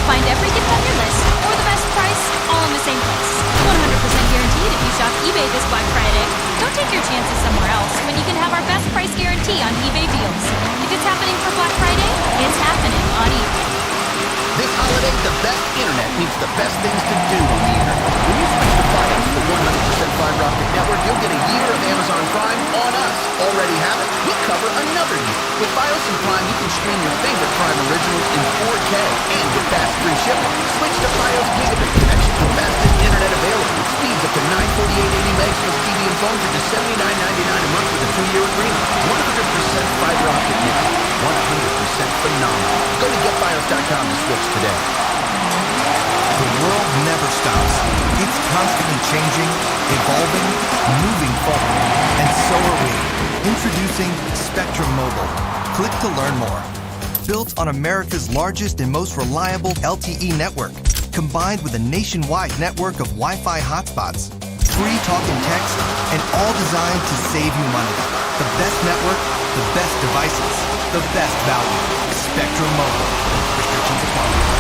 find everything on your list, or the best price, all in the same place. 100% guaranteed if you shop eBay this Black Friday. Don't take your chances somewhere else when you can have our best price guarantee on eBay deals. If it's happening for Black Friday, it's happening on eBay. This holiday, the best internet means the best things to do on the internet. When you switch to Fios, the 100% fiber optic network, you'll get a year of Amazon Prime on us. Already have it? We'll cover another year. With Fios and Prime, you can stream your favorite Prime originals in 4K and get fast free shipping. Switch to Fios Gigabit connection, the fastest internet available. With speeds up to 948.80 megs plus TV and phone for just $79.99 a month with a 2-year agreement. 100% fiber optic network. 100% phenomenal. Go to getfios.com to switch today. The world never stops. It's constantly changing, evolving, moving forward. And so are we. Introducing Spectrum Mobile. Click to learn more. Built on America's largest and most reliable LTE network, combined with a nationwide network of Wi-Fi hotspots, free talk and text, and all designed to save you money. The best network, the best devices, the best value. Spectrum Mobile. Restrictions apply.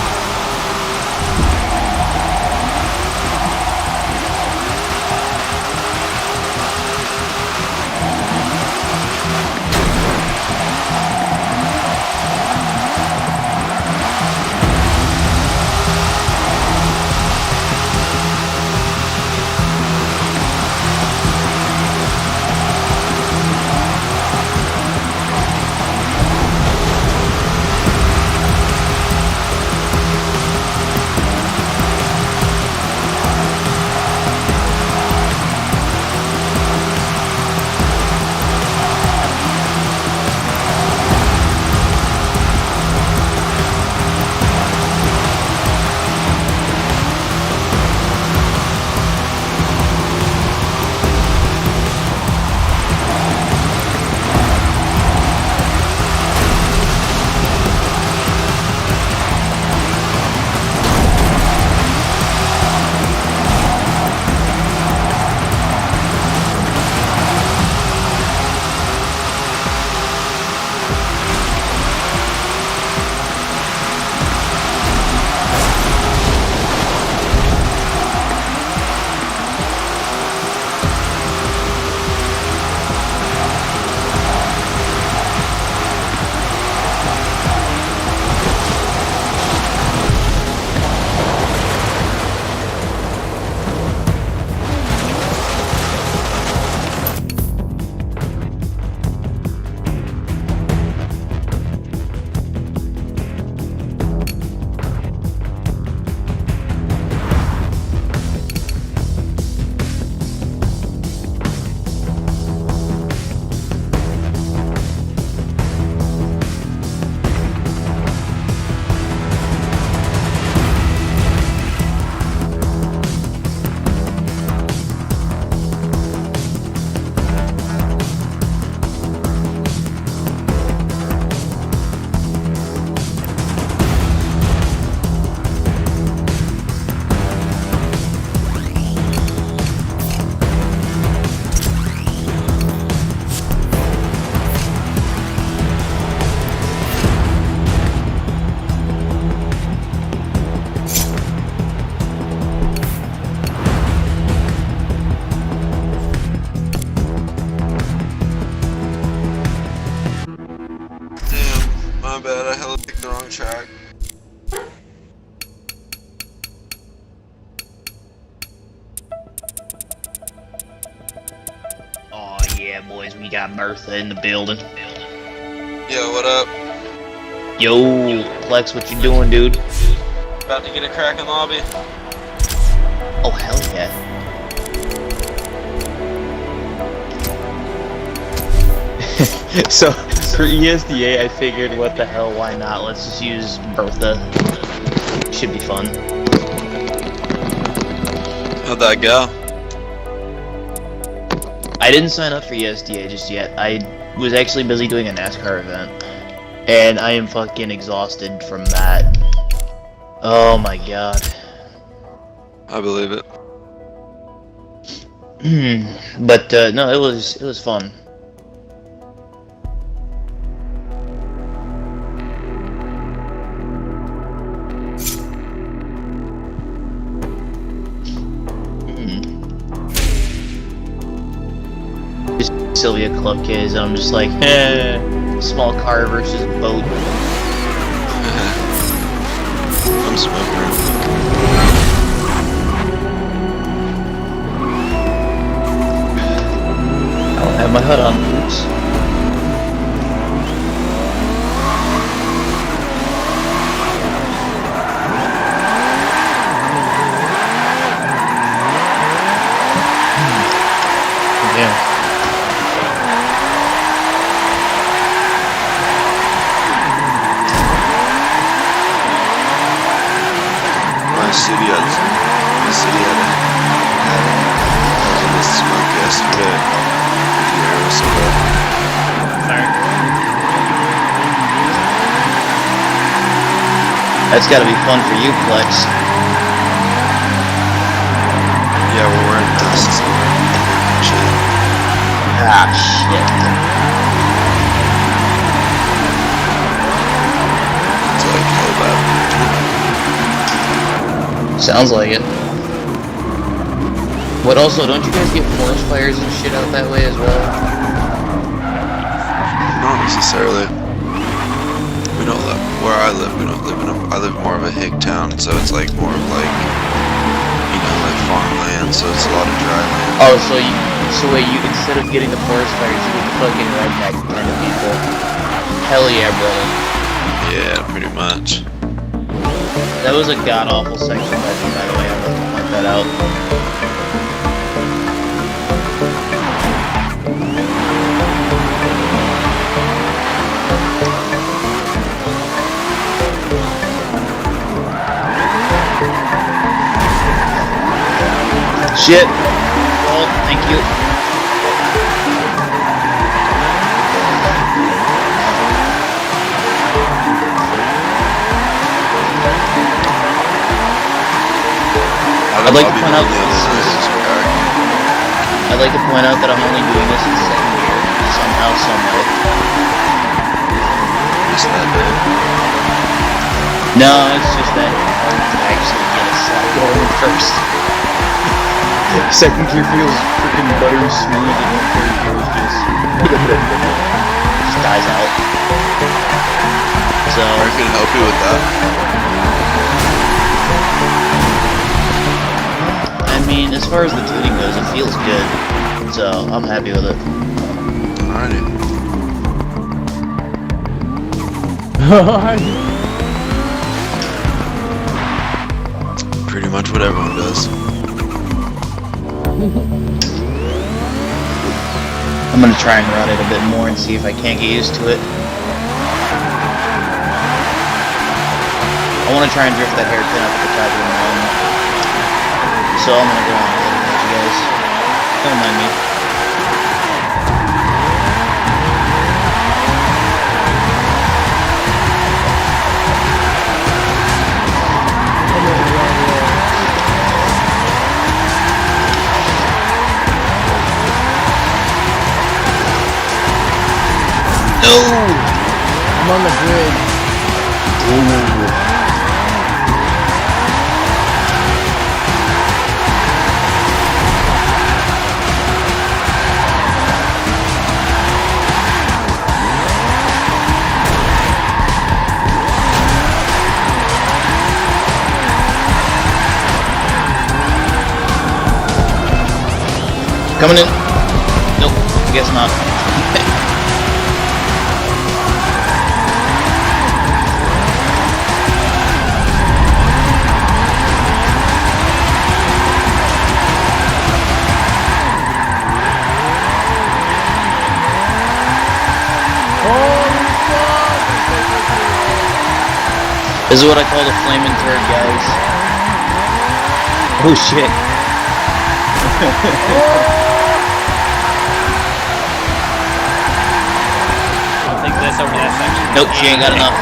My bad, I hella picked the wrong track. Oh yeah, boys, we got Bertha in the building. Yo, what up? Yo, Plex, what you doing, dude? About to get a crack in lobby. Oh, hell yeah. So, for ESDA, I figured, what the hell, why not? Let's just use Bertha. Should be fun. How'd that go? I didn't sign up for ESDA just yet. I was actually busy doing a NASCAR event. And I am fucking exhausted from that. Oh my god. I believe it. But no, it was fun. Sylvia Club Kids, and I'm just like, small car versus boat. I'm smoking real quick. I don't have my HUD on. Oops. Yeah. My city had a smoke yesterday. The air was so bad. Sorry. That's gotta be fun for you, Flex. Yeah, we're wearing masks. Shit. Ah, shit. It's like hell bad. Sounds like it. What also, don't you guys get forest fires and shit out that way as well? Not necessarily. We don't live where I live. We don't live in I live more of a hick town, so it's like more of like, you know, like farmland. So it's a lot of dry land. Oh, so wait, you instead of getting the forest fires, you get the fucking redneck kind of people. Hell yeah, brother. Yeah, pretty much. That was a god awful section, by the way. I want to point that out. Shit. Well, thank you. I'd like to point out that I'm only doing this in second gear, somehow, someway. Isn't that bad? No, it's just that it's hard to actually get a slide going first. Second gear feels freaking buttery smooth, and then third gear is just dies out. So I can help you with that. I mean, as far as the tuning goes, it feels good. So I'm happy with it. Alrighty. Pretty much what everyone does. I'm gonna try and run it a bit more and see if I can't get used to it. I want to try and drift that hairpin up at the top of the mountain. So I'm gonna go on a little bit, you guys. Don't mind me. No! I'm on the grid. Coming in. Nope, guess not. This is what I call the flaming turd, guys. Oh shit. I'll take this over that section. Nope, she ain't got enough.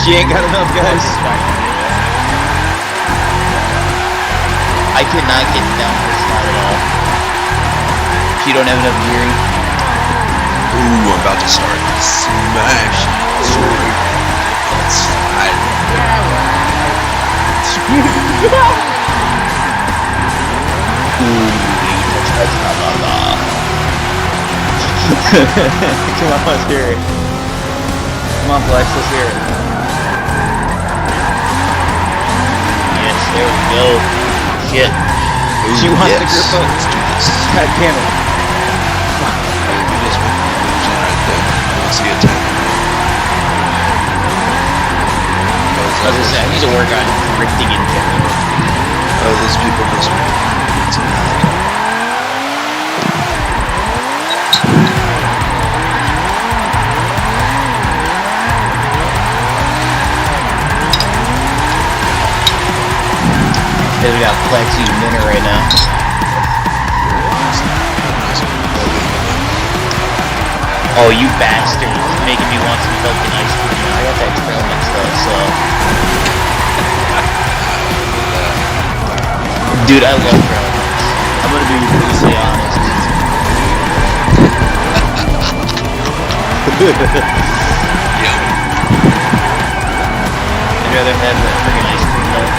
She ain't got enough, guys. I cannot get down her slide at all. She don't have enough gearing. Ooh, I'm about to start smashing. Slide. Ooh, Come on, let's hear it. Come on, Flex, let's hear it. Yes, there we go. Shit. She wants to grip up. Let's do this. God damn it. You just make a moves in right there. I don't see a 10. I was gonna say, I need to work on drifting in general. Oh, those people miss me. It's mad. Okay, we got Flex eating dinner right now. Oh, you bastard. Making me want some fucking ice cream. I got that trail mix though, so. Dude, I love trail mix. I'm gonna be brutally honest. I'd rather have that freaking ice cream though.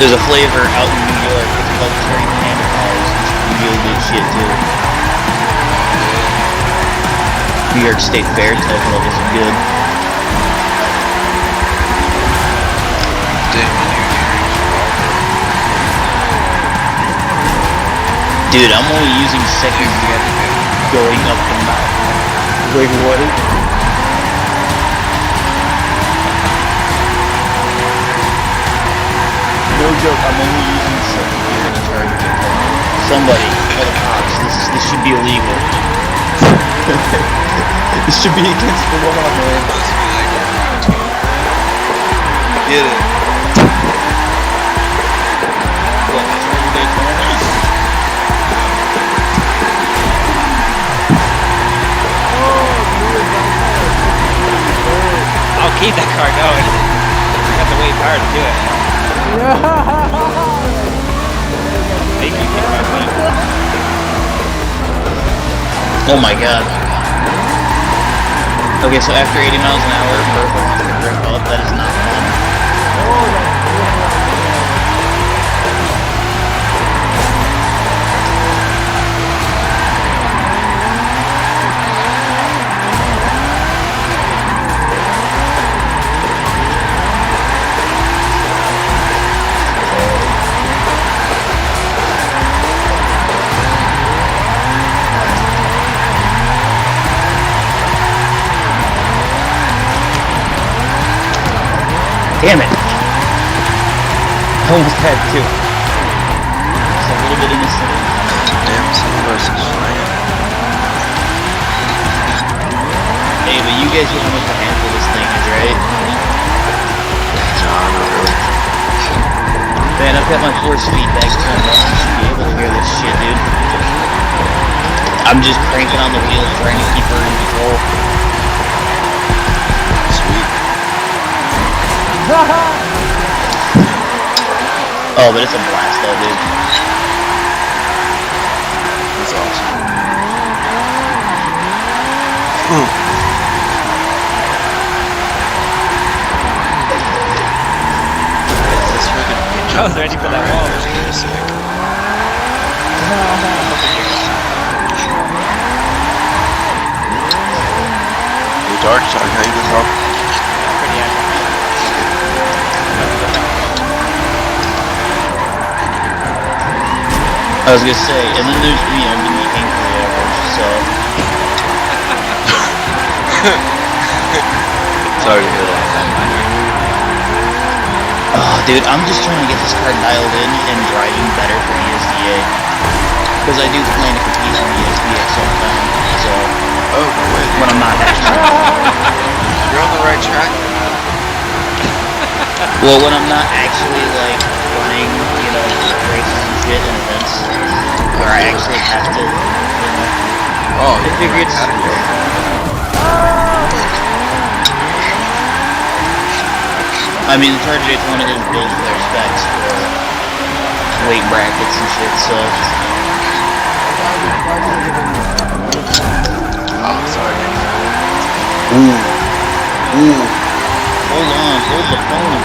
There's a flavor out in New York, it's called cherry panda pies. It's real good shit too. New York State Fair type levels are good. Damn, Dude, I'm only using second gear going up the mountain. Wait, what? No joke, I'm only using second gear in a charger. Somebody, call the cops. This should be illegal. This should be against the law, man. get it. What, Charger Daytona? I'll keep that car going. I have to wait hard to do it. Thank you, kick my butt. Oh my god. Okay, so after 80 miles an hour, Purple wants to grip up. That is not fun. Damn it! I almost had two. It's a little bit innocent. Damn, some of us is flying. Hey, but you guys know how much a handful this thing is, right? No, not really. Man, I've got my 4-speed back turned on. You should be able to hear this shit, dude. I'm just cranking on the wheel, trying to keep her in control. Sweet. Oh, but it's a blast though, dude. That's awesome. This freaking I was ready for that wall. Hey, Dark Shark, how you been, bro? Pretty accurate. I was gonna say, and then there's me, I'm gonna be angry at her, so. Sorry to hear that. Oh, dude, I'm just trying to get this car dialed in and driving better for ESDA. Because I do plan to compete on ESDA sometime, so. Oh, no way. When I'm not actually. You're on the right track. Well, when I'm not actually, like, running, you know, races and shit and events, where I actually have to, you know. Oh, I you're figure right it's. category. I mean, the Charger Daytona is built for their specs for weight brackets and shit, so. Oh, sorry. Ooh. Hold on, hold the phone.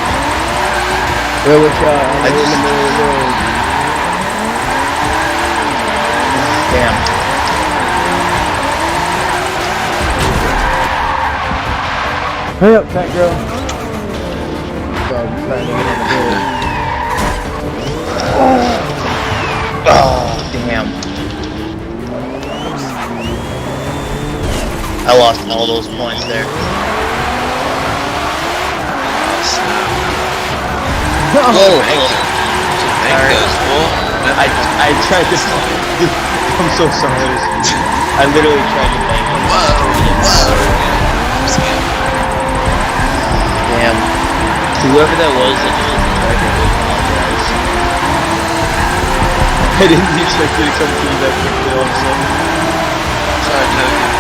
Where was y'all? I'm in the middle of the road. Damn Damn. Hurry up, fat girl. So I'm trying to get on the board. Oh, damn. I lost all those points there. Whoa, hello. Make those full. I tried this. I'm so sorry. I literally tried to bank on Damn. Whoever that was that just tried to apologize. I didn't expect it to come to me that quickly all of a sudden. Sorry, Token.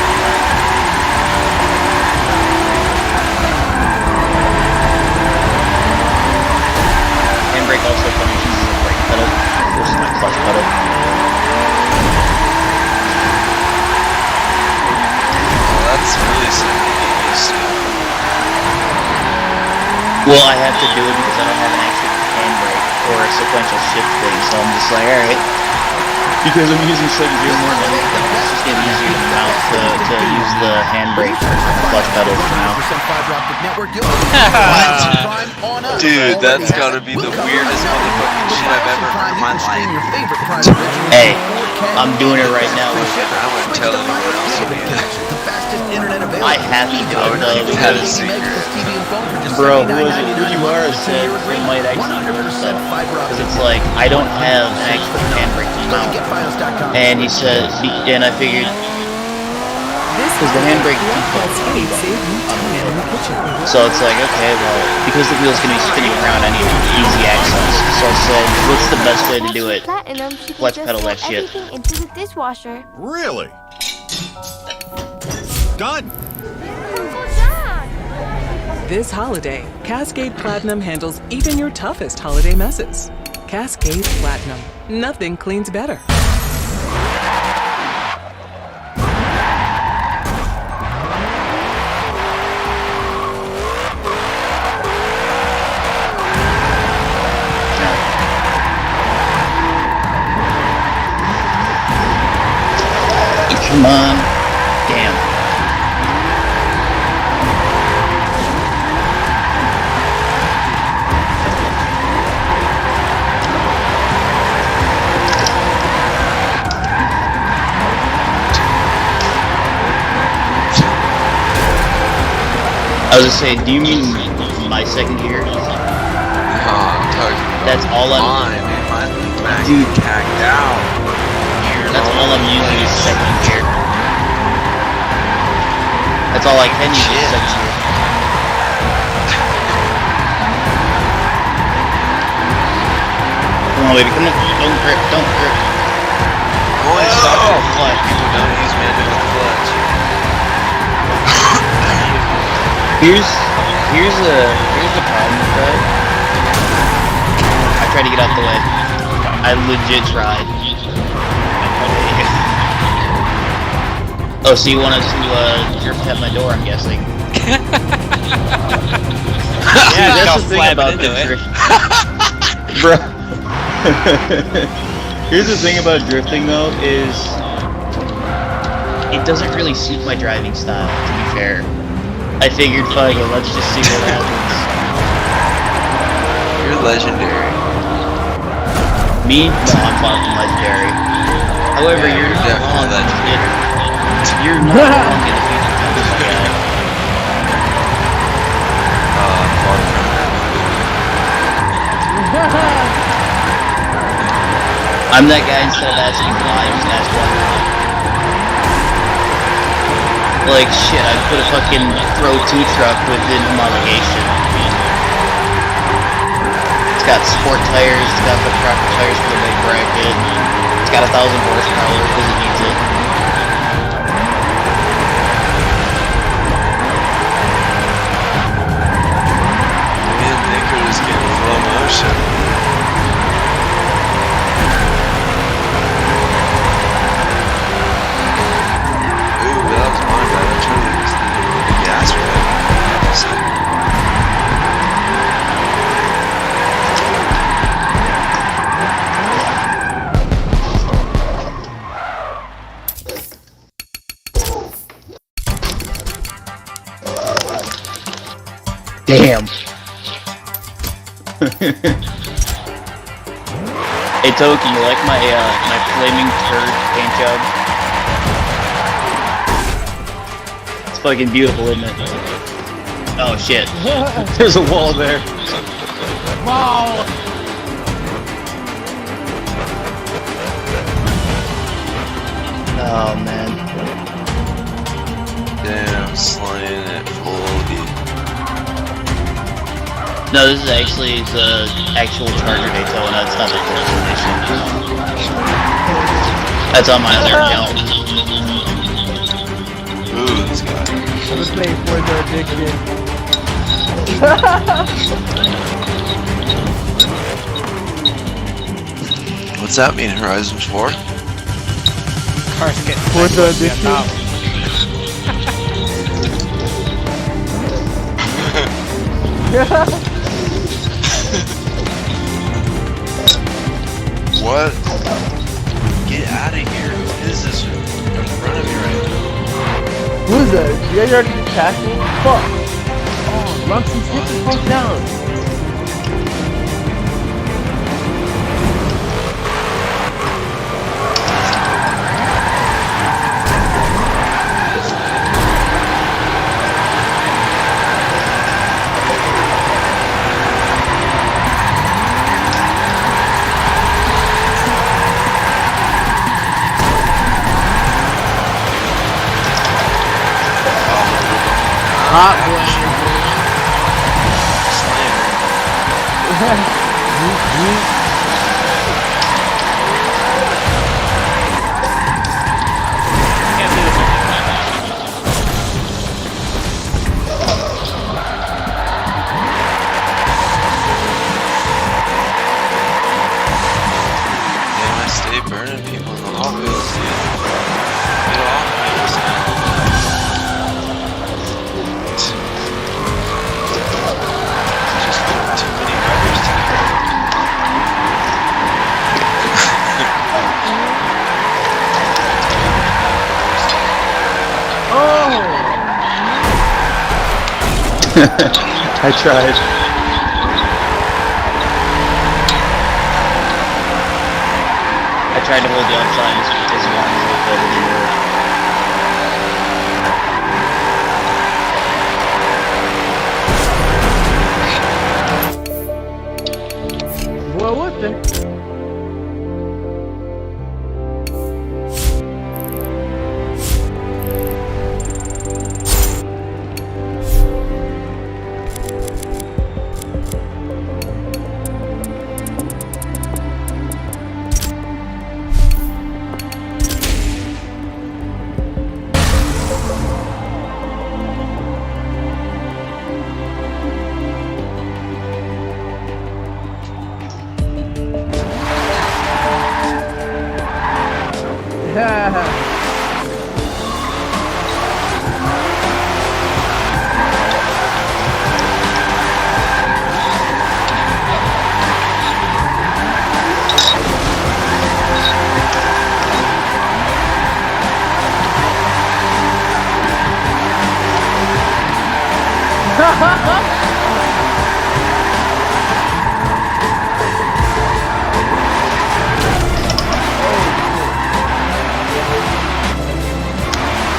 Handbrake also functions as a brake pedal versus my clutch pedal. Oh, that's really simple to get used to. Well, I have to do it because I don't have an actual handbrake or a sequential shift thing, so I'm just like, alright. Because I'm using such gear more than anything, it's just getting easier to mount to use the handbrake clutch pedals for now. Dude, that's gotta be the weirdest motherfucking shit I've ever heard in my life. Hey, I'm doing it right now. I wouldn't tell anyone else to do that. I have to do it though Had a because, secret. bro, who was it? Fujiwara said it might actually work though. Because it's like, I don't have an actual handbrake to mount. And he said, and I figured, because the handbrake defaults anyway. So it's like, okay, well, because the wheel's gonna be spinning around, I need easy access. So I said, what's the best way to do it? Clutch pedal that shit. Into the dishwasher. Really? Done. This holiday, Cascade Platinum handles even your toughest holiday messes. Cascade Platinum. Nothing cleans better. Come on. Damn. I was just saying, do you mean my second gear? No, I'm talking about That's all mine, I'm. man. Mine's Dude. cagged out. That's all I'm using is second gear. That's all I can use is second gear. Come on, baby, come on. Don't grip, don't grip. I always thought that people don't use me to do with the clutch. Here's the problem with that. I tried to get out the way. I legit tried. Oh, so you wanted to drift at my door, I'm guessing. Yeah, That's I'll the thing slap about it the into it. drift. Bro. Here's the thing about drifting though, is it doesn't really suit my driving style, to be fair. I figured, fuck it, let's just see what happens. You're legendary. Me? No, I'm fucking legendary. However, Yeah, you're you're not definitely wrong. legendary. You're not wrong in the future. Far from that. I'm that guy, instead of asking why, just ask why. Like, shit, I put a fucking Throw 2 truck within homologation. It's got sport tires, it's got the proper tires for the big bracket, it's got 1,000 horsepower because it needs it. Me and Nick are just getting slow motion. Ooh, that was my bad. I tried to use the gas for that. Damn. Hey Toki, you like my my flaming turd paint job? It's fucking beautiful, isn't it? Oh shit. There's a wall there. Wow! Oh man. Damn, slaying it fully. No, this is actually the actual Charger Daytona. It's not the first edition. That's on my other account. Ooh, this guy. I'm gonna play Forza Addiction. What's that mean, Horizon 4? Cars get Forza Addiction. What? Get out of here. Who is this in front of me right now? Who's that? You guys already attacking? Fuck! Oh, Roxy, sit the fuck down! Hot Can't do this. Damn, I stay burning people in the office. Get off me. Just too many brothers together. I tried. I tried to hold the on signs as long as I could. It didn't work. Well, what the?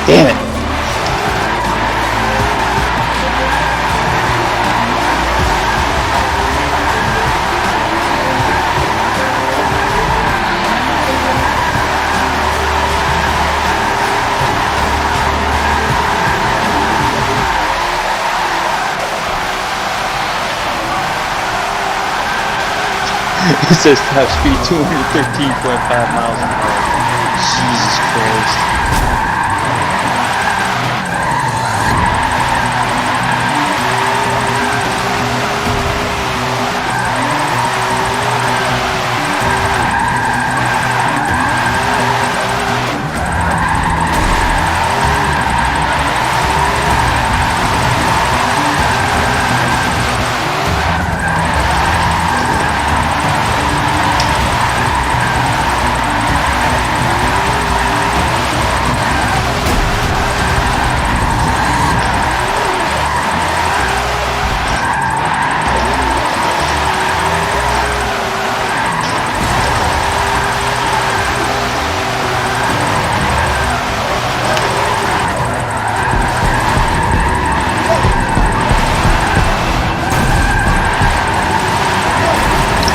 Damn it. It says top speed 213.5 miles an hour. Jesus Christ.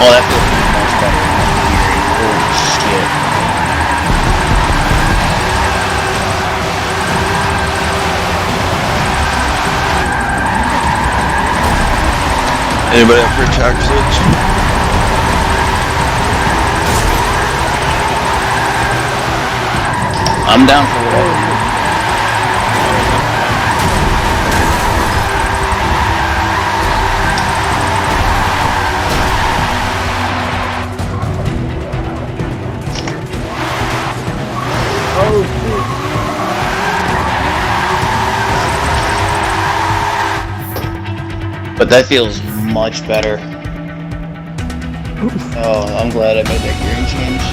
Oh, that feels much better than my hearing. Holy shit. Anybody up for a track switch? I'm down for whatever. Oh shit. But that feels much better. Oh, I'm glad I made that gearing change.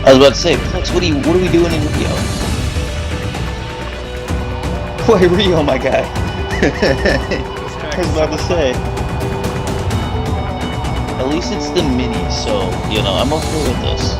I was about to say, Plex, what are we doing in Rio? Why Rio, my guy? I was about to say. At least it's the mini, so, you know, I'm okay with this.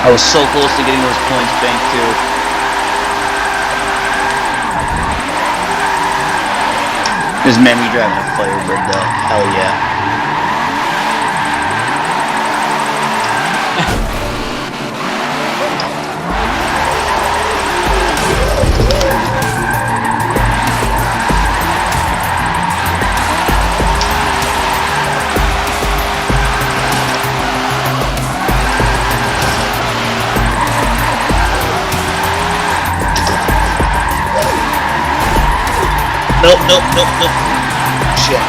I was so close to getting those points banked too. This man, we driving a Firebird though. Hell yeah. Nope. Shit.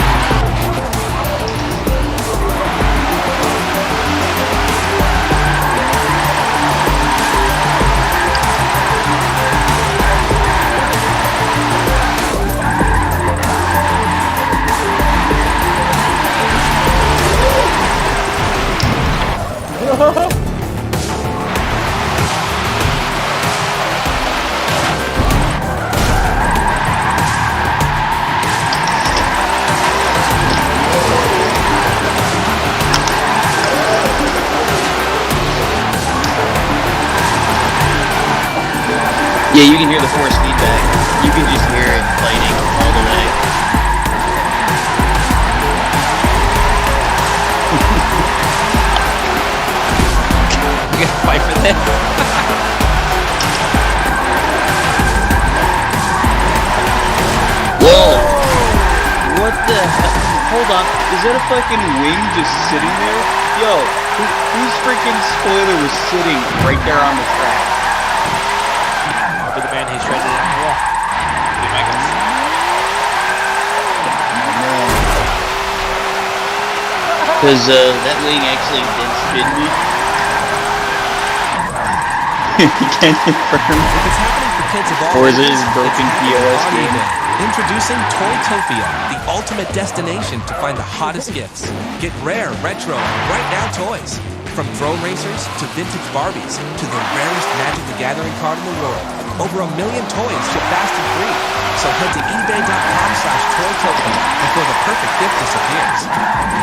Yeah, you can hear the force feedback. You can just hear it fighting all the way. You gotta fight for that. Whoa! What the hell? Hold on. Is that a fucking wing just sitting there? Yo, whose freaking spoiler was sitting right there on the track? Probably the man who shredded it on the wall. Be my guess. Because that wing actually did spin me. Can you confirm? If it's happening for kids of all Or is it ages, his broken it's happening POS on game? eBay. Introducing Toytopia, the ultimate destination to find the hottest gifts. Get rare, retro, right now toys. From drone racers to vintage Barbies to the rarest Magic the Gathering card in the world. Over 1 million toys shipped fast and free. So head to ebay.com/Toytopia before the perfect gift disappears.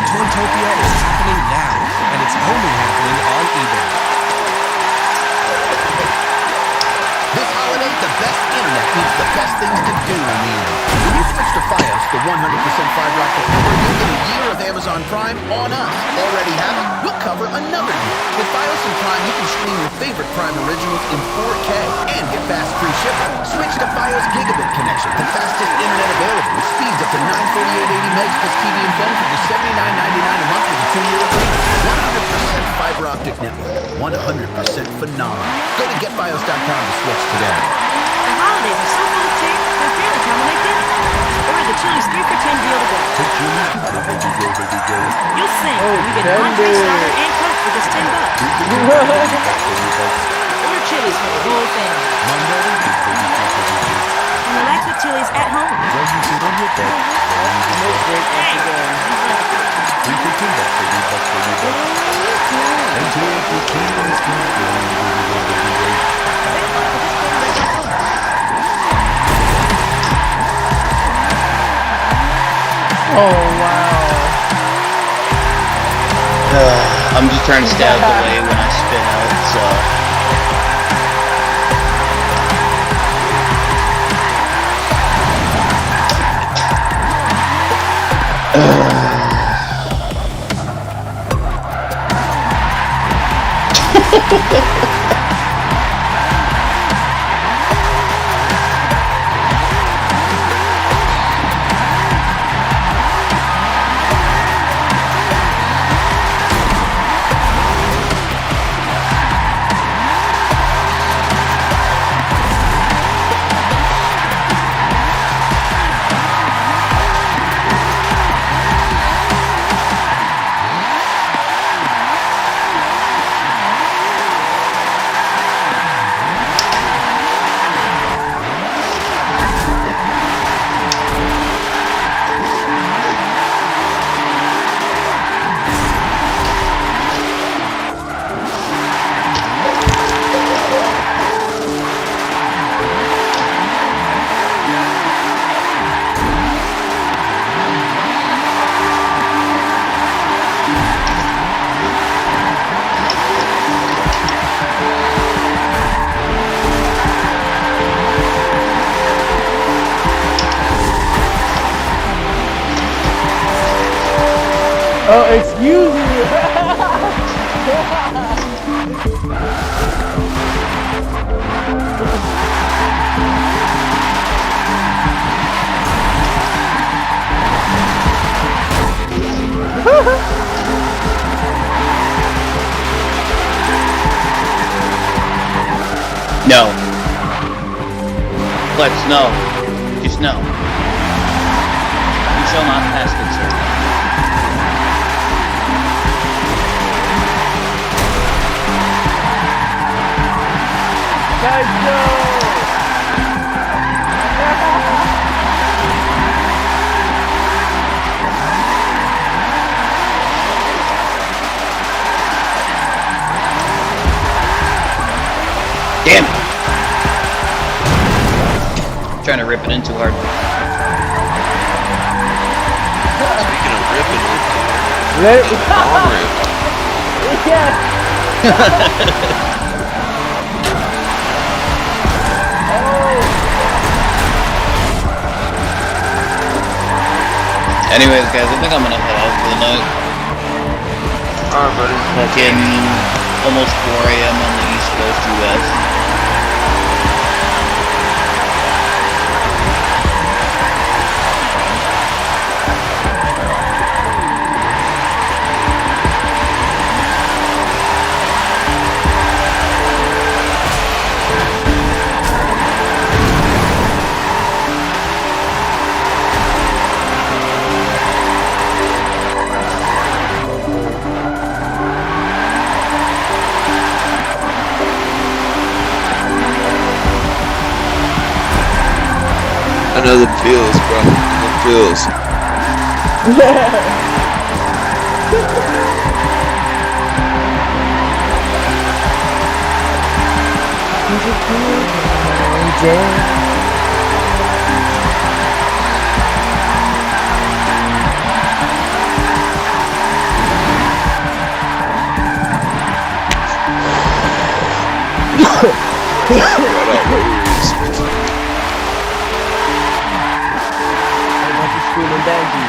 Toytopia is happening now, and it's only happening on eBay. This holiday, the best internet means the best things to do in the evening. When you switch to Fios, the 100% Fiber Optic network, you'll get a year of Amazon Prime on us. Already have it? We'll cover another year. With Fios and Prime, you can stream your favorite Prime originals in 4K and get fast free shipping. Switch to Fios Gigabit connection, the fastest internet available, with speeds up to 948.80 megs plus TV and phone for just $79.99 a month with a 2-year agreement. 100% Fiber Optic network, 100% phenomenal. Go to getfios.com to switch today. The holidays are so full of change, there's barely time to make dinner. Order the Chili's 3 for $10 deal to go. You'll sing, and you get an entree, starter, and coke for just $10. Order Chili's for the whole family. And relax with Chili's at home. I'm just trying to stay out of the way when I spin out, so... Oh, excuse me. No. Flex, no. Just no. You shall not pass good service. Let's go. Damn it! Trying to rip it in too hard. Speaking of ripping, Let rip. Yeah. Oh Anyways, guys, I think I'm gonna head out for the night. Alright, buddy. Fucking almost 4 a.m. on the East Coast, US. I know the feels, bro. The feels. Screaming Benji.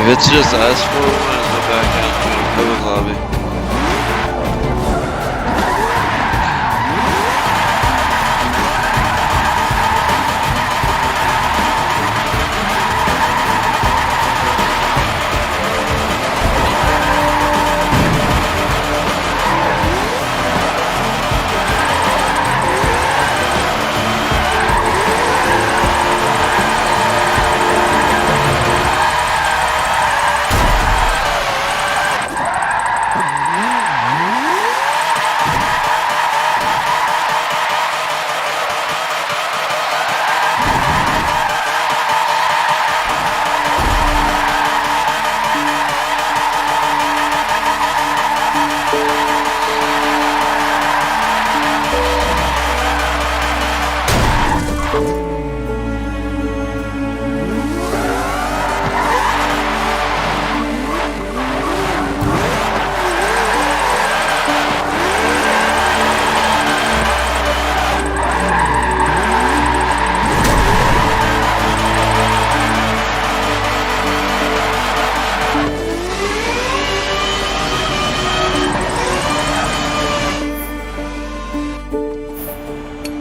If it's just us four, we might as well back out to the public lobby.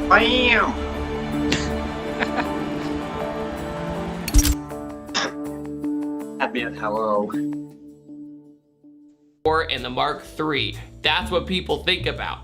Bam! Admin, hello. And the Mark III. That's what people think about.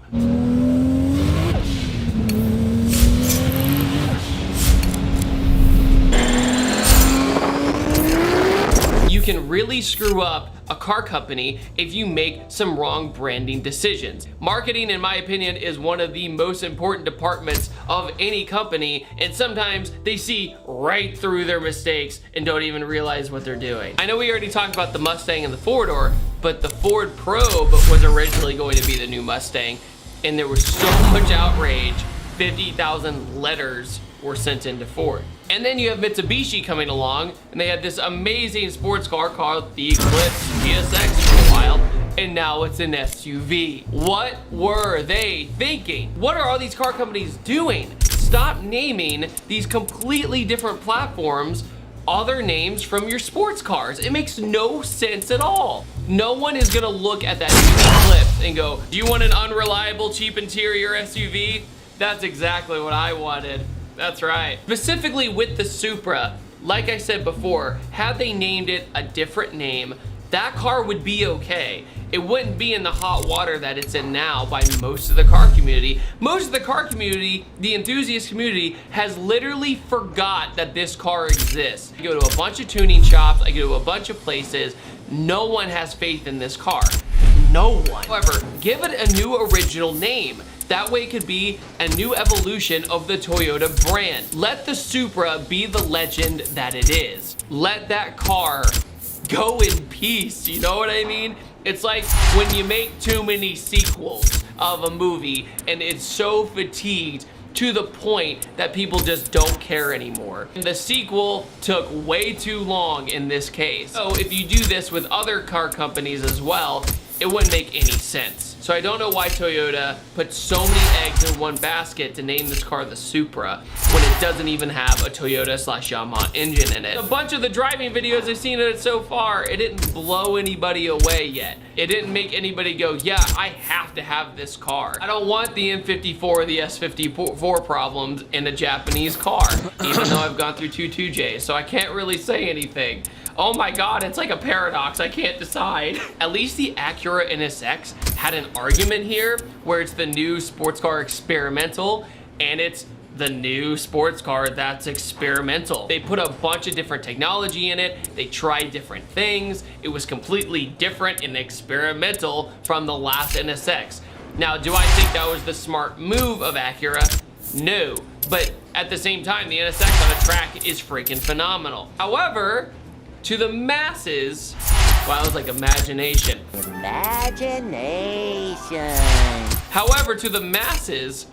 You can really screw up a car company if you make some wrong branding decisions. Marketing, in my opinion, is one of the most important departments of any company, and sometimes they see right through their mistakes and don't even realize what they're doing. I know we already talked about the Mustang and the 4-door, but the Ford Probe was originally going to be the new Mustang, and there was so much outrage, 50,000 letters were sent into Ford. And then you have Mitsubishi coming along, and they had this amazing sports car called the Eclipse GSX for a while, and now it's an SUV. What were they thinking? What are all these car companies doing? Stop naming these completely different platforms other names from your sports cars. It makes no sense at all. No one is gonna look at that Eclipse and go, do you want an unreliable, cheap interior SUV? That's exactly what I wanted. That's right. Specifically with the Supra, like I said before, had they named it a different name, that car would be okay. It wouldn't be in the hot water that it's in now by most of the car community. Most of the car community, the enthusiast community, has literally forgot that this car exists. I go to a bunch of tuning shops, I go to a bunch of places, no one has faith in this car. No one. However, give it a new original name. That way it could be a new evolution of the Toyota brand. Let the Supra be the legend that it is. Let that car go in peace, you know what I mean? It's like when you make too many sequels of a movie and it's so fatigued to the point that people just don't care anymore. And the sequel took way too long in this case. So if you do this with other car companies as well, it wouldn't make any sense. So I don't know why Toyota put so many eggs in one basket to name this car the Supra when it doesn't even have a Toyota/Yamaha engine in it. A bunch of the driving videos I've seen of it so far, it didn't blow anybody away yet. It didn't make anybody go, yeah, I have to have this car. I don't want the M54 or the S54 problems in a Japanese car, even though I've gone through 2 2Js, so I can't really say anything. Oh my God, it's like a paradox, I can't decide. At least the Acura NSX had an argument here where it's the new sports car experimental and it's the new sports car that's experimental. They put a bunch of different technology in it, they tried different things, it was completely different and experimental from the last NSX. Now, do I think that was the smart move of Acura? No, but at the same time, the NSX on a track is freaking phenomenal. However, to the masses, wow, it was like imagination. However, to the masses,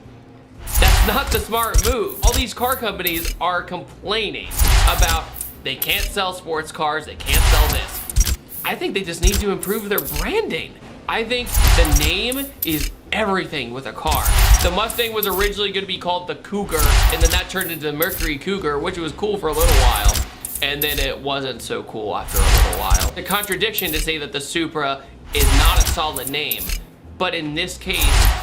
that's not the smart move. All these car companies are complaining about they can't sell sports cars, they can't sell this. I think they just need to improve their branding. I think the name is everything with a car. The Mustang was originally going to be called the Cougar, and then that turned into the Mercury Cougar, which was cool for a little while. and then it wasn't so cool after a little while. The contradiction to say that the Supra is not a solid name, but in this case,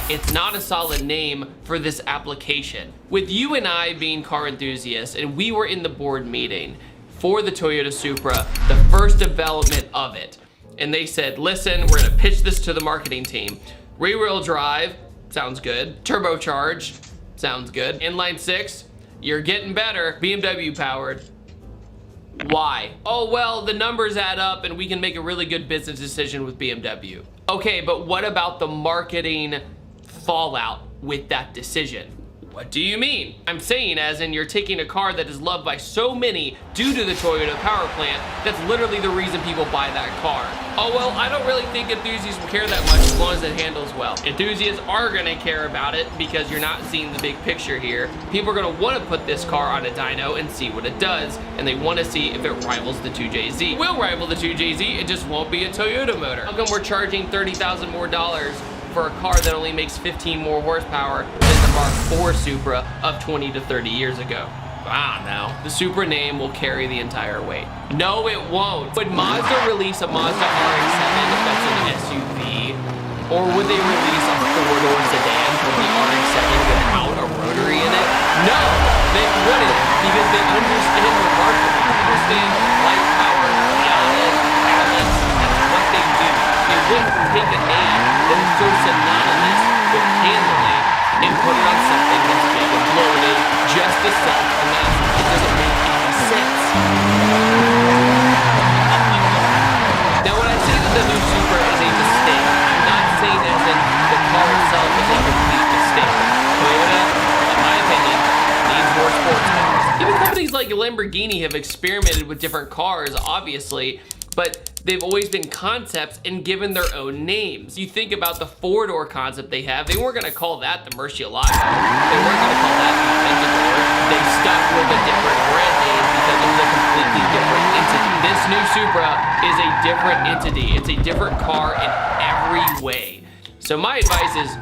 it's not a solid name for this application. With you and I being car enthusiasts, and we were in the board meeting for the Toyota Supra, the first development of it, and they said, listen, we're gonna pitch this to the marketing team. Rear-wheel drive, sounds good. Turbocharged, sounds good. Inline six, you're getting better. BMW powered. Why? Oh, well, the numbers add up and we can make a really good business decision with BMW. Okay, but what about the marketing fallout with that decision? What do you mean? I'm saying as in you're taking a car that is loved by so many due to the Toyota power plant, that's literally the reason people buy that car. Oh, well, I don't really think enthusiasts will care that much as long as it handles well. Enthusiasts are gonna care about it because you're not seeing the big picture here. People are gonna wanna put this car on a dyno and see what it does, and they wanna see if it rivals the 2JZ. It will rival the 2JZ, it just won't be a Toyota motor. How come we're charging $30,000 more for a car that only makes 15 more horsepower than the Mark IV Supra of 20 to 30 years ago? Ah, now, the Supra name will carry the entire weight. No, it won't. Would Mazda release a Mazda RX-7 that's an SUV? Or would they release a four-door sedan for the RX-7 without a rotary in it? No, they wouldn't, because they understand the market. They understand light power, Yaris, Atlas, that's what they do. They wouldn't take a name that is so synonymous with handling and put it on something that's big and bloated just to sell the mass. It doesn't make any sense. Now, when I say that the new Supra is a mistake, I'm not saying as in the car itself is a complete mistake. Toyota, in my opinion, needs more sports cars. Even companies like Lamborghini have experimented with different cars, obviously, but they've always been concepts and given their own names. You think about the four-door concept they have, they weren't gonna call that the Murcielago. They weren't gonna call that the Aventador. They stuck with a different brand name because it was a completely different entity. This new Supra is a different entity. It's a different car in every way. So my advice is,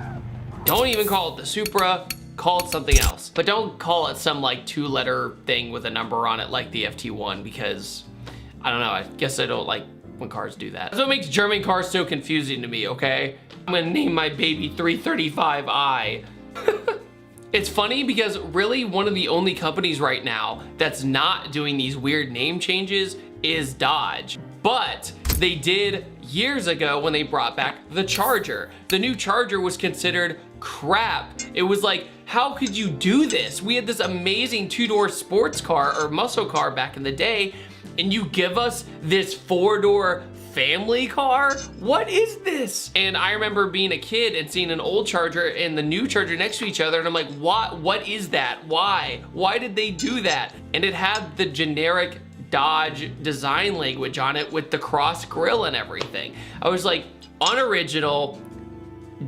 don't even call it the Supra, call it something else. But don't call it some like two-letter thing with a number on it like the FT1, because I don't know, I guess I don't like when cars do that. That's what makes German cars so confusing to me, okay? I'm gonna name my baby 335i. It's funny because really one of the only companies right now that's not doing these weird name changes is Dodge. But they did years ago when they brought back the Charger. The new Charger was considered crap. It was like, how could you do this? We had this amazing two-door sports car or muscle car back in the day, and you give us this four-door family car? What is this? And I remember being a kid and seeing an old Charger and the new Charger next to each other, and I'm like, what is that? Why? Why did they do that? And it had the generic Dodge design language on it with the cross grille and everything. I was like, unoriginal,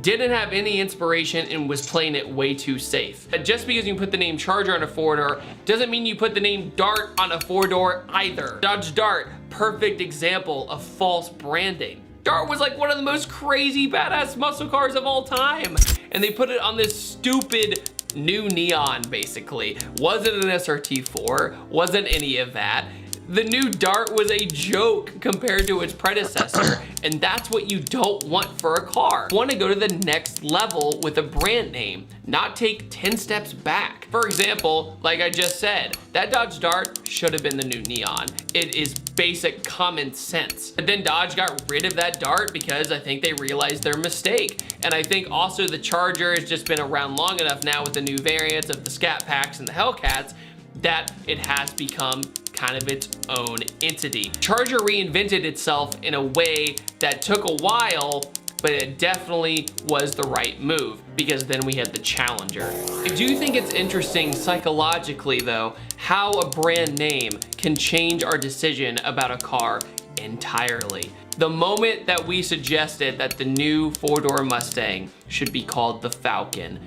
didn't have any inspiration, and was playing it way too safe. Just because you put the name Charger on a four-door doesn't mean you put the name Dart on a four-door either. Dodge Dart, perfect example of false branding. Dart was like one of the most crazy badass muscle cars of all time, and they put it on this stupid new neon basically. Wasn't an SRT4, wasn't any of that. The new Dart was a joke compared to its predecessor, and that's what you don't want for a car. You want to go to the next level with a brand name, not take 10 steps back. For example, like I just said, that Dodge Dart should have been the new neon. It is basic common sense. But then Dodge got rid of that Dart because I think they realized their mistake. And I think also the Charger has just been around long enough now with the new variants of the Scat Packs and the Hellcats that it has become kind of its own entity. Charger reinvented itself in a way that took a while, but it definitely was the right move because then we had the Challenger. I do think it's interesting psychologically though, how a brand name can change our decision about a car entirely. The moment that we suggested that the new four-door Mustang should be called the Falcon,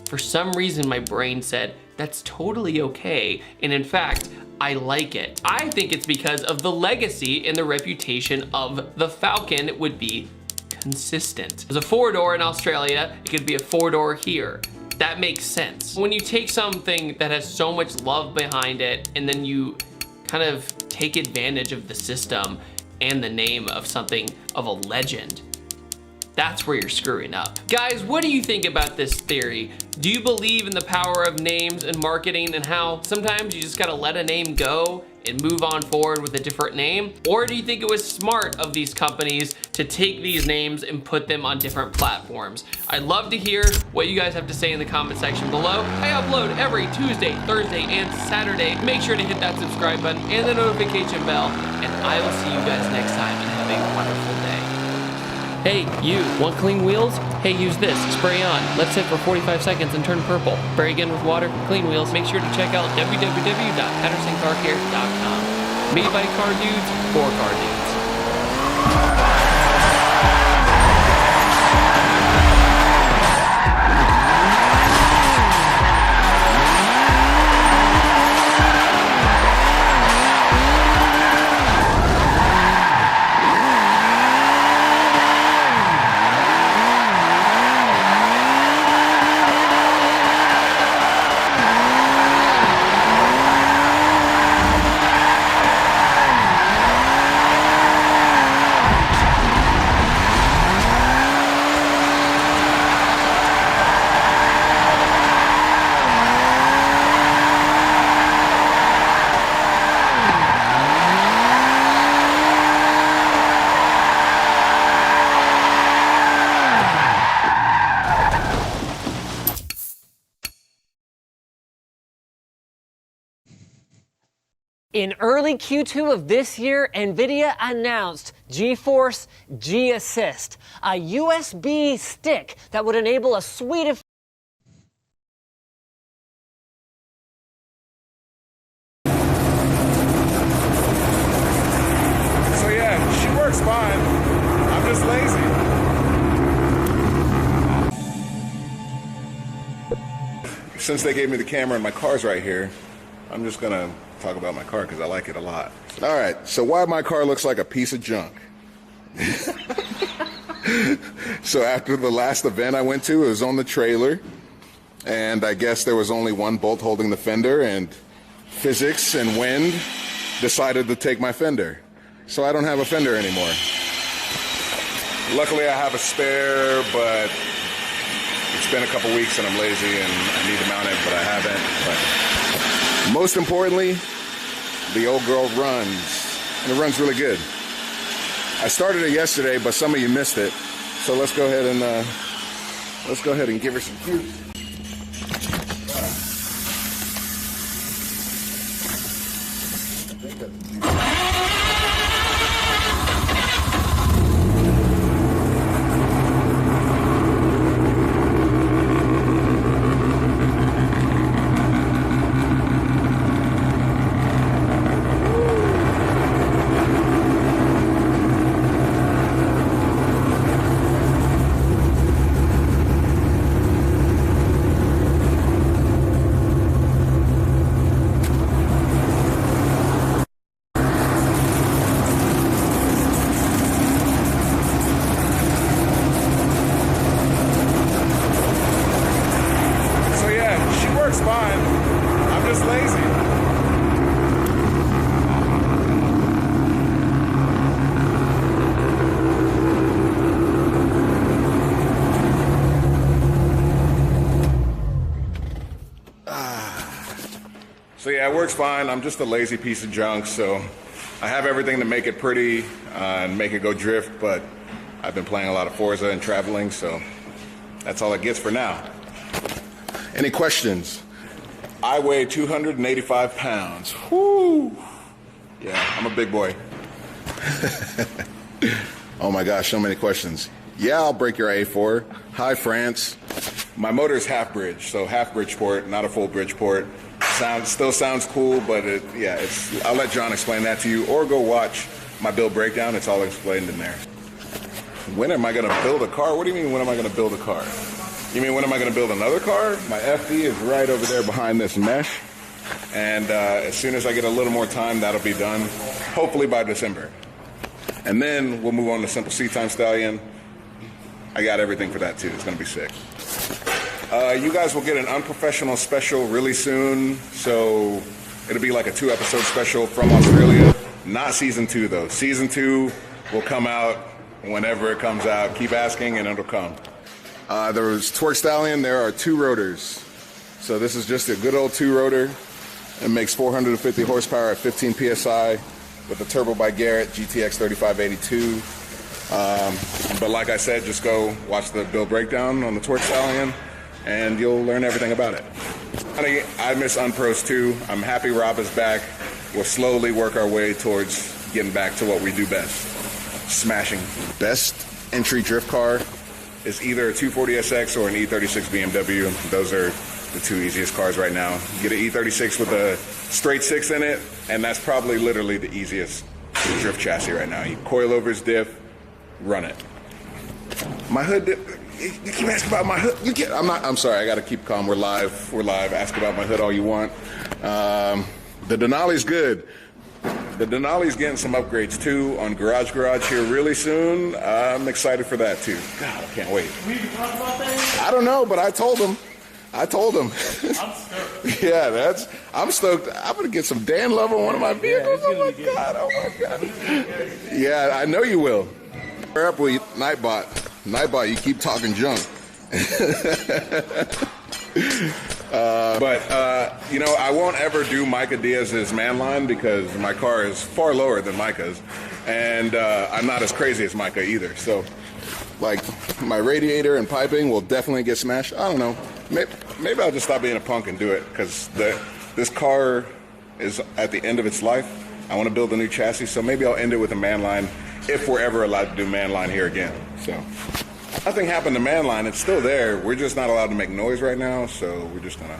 for some reason my brain said, that's totally okay. And in fact, I like it. I think it's because of the legacy and the reputation of the Falcon would be consistent. There's a four-door in Australia, it could be a four-door here. That makes sense. When you take something that has so much love behind it and then you kind of take advantage of the system and the name of something of a legend, that's where you're screwing up. Guys, what do you think about this theory? Do you believe in the power of names and marketing and how sometimes you just gotta let a name go and move on forward with a different name? Or do you think it was smart of these companies to take these names and put them on different platforms? I'd love to hear what you guys have to say in the comment section below. I upload every Tuesday, Thursday, and Saturday. Make sure to hit that subscribe button and the notification bell, and I will see you guys next time, and have a wonderful day. Hey, you, want clean wheels? Hey, use this, spray on. Let's sit for 45 seconds and turn purple. Spray again with water, clean wheels. Make sure to check out www.pattersoncarcare.com. Made by car dudes, for car dudes. In early Q2 of this year, NVIDIA announced GeForce G-Assist, a USB stick that would enable a suite of So yeah, she works fine. I'm just lazy. Since they gave me the camera and my car's right here, I'm just gonna talk about my car because I like it a lot. All right, so why my car looks like a piece of junk? So after the last event I went to, it was on the trailer, and I guess there was only one bolt holding the fender, and physics and wind decided to take my fender. So I don't have a fender anymore. Luckily I have a spare, but it's been a couple weeks and I'm lazy and I need to mount it, but I haven't. But most importantly, the old girl runs, and it runs really good. I started it yesterday, but some of you missed it, so let's go ahead and give her some juice. Fine. I'm just lazy. So yeah, it works fine. I'm just a lazy piece of junk, so I have everything to make it pretty and make it go drift, but I've been playing a lot of Forza and traveling, so that's all it gets for now. Any questions? I weigh 285 pounds. Whoo! Yeah, I'm a big boy. Oh my gosh, so many questions. Yeah, I'll break your A4. Hi, France. My motor is half bridge, so half Bridgeport, not a full Bridgeport. Still sounds cool, but I'll let John explain that to you, or go watch my build breakdown. It's all explained in there. When am I gonna build a car? What do you mean, when am I gonna build a car? You mean, when am I gonna build another car? My FD is right over there behind this mesh. And as soon as I get a little more time, that'll be done, hopefully by December. And then we'll move on to Simple C-Time Stallion. I got everything for that too. It's gonna be sick. You guys will get an unprofessional special really soon, so It'll be like a 2-episode special from Australia. Not season 2 though. Season 2 will come out whenever it comes out. Keep asking and it'll come. There was Twerk Stallion. There are 2 rotors. So this is just a good old 2-rotor. It makes 450 horsepower at 15 PSI with the turbo by Garrett GTX 3582. But like I said, just go watch the build breakdown on the Twerk Stallion and you'll learn everything about it. I miss Unpros too. I'm happy Rob is back. We'll slowly work our way towards getting back to what we do best. Smashing. Best entry drift car is either a 240SX or an E36 BMW. Those are the 2 easiest cars right now. Get an E36 with a straight 6 in it, and that's probably literally the easiest drift chassis right now. You coilovers, diff, run it. My hood dip. You keep asking about my hood. I'm sorry. I got to keep calm. We're live. Ask about my hood all you want. The Denali's good. The Denali's getting some upgrades too on Garage here really soon. I'm excited for that too. God, I can't wait. We talk about that? I don't know, but I told him. I'm stoked. Yeah, I'm stoked. I'm gonna get some Dan love on one of my vehicles. Oh my god. Yeah, I know you will. Where up with Nightbot? Nightbot, you keep talking junk. You know, I won't ever do Micah Diaz's man line because my car is far lower than Micah's, and I'm not as crazy as Micah either. So, like, my radiator and piping will definitely get smashed. I don't know. Maybe I'll just stop being a punk and do it because this car is at the end of its life. I want to build a new chassis, so maybe I'll end it with a man line if we're ever allowed to do man line here again. So. Nothing happened to Manline. It's still there. We're just not allowed to make noise right now, so we're just gonna,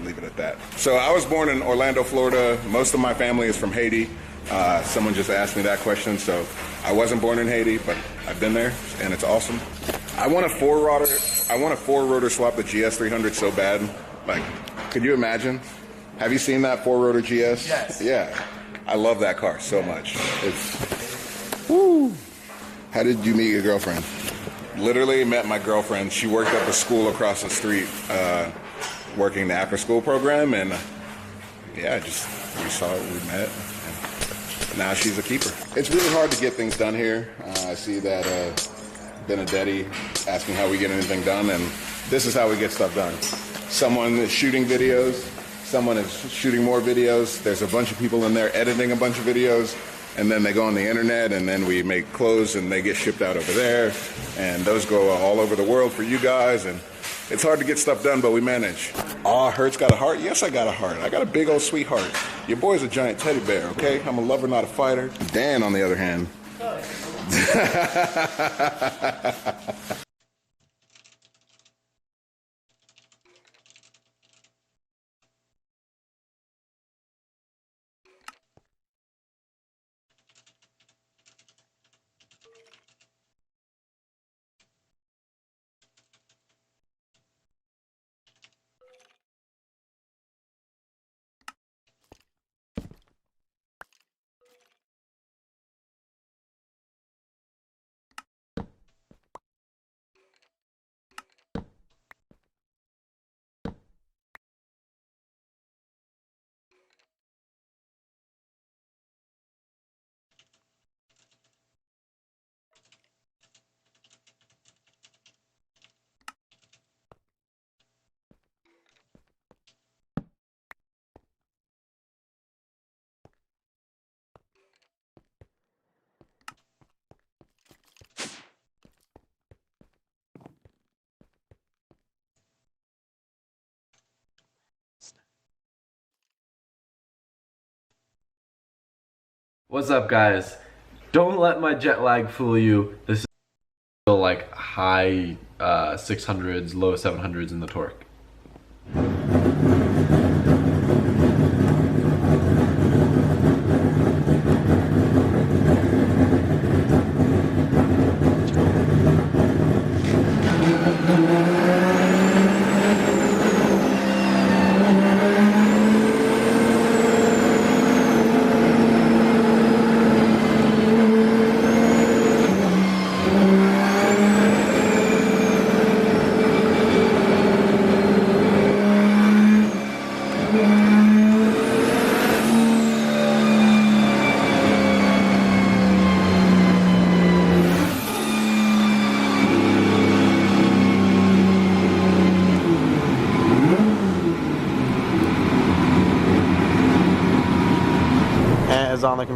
leave it at that. So I was born in Orlando, Florida. Most of my family is from Haiti. Someone just asked me that question, so I wasn't born in Haiti, but I've been there, and it's awesome. I want a 4-rotor swap the GS300 so bad. Like, could you imagine? Have you seen that 4-rotor GS? Yes. Yeah. I love that car so much. Woo. How did you meet your girlfriend? Literally met my girlfriend. She worked at the school across the street, working the after-school program, and yeah, we saw it, we met, and now she's a keeper. It's really hard to get things done here. I see that Benedetti asking how we get anything done, and this is how we get stuff done. Someone is shooting videos, someone is shooting more videos, there's a bunch of people in there editing a bunch of videos, and then they go on the internet, and then we make clothes, and they get shipped out over there, and those go all over the world for you guys, and it's hard to get stuff done, but we manage. Aw, Hertz got a heart? Yes, I got a heart. I got a big old sweet heart. Your boy's a giant teddy bear, okay? I'm a lover, not a fighter. Dan, on the other hand. What's up, guys? Don't let my jet lag fool you. This is still like high 600s, low 700s in the torque.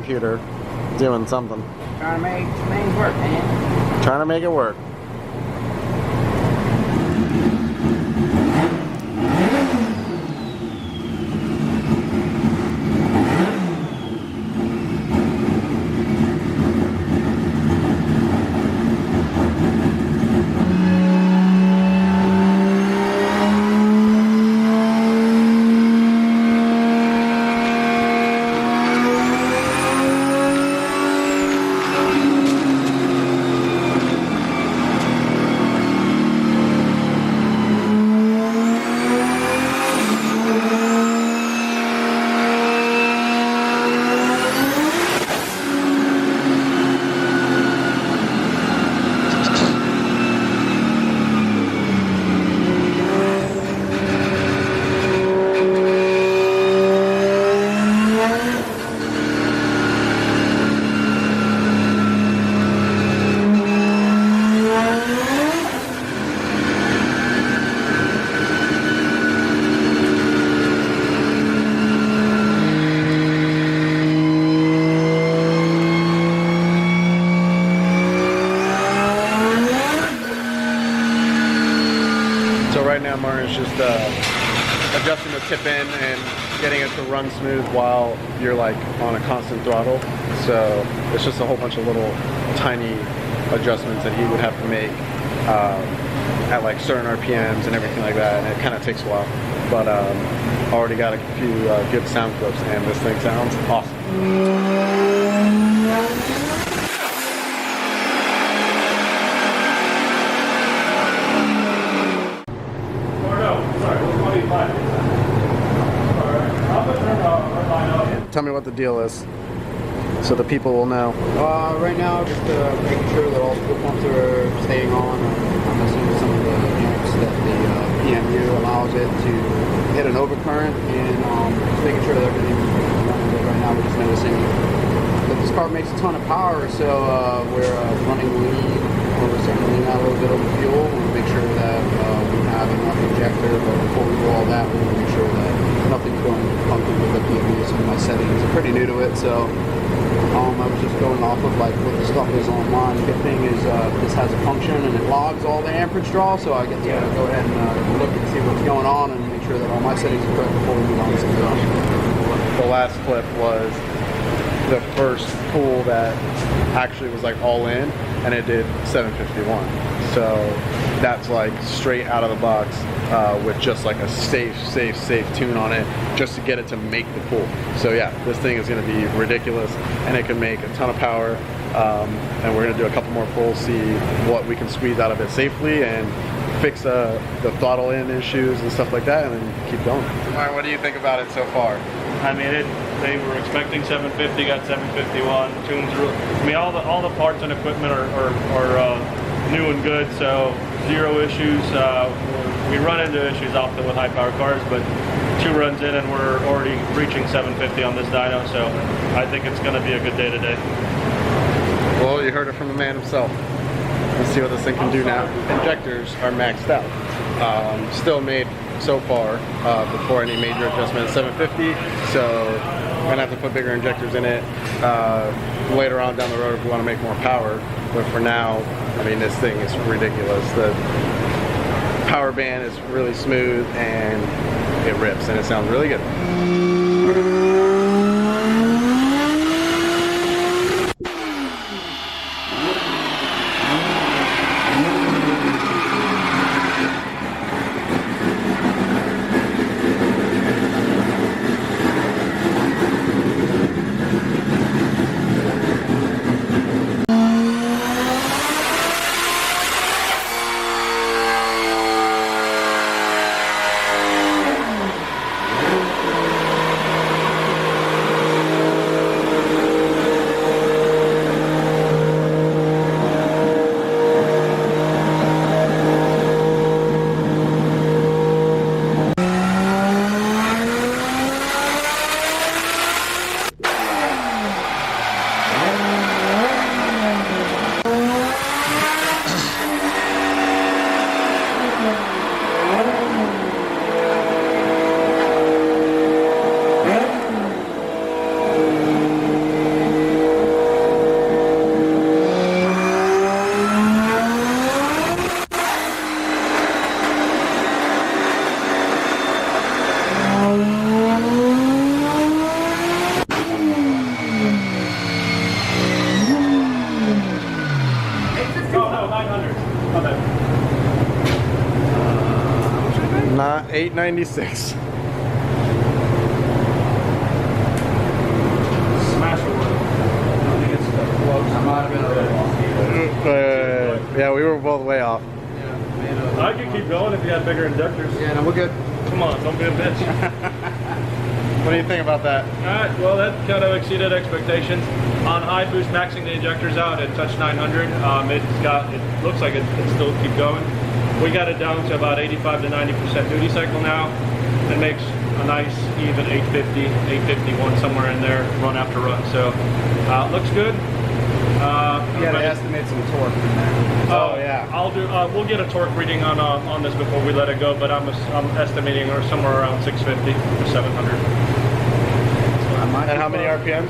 computer doing something. Trying to make things work, man. Trying to make it work. Martin's just adjusting the tip in and getting it to run smooth while you're like on a constant throttle. So it's just a whole bunch of little tiny adjustments that he would have to make at like certain RPMs and everything like that, and it kind of takes a while. But already got a few good sound clips, and this thing sounds awesome. Tell me what the deal is, so the people will know. Right now, just making sure that all the fuel pumps are staying on. I'm messing with some of the amps that the PMU allows it to hit an overcurrent, and just making sure that everything's running good. Right now, we're just noticing that this car makes a ton of power, so we're running lean. We're starting to lean out a little bit of the fuel. We want to make sure that we have enough injector, but before we do all that, we want to make sure that nothing's going funky with the PMU. Some of my settings are pretty new to it, so I was just going off of like what the stuff is online. The good thing is this has a function and it logs all the amperage draw, so I get to go ahead and look and see what's going on and make sure that all my settings are correct before we move on to something else. The last clip was the first pool that actually was like all in, and it did 751. So that's like straight out of the box with just like a safe tune on it, just to get it to make the pool. So yeah, this thing is going to be ridiculous, and it can make a ton of power. And we're going to do a couple more pulls, see what we can squeeze out of it safely, and fix the throttle in issues and stuff like that, and then keep going. All right, what do you think about it so far? I mean, they were expecting 750, got 751. Tunes, I mean, all the parts and equipment are new and good, so zero issues. We run into issues often with high-power cars, but 2 runs in and we're already reaching 750 on this dyno, so I think it's going to be a good day today. Well, you heard it from the man himself. Let's see what this thing can do now. Injectors are maxed out. Still made so far before any major adjustment at 750, so we're gonna have to put bigger injectors in it later on down the road if we want to make more power. But for now, I mean, this thing is ridiculous. The power band is really smooth and it rips, and it sounds really good. 896. Smash it. I think it's close. I might have been a little off. Yeah, we were both way off. I could keep going if you had bigger injectors. Yeah, no, we're good. Come on, don't be a bitch. What do you think about that? Alright, well that kind of exceeded expectations. On high boost, maxing the injectors out, it touched 900. It looks like it still keep going. We got it down to about 85 to 90% duty cycle now. It makes a nice even 850, 851 somewhere in there, run after run. So looks good. You gotta estimate some torque in there. Oh yeah, I'll do. We'll get a torque reading on this before we let it go, but I'm estimating somewhere around 650 to 700. And how many RPMs?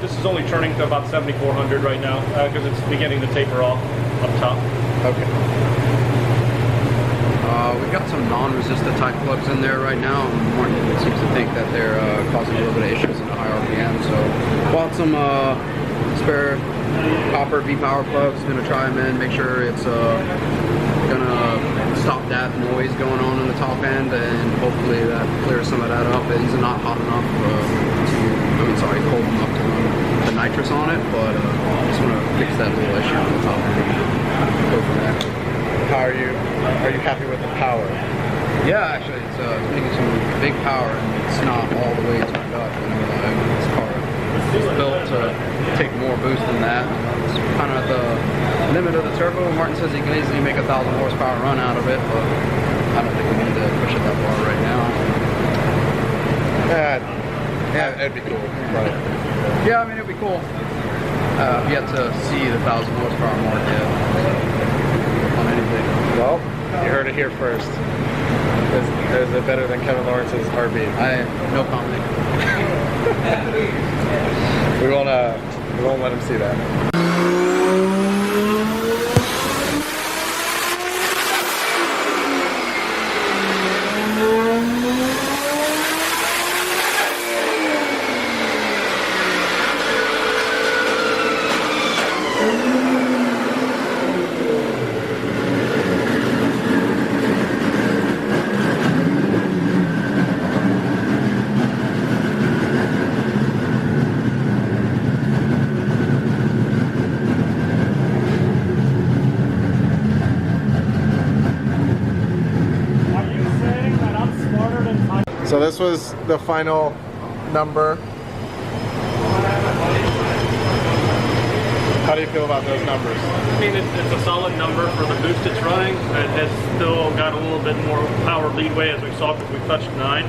This is only turning to about 7,400 right now because it's beginning to taper off up top. Okay. We've got some non-resistor type plugs in there right now. Martin seems to think that they're causing a little bit of issues in the high RPM, so bought some spare copper V-power plugs. Gonna try them in, make sure it's gonna stop that noise going on in the top end, and hopefully that clears some of that up. These are not hot enough cold enough to run the nitrous on it, but just want to fix that little issue on the top end and go from there. How are you happy with the power? Yeah, actually, it's making some big power, and it's not all the way turned up. This car is built to take more boost than that. It's kind of at the limit of the turbo. Martin says he can easily make 1,000 horsepower run out of it, but I don't think we need to push it that far right now. Yeah, it'd be cool. But yeah, I mean, it'd be cool. I've yet to see the 1,000 horsepower mark yet on anything. Well, you heard it here first. Is it better than Kevin Lawrence's RB? No comment. we won't let him see that. So this was the final number. How do you feel about those numbers? I mean, it's a solid number for the boost it's running. It has still got a little bit more power leadway as we saw because we touched 9.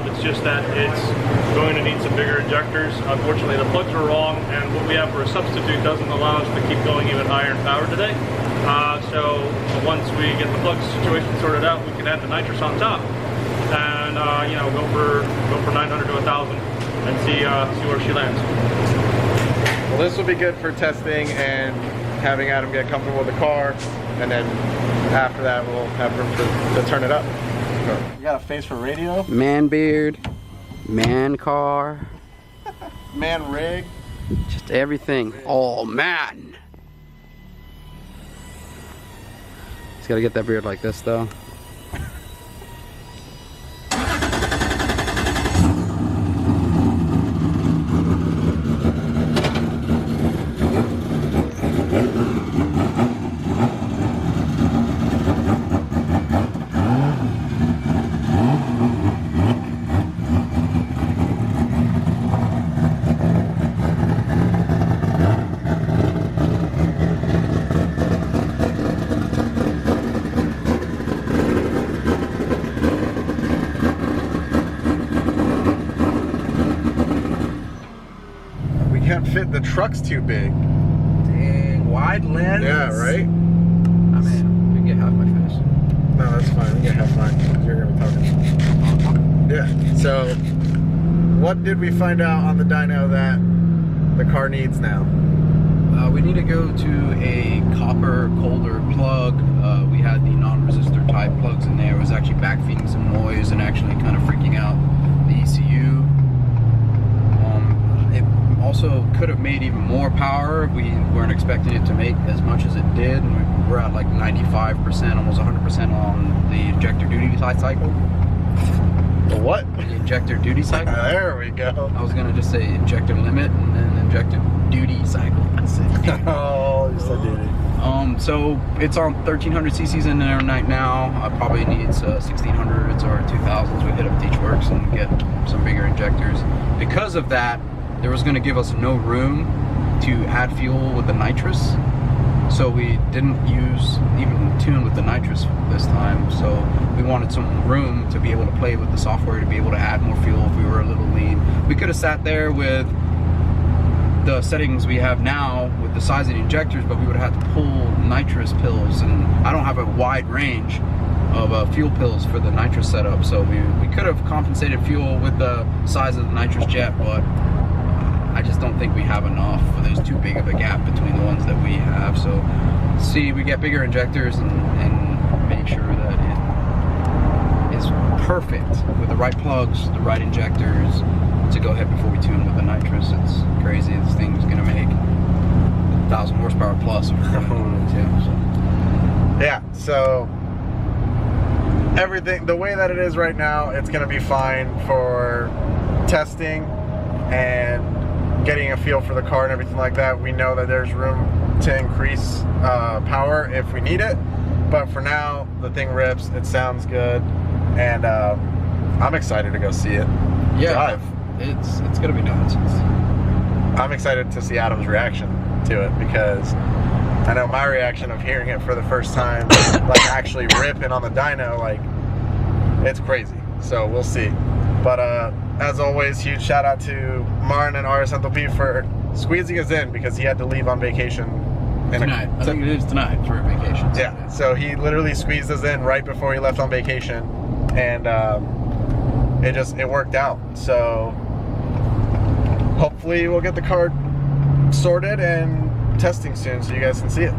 It's just that it's going to need some bigger injectors. Unfortunately, the plugs are wrong, and what we have for a substitute doesn't allow us to keep going even higher in power today. So once we get the plug situation sorted out, we can add the nitrous on top. And go for 900 to 1,000 and see where she lands. Well, this will be good for testing and having Adam get comfortable with the car, and then after that we'll have room to turn it up. You got a face for radio? Man beard, man car, man rig, just everything. Oh man! He's got to get that beard like this though. Fit the truck's too big. Dang, wide lens. Yeah, right? I mean, you can get half my face. No, that's fine. You can get half mine because you're gonna be talking. Yeah. So, what did we find out on the dyno that the car needs now? We need to go to a copper colder plug. We had the non-resistor type plugs in there. It was actually backfeeding some noise and actually kind of freaking out the ECU. Also could have made even more power. We weren't expecting it to make as much as it did. We're at like 95%, almost 100% on the injector duty cycle. The what? The injector duty cycle. There we go. I was gonna just say injector limit and then injector duty cycle. Oh, you said duty. So it's on 1300 cc's in there right now. I probably needs 1600s or 2000s. We hit up Teach Works and get some bigger injectors. Because of that, there was going to give us no room to add fuel with the nitrous. So we didn't even tune with the nitrous this time. So we wanted some room to be able to play with the software, to be able to add more fuel if we were a little lean. We could have sat there with the settings we have now with the size of the injectors, but we would have had to pull nitrous pills, and I don't have a wide range of fuel pills for the nitrous setup, so we could have compensated fuel with the size of the nitrous jet, but I just don't think we have enough. There's too big of a gap between the ones that we have. So see, we get bigger injectors and make sure that it is perfect with the right plugs, the right injectors, to go ahead before we tune with the nitrous. It's crazy. This thing's gonna make 1,000 horsepower plus. Yeah, so everything, the way that it is right now, it's gonna be fine for testing and getting a feel for the car and everything like that. We know that there's room to increase power if we need it, but for now, the thing rips, it sounds good, and I'm excited to go see it. Yeah. Drive. It's gonna be nuts. I'm excited to see Adam's reaction to it, because I know my reaction of hearing it for the first time, like actually ripping on the dyno, like it's crazy. So we'll see. But as always, huge shout out to Martin and RS-P for squeezing us in, because he had to leave on vacation tonight. I think it is tonight for vacation. So yeah. So he literally squeezed us in right before he left on vacation, and it worked out. So hopefully we'll get the car sorted and testing soon so you guys can see it.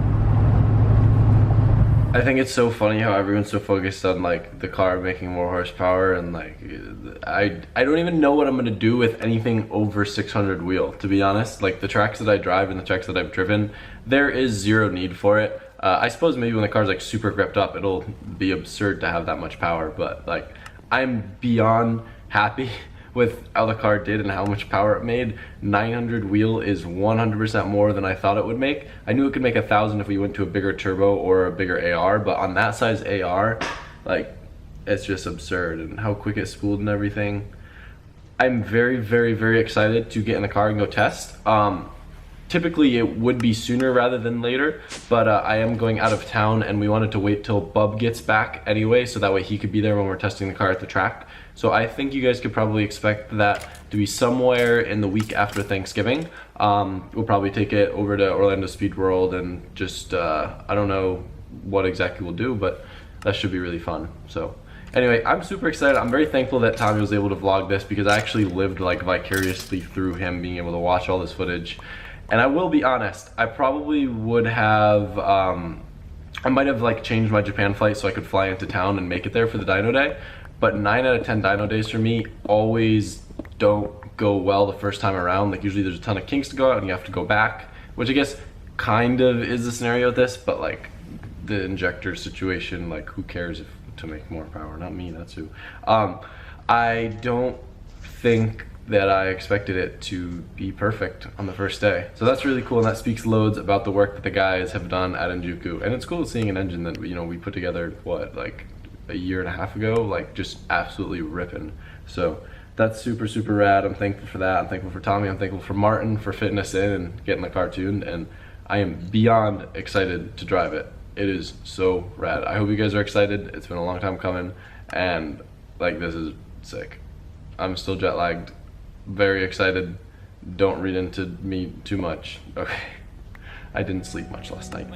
I think it's so funny how everyone's so focused on like the car making more horsepower, and like I don't even know what I'm gonna do with anything over 600 wheel, to be honest. Like the tracks that I drive and the tracks that I've driven, there is zero need for it. I suppose maybe when the car's like super gripped up, it'll be absurd to have that much power, but like I'm beyond happy with how the car did and how much power it made. 900 wheel is 100% more than I thought it would make. I knew it could make 1,000 if we went to a bigger turbo or a bigger AR, but on that size AR, like it's just absurd, and how quick it spooled and everything. I'm very, very, very excited to get in the car and go test. Typically it would be sooner rather than later, but I am going out of town, and we wanted to wait till Bub gets back anyway, so that way he could be there when we're testing the car at the track. So I think you guys could probably expect that to be somewhere in the week after Thanksgiving. We'll probably take it over to Orlando Speed World and just, I don't know what exactly we'll do, but that should be really fun. So anyway, I'm super excited. I'm very thankful that Tommy was able to vlog this, because I actually lived like vicariously through him being able to watch all this footage. And I will be honest, I probably would have, I might have like changed my Japan flight so I could fly into town and make it there for the dyno day. But 9 out of 10 dyno days for me always don't go well the first time around. Like usually there's a ton of kinks to go out and you have to go back, which I guess kind of is the scenario with this, but like the injector situation, like who cares if to make more power? Not me, that's who. I don't think that I expected it to be perfect on the first day. So that's really cool, and that speaks loads about the work that the guys have done at Enjuku. And it's cool seeing an engine that, you know, we put together, what, like a year and a half ago, like just absolutely ripping. So that's super, super rad. I'm thankful for that. I'm thankful for Tommy. I'm thankful for Martin for fitting us in and getting the car tuned. And I am beyond excited to drive it. It is so rad. I hope you guys are excited. It's been a long time coming, and like this is sick. I'm still jet lagged. Very excited. Don't read into me too much. Okay. I didn't sleep much last night.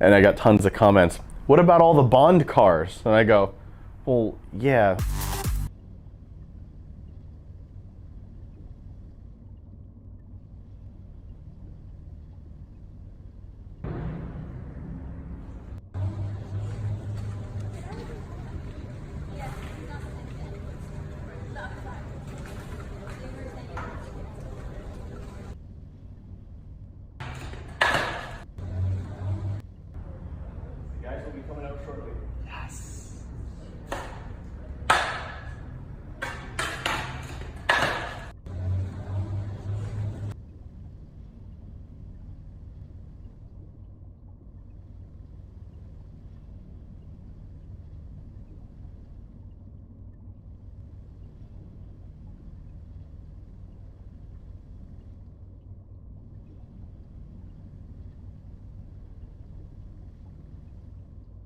And I got tons of comments. What about all the Bond cars? And I go, well, yeah. Guys will be coming out shortly. Yes.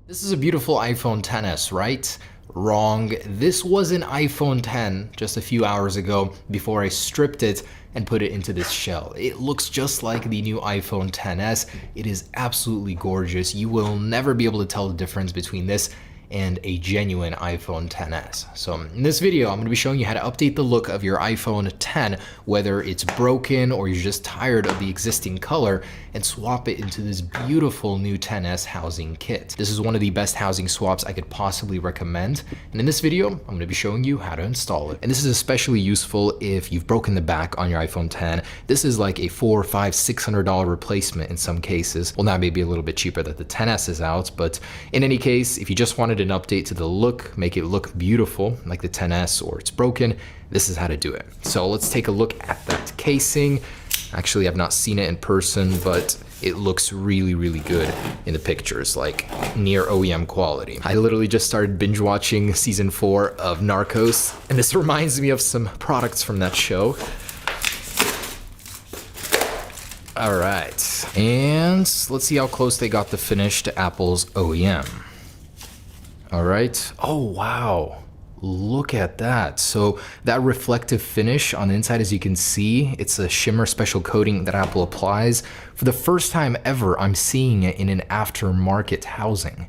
This is a beautiful iPhone XS, right? Wrong. This was an iPhone X just a few hours ago before I stripped it and put it into this shell. It looks just like the new iPhone XS. It is absolutely gorgeous. You will never be able to tell the difference between this and a genuine iPhone XS. So in this video, I'm going to be showing you how to update the look of your iPhone X, whether it's broken or you're just tired of the existing color, and swap it into this beautiful new XS housing kit. This is one of the best housing swaps I could possibly recommend. And in this video, I'm going to be showing you how to install it. And this is especially useful if you've broken the back on your iPhone X. This is like a $400, $500, $600 replacement in some cases. Well, now maybe a little bit cheaper that the XS is out, but in any case, if you just wanted an update to the look, make it look beautiful like the XS, or it's broken, this is how to do it. So let's take a look at that casing. Actually, I've not seen it in person, but it looks really, really good in the pictures, like near OEM quality. I literally just started binge watching season 4 of Narcos, and this reminds me of some products from that show. All right, and let's see how close they got the finish to Apple's OEM. All right. Oh, wow. Look at that. So that reflective finish on the inside, as you can see, it's a shimmer special coating that Apple applies. For the first time ever, I'm seeing it in an aftermarket housing.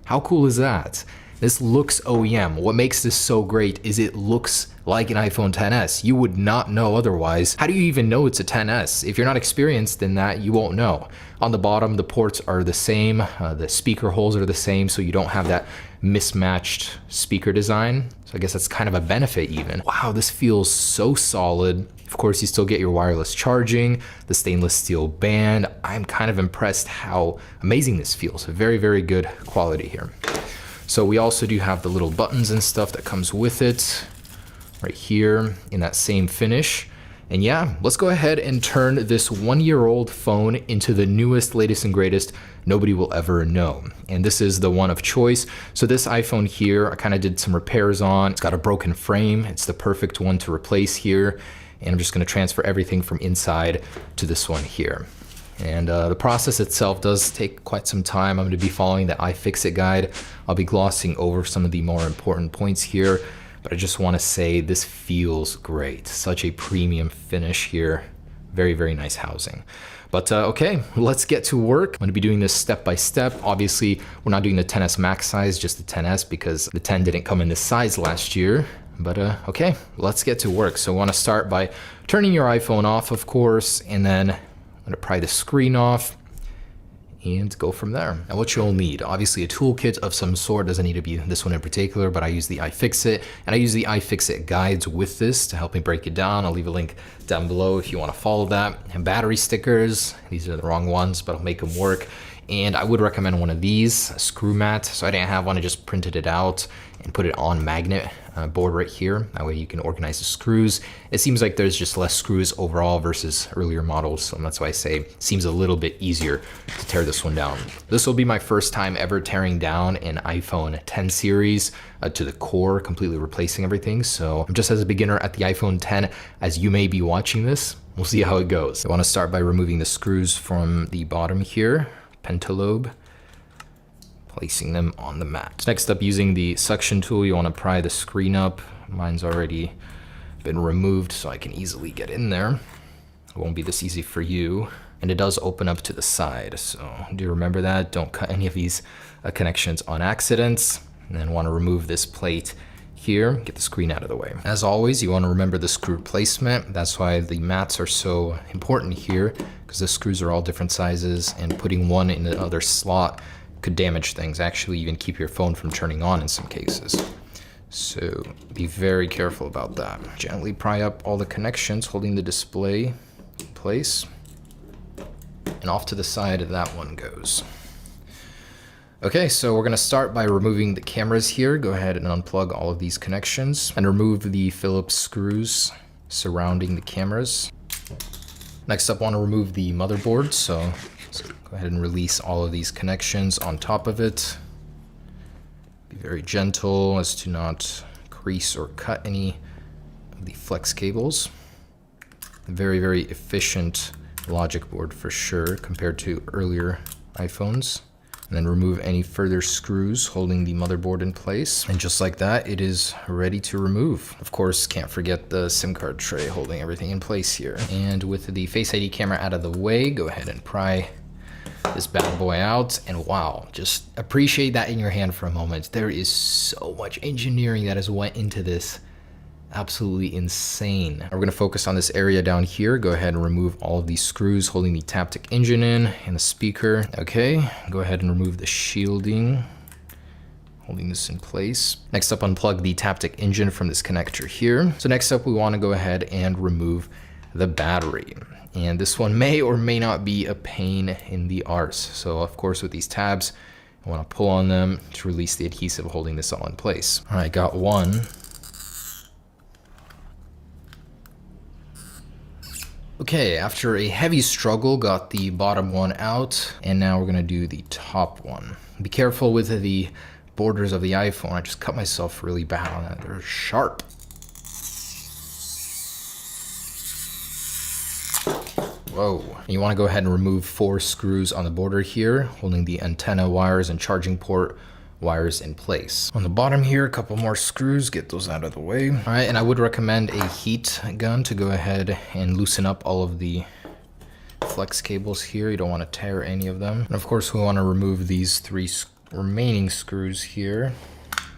How cool is that? This looks OEM. What makes this so great is it looks like an iPhone XS. You would not know otherwise. How do you even know it's a XS? If you're not experienced in that, you won't know. On the bottom, the ports are the same. The speaker holes are the same, so you don't have that mismatched speaker design. So I guess that's kind of a benefit even. Wow, this feels so solid. Of course, you still get your wireless charging, the stainless steel band. I'm kind of impressed how amazing this feels. Very, very good quality here. So we also do have the little buttons and stuff that comes with it right here in that same finish. And yeah, let's go ahead and turn this 1-year-old phone into the newest, latest and greatest nobody will ever know. And this is the one of choice. So this iPhone here, I kind of did some repairs on. It's got a broken frame. It's the perfect one to replace here. And I'm just going to transfer everything from inside to this one here. And the process itself does take quite some time. I'm going to be following the iFixit guide. I'll be glossing over some of the more important points here, but I just want to say this feels great. Such a premium finish here. Very, very nice housing. But okay, let's get to work. I'm going to be doing this step by step. Obviously, we're not doing the XS Max size, just the XS, because the 10 didn't come in this size last year. But okay, let's get to work. So I want to start by turning your iPhone off, of course, and then I'm gonna pry the screen off and go from there. And what you'll need, obviously a toolkit of some sort. Doesn't need to be this one in particular, but I use the iFixit, and I use the iFixit guides with this to help me break it down. I'll leave a link down below if you want to follow that. And battery stickers, these are the wrong ones, but I'll make them work. And I would recommend one of these, a screw mat. So I didn't have one, I just printed it out and put it on magnet board right here. That way you can organize the screws. It seems like there's just less screws overall versus earlier models. So that's why I say it seems a little bit easier to tear this one down. This will be my first time ever tearing down an iPhone X series to the core, completely replacing everything. So I'm just as a beginner at the iPhone X as you may be watching this. We'll see how it goes. I want to start by removing the screws from the bottom here, pentalobe, placing them on the mat. Next up, using the suction tool, you want to pry the screen up. Mine's already been removed, so I can easily get in there. It won't be this easy for you. and it does open up to the side. So do remember that. Don't cut any of these connections on accident. And then want to remove this plate here, get the screen out of the way. As always, you want to remember the screw placement. That's why the mats are so important here, because the screws are all different sizes, and putting one in the other slot could damage things, actually even keep your phone from turning on in some cases. So be very careful about that. Gently pry up all the connections, holding the display in place. And off to the side that one goes. Okay, so we're gonna start by removing the cameras here. Go ahead and unplug all of these connections and remove the Phillips screws surrounding the cameras. Next up, I wanna remove the motherboard. So go ahead and release all of these connections on top of it. Be very gentle as to not crease or cut any of the flex cables. Very, very efficient logic board for sure compared to earlier iPhones. And then remove any further screws holding the motherboard in place. And just like that, it is ready to remove. Of course, can't forget the SIM card tray holding everything in place here. And with the Face ID camera out of the way, go ahead and pry this bad boy out. And wow, just appreciate that in your hand for a moment. There is so much engineering that has went into this. Absolutely insane. We're gonna focus on this area down here. Go ahead and remove all of these screws holding the Taptic engine in and the speaker. Okay, go ahead and remove the shielding, holding this in place. Next up, unplug the Taptic engine from this connector here. So next up, we wanna go ahead and remove the battery. And this one may or may not be a pain in the arse. So of course, with these tabs, I wanna pull on them to release the adhesive holding this all in place. All right, got one. Okay, after a heavy struggle, got the bottom one out, and now we're gonna do the top one. Be careful with the borders of the iPhone. I just cut myself really bad on that. They're sharp. Whoa. You wanna go ahead and remove 4 screws on the border here, holding the antenna wires and charging port wires in place. On the bottom here, a couple more screws, get those out of the way. All right, and I would recommend a heat gun to go ahead and loosen up all of the flex cables here. You don't want to tear any of them. And of course, we want to remove these 3 remaining screws here.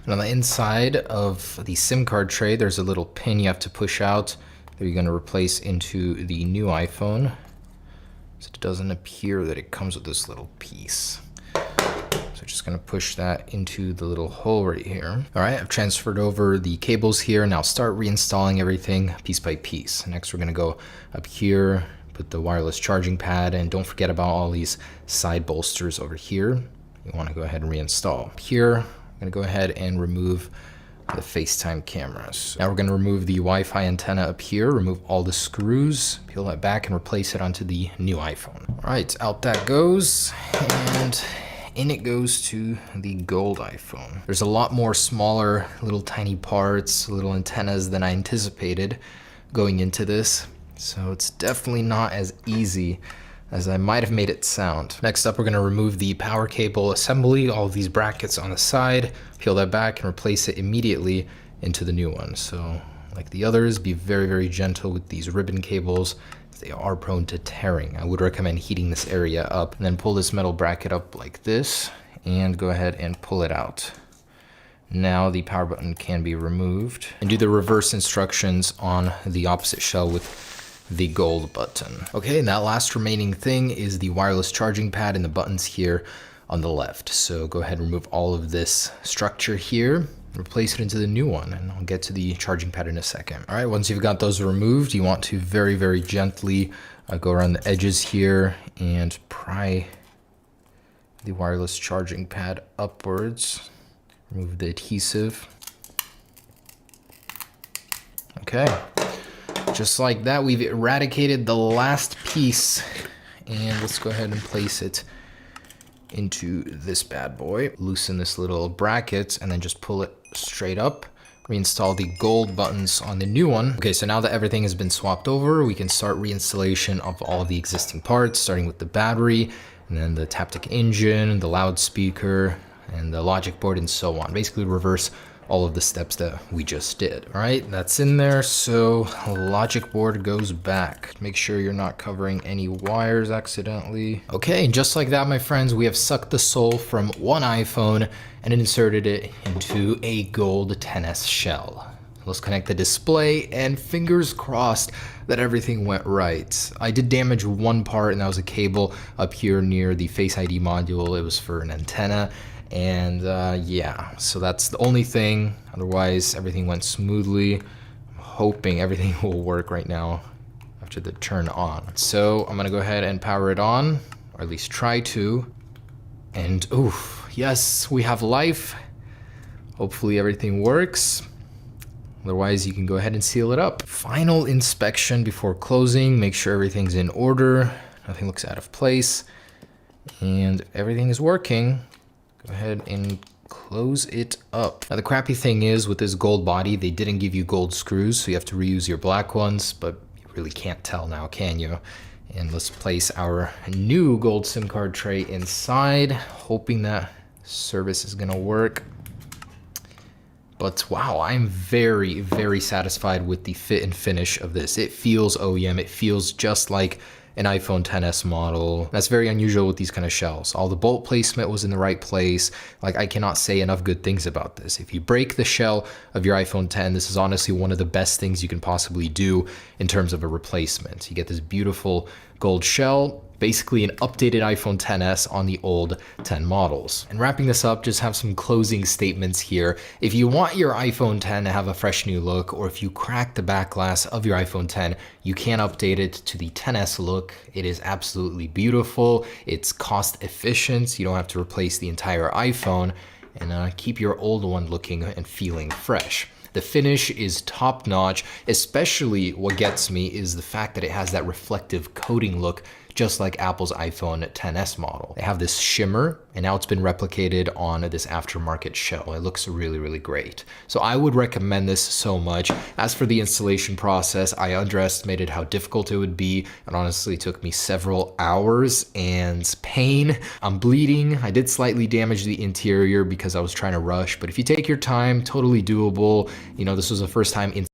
And on the inside of the SIM card tray, there's a little pin you have to push out that you're going to replace into the new iPhone. So it doesn't appear that it comes with this little piece. So just gonna push that into the little hole right here. All right, I've transferred over the cables here. Now start reinstalling everything piece by piece. Next, we're gonna go up here, put the wireless charging pad, and don't forget about all these side bolsters over here. You wanna go ahead and reinstall. Here, I'm gonna go ahead and remove the FaceTime cameras. Now we're gonna remove the Wi-Fi antenna up here, remove all the screws, peel that back, and replace it onto the new iPhone. All right, out that goes, and in it goes to the gold iPhone. There's a lot more smaller, little tiny parts, little antennas than I anticipated going into this. So it's definitely not as easy as I might have made it sound. Next up, we're gonna remove the power cable assembly, all of these brackets on the side, peel that back and replace it immediately into the new one. So like the others, be very, very gentle with these ribbon cables. They are prone to tearing. I would recommend heating this area up and then pull this metal bracket up like this and go ahead and pull it out. Now the power button can be removed, and do the reverse instructions on the opposite shell with the gold button. Okay, and that last remaining thing is the wireless charging pad and the buttons here on the left. So go ahead and remove all of this structure here, replace it into the new one, and I'll get to the charging pad in a second. All right, once you've got those removed, you want to very, very gently go around the edges here and pry the wireless charging pad upwards. Remove the adhesive. Okay, just like that, we've eradicated the last piece, and let's go ahead and place it into this bad boy. Loosen this little bracket and then just pull it straight up. Reinstall the gold buttons on the new one. Okay, so now that everything has been swapped over, we can start reinstallation of all of the existing parts, starting with the battery, and then the Taptic engine, the loudspeaker, and the logic board, and so on. Basically reverse all of the steps that we just did. All right, that's in there. So logic board goes back. Make sure you're not covering any wires accidentally. Okay, just like that, my friends, we have sucked the soul from one iPhone and inserted it into a gold XS shell. Let's connect the display, and fingers crossed that everything went right. I did damage one part, and that was a cable up here near the Face ID module. It was for an antenna, and yeah, so that's the only thing. Otherwise, everything went smoothly. I'm hoping everything will work right now after the turn on. So I'm gonna go ahead and power it on, or at least try to. And oof, yes, we have life. Hopefully everything works. Otherwise, you can go ahead and seal it up. Final inspection before closing. Make sure everything's in order. Nothing looks out of place. And everything is working. Go ahead and close it up. Now, the crappy thing is with this gold body, they didn't give you gold screws, so you have to reuse your black ones, but you really can't tell now, can you? And let's place our new gold SIM card tray inside, hoping that service is gonna work. But wow, I'm very, very satisfied with the fit and finish of this. It feels OEM, it feels just like an iPhone XS model. That's very unusual with these kind of shells. All the bolt placement was in the right place. Like, I cannot say enough good things about this. If you break the shell of your iPhone X, this is honestly one of the best things you can possibly do in terms of a replacement. You get this beautiful gold shell, basically an updated iPhone XS on the old 10 models. And wrapping this up, just have some closing statements here. If you want your iPhone X to have a fresh new look, or if you crack the back glass of your iPhone X, you can update it to the XS look. It is absolutely beautiful. It's cost efficient. You don't have to replace the entire iPhone, and keep your old one looking and feeling fresh. The finish is top notch, especially what gets me is the fact that it has that reflective coating look, just like Apple's iPhone XS model. They have this shimmer, and now it's been replicated on this aftermarket shell. It looks really, really great. So I would recommend this so much. As for the installation process, I underestimated how difficult it would be. It honestly took me several hours and pain. I'm bleeding. I did slightly damage the interior because I was trying to rush, but if you take your time, totally doable. You know, this was the first time in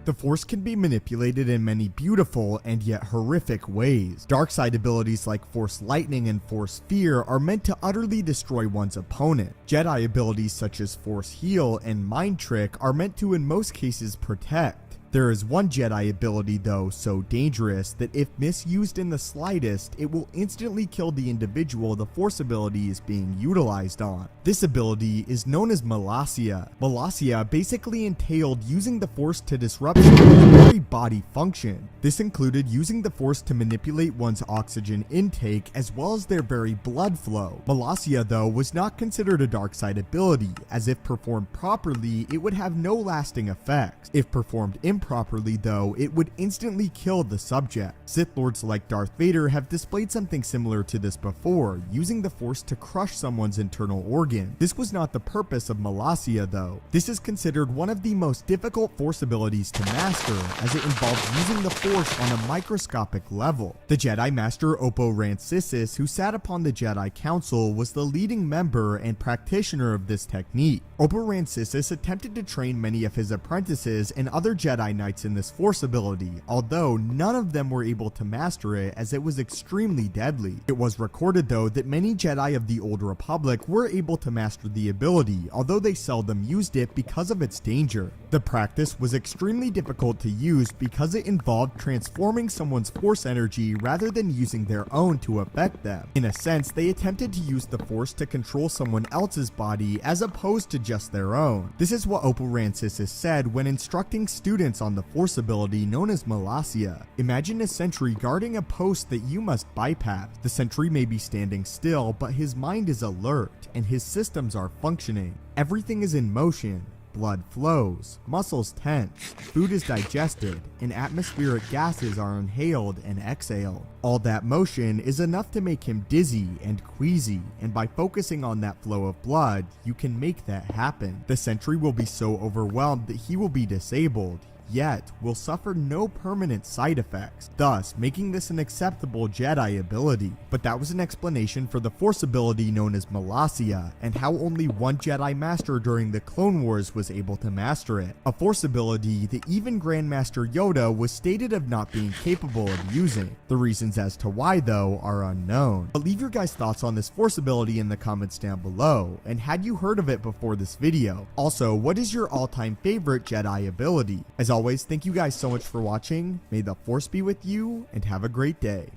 The Force can be manipulated in many beautiful and yet horrific ways. Dark side abilities like Force Lightning and Force Fear are meant to utterly destroy one's opponent. Jedi abilities such as Force Heal and Mind Trick are meant to in most cases protect. There is one Jedi ability though so dangerous that if misused in the slightest, it will instantly kill the individual the Force ability is being utilized on. This ability is known as Malacia. Malacia basically entailed using the Force to disrupt someone's very body function. This included using the Force to manipulate one's oxygen intake as well as their very blood flow. Malacia though was not considered a dark side ability, as if performed properly it would have no lasting effects. If performed improperly though, it would instantly kill the subject. Sith Lords like Darth Vader have displayed something similar to this before, using the Force to crush someone's internal organ. This was not the purpose of Malacia though. This is considered one of the most difficult Force abilities to master, as it involves using the Force on a microscopic level. The Jedi Master Oppo Rancisis, who sat upon the Jedi Council, was the leading member and practitioner of this technique. Oppo Rancisis attempted to train many of his apprentices and other Jedi Jedi Knights in this Force ability, although none of them were able to master it as it was extremely deadly. It was recorded though that many Jedi of the Old Republic were able to master the ability, although they seldom used it because of its danger. The practice was extremely difficult to use because it involved transforming someone's Force energy rather than using their own to affect them. In a sense, they attempted to use the Force to control someone else's body as opposed to just their own. This is what Opal Rancis has said when instructing students on the Force ability known as Malacia. Imagine a sentry guarding a post that you must bypass. The sentry may be standing still, but his mind is alert and his systems are functioning. Everything is in motion. Blood flows, muscles tense, food is digested, and atmospheric gases are inhaled and exhaled. All that motion is enough to make him dizzy and queasy, and by focusing on that flow of blood, you can make that happen. The sentry will be so overwhelmed that he will be disabled, yet will suffer no permanent side effects, thus making this an acceptable Jedi ability. But that was an explanation for the Force ability known as Malacia, and how only one Jedi Master during the Clone Wars was able to master it. A Force ability that even Grandmaster Yoda was stated of not being capable of using. The reasons as to why though are unknown. But leave your guys' thoughts on this Force ability in the comments down below, and had you heard of it before this video? Also, what is your all-time favorite Jedi ability? As always, thank you guys so much for watching. May the Force be with you, and have a great day.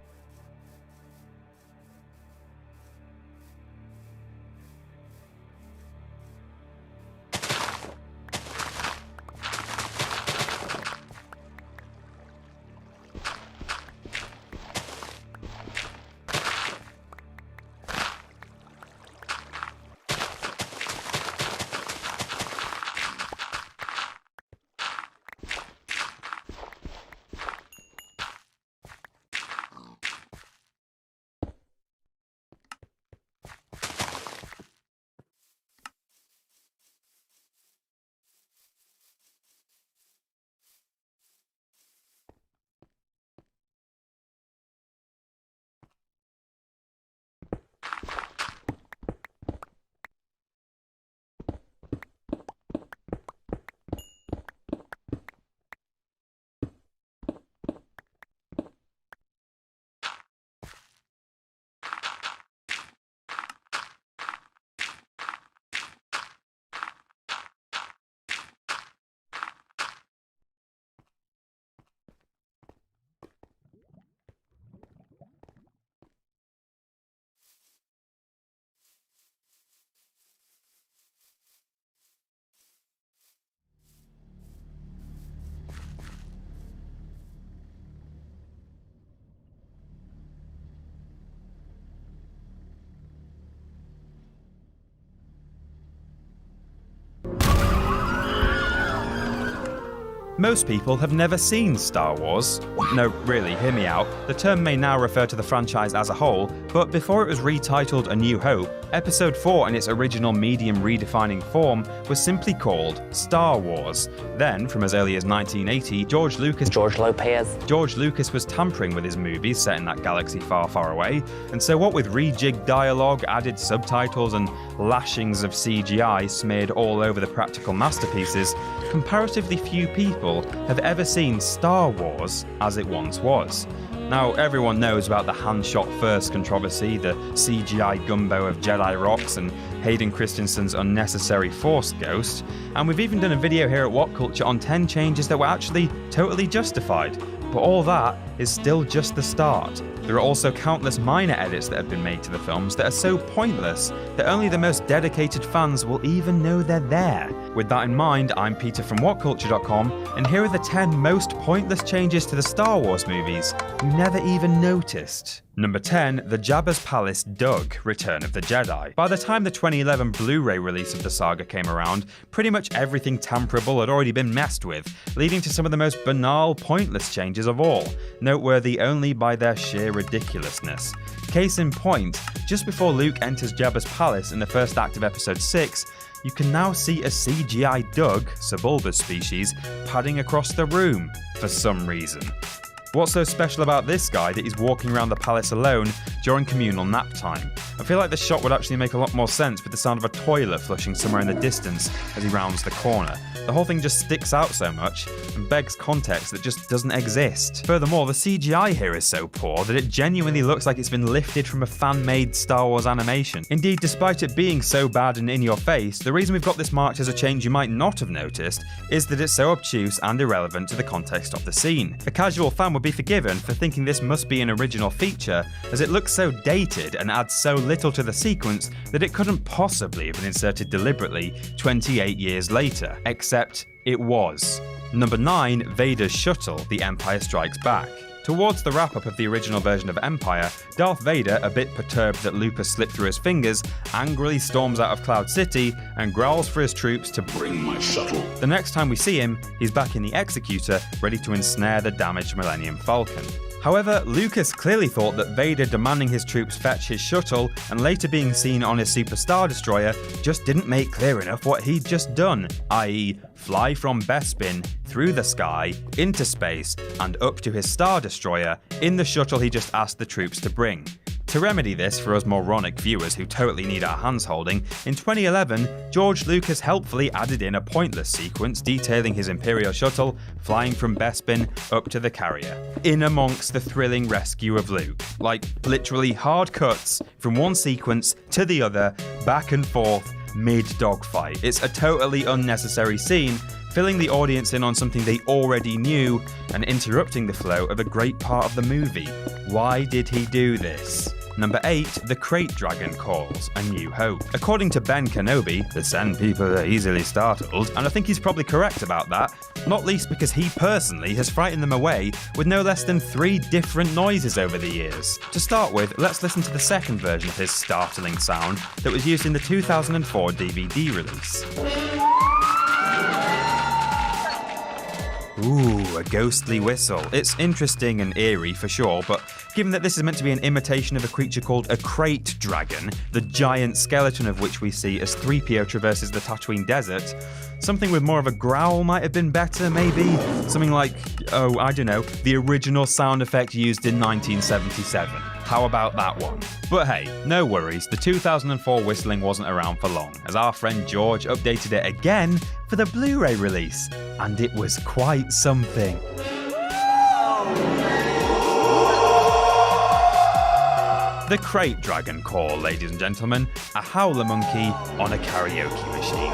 Most people have never seen Star Wars. No, really, hear me out. The term may now refer to the franchise as a whole, but before it was retitled A New Hope, Episode 4 in its original medium redefining form was simply called Star Wars. Then, from as early as 1980, George Lucas was tampering with his movies set in that galaxy far, far away, and so what with rejigged dialogue, added subtitles, and lashings of CGI smeared all over the practical masterpieces, comparatively few people have ever seen Star Wars as it once was. Now, everyone knows about the hand-shot first controversy, the CGI gumbo of Jedi rocks, and Hayden Christensen's unnecessary Force ghost, and we've even done a video here at What Culture on 10 changes that were actually totally justified. But all that is still just the start. There are also countless minor edits that have been made to the films that are so pointless that only the most dedicated fans will even know they're there. With that in mind, I'm Peter from WhatCulture.com, and here are the 10 most pointless changes to the Star Wars movies you never even noticed. Number 10, The Jabba's Palace Dug, Return of the Jedi. By the time the 2011 Blu-ray release of the saga came around, pretty much everything tamperable had already been messed with, leading to some of the most banal, pointless changes of all, noteworthy only by their sheer ridiculousness. Case in point, just before Luke enters Jabba's palace in the first act of Episode 6, you can now see a CGI Dug, Sebulba's species, padding across the room, for some reason. What's so special about this guy that he's walking around the palace alone during communal nap time? I feel like the shot would actually make a lot more sense with the sound of a toilet flushing somewhere in the distance as he rounds the corner. The whole thing just sticks out so much and begs context that just doesn't exist. Furthermore, the CGI here is so poor that it genuinely looks like it's been lifted from a fan-made Star Wars animation. Indeed, despite it being so bad and in your face, the reason we've got this marked as a change you might not have noticed is that it's so obtuse and irrelevant to the context of the scene. A casual fan would be forgiven for thinking this must be an original feature, as it looks so dated and adds so little to the sequence that it couldn't possibly have been inserted deliberately 28 years later, except it was. Number 9, Vader's shuttle, The Empire Strikes Back. Towards the wrap-up of the original version of Empire, Darth Vader, a bit perturbed that Lucas slipped through his fingers, angrily storms out of Cloud City and growls for his troops to bring my shuttle. The next time we see him, he's back in the Executor, ready to ensnare the damaged Millennium Falcon. However, Lucas clearly thought that Vader demanding his troops fetch his shuttle and later being seen on his Super Star Destroyer just didn't make clear enough what he'd just done, i.e. fly from Bespin, through the sky, into space, and up to his Star Destroyer in the shuttle he just asked the troops to bring. To remedy this for us moronic viewers who totally need our hands holding, in 2011, George Lucas helpfully added in a pointless sequence detailing his Imperial shuttle flying from Bespin up to the carrier, in amongst the thrilling rescue of Luke. Like, literally hard cuts from one sequence to the other, back and forth, mid-dogfight. It's a totally unnecessary scene, filling the audience in on something they already knew and interrupting the flow of a great part of the movie. Why did he do this? Number 8, The Krayt Dragon Calls, A New Hope. According to Ben Kenobi, the Sand people are easily startled, and I think he's probably correct about that, not least because he personally has frightened them away with no less than 3 different noises over the years. To start with, let's listen to the second version of his startling sound that was used in the 2004 DVD release. Ooh, a ghostly whistle. It's interesting and eerie for sure, but given that this is meant to be an imitation of a creature called a Krayt Dragon, the giant skeleton of which we see as 3PO traverses the Tatooine desert, something with more of a growl might have been better, maybe? Something like, oh, I don't know, the original sound effect used in 1977. How about that one? But hey, no worries, the 2004 whistling wasn't around for long, as our friend George updated it again for the Blu-ray release, and it was quite something. The Krayt Dragon Call, ladies and gentlemen, a howler monkey on a karaoke machine.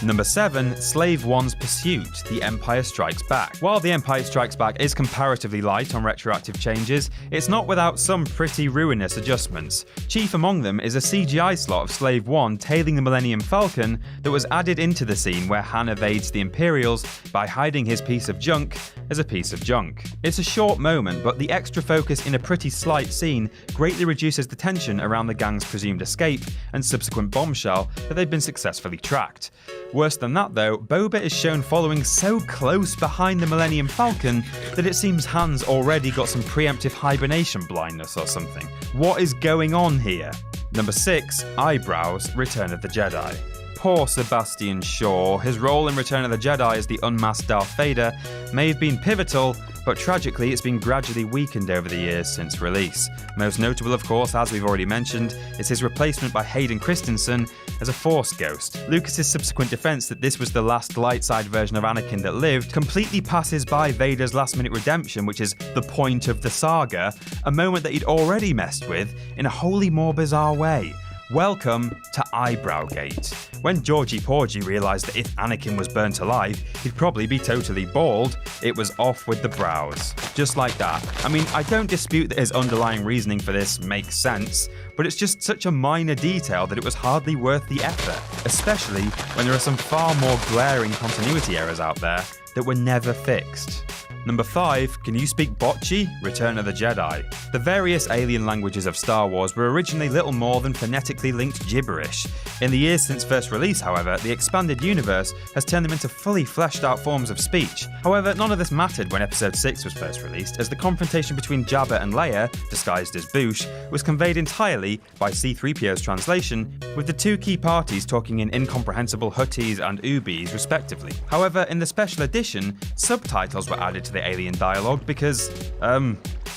Number 7, Slave One's Pursuit, The Empire Strikes Back. While The Empire Strikes Back is comparatively light on retroactive changes, it's not without some pretty ruinous adjustments. Chief among them is a CGI slot of Slave One tailing the Millennium Falcon that was added into the scene where Han evades the Imperials by hiding his piece of junk as a piece of junk. It's a short moment, but the extra focus in a pretty slight scene greatly reduces the tension around the gang's presumed escape and subsequent bombshell that they've been successfully tracked. Worse than that though, Boba is shown following so close behind the Millennium Falcon that it seems Han's already got some preemptive hibernation blindness or something. What is going on here? Number 6, Eyebrows, Return of the Jedi. Poor Sebastian Shaw, his role in Return of the Jedi as the unmasked Darth Vader may have been pivotal, but tragically it's been gradually weakened over the years since release. Most notable, of course, as we've already mentioned, is his replacement by Hayden Christensen as a Force ghost. Lucas's subsequent defense that this was the last light-side version of Anakin that lived completely passes by Vader's last-minute redemption, which is the point of the saga, a moment that he'd already messed with in a wholly more bizarre way. Welcome to Eyebrowgate. When Georgie Porgy realised that if Anakin was burnt alive, he'd probably be totally bald, it was off with the brows. Just like that. I mean, I don't dispute that his underlying reasoning for this makes sense, but it's just such a minor detail that it was hardly worth the effort, especially when there are some far more glaring continuity errors out there that were never fixed. Number 5, Can You Speak Bocce? Return of the Jedi. The various alien languages of Star Wars were originally little more than phonetically linked gibberish. In the years since first release, however, the expanded universe has turned them into fully fleshed out forms of speech. However, none of this mattered when Episode 6 was first released, as the confrontation between Jabba and Leia, disguised as Boushh, was conveyed entirely by C-3PO's translation, with the two key parties talking in incomprehensible Huttese and Ubis respectively. However, in the special edition, subtitles were added to the the alien dialogue because,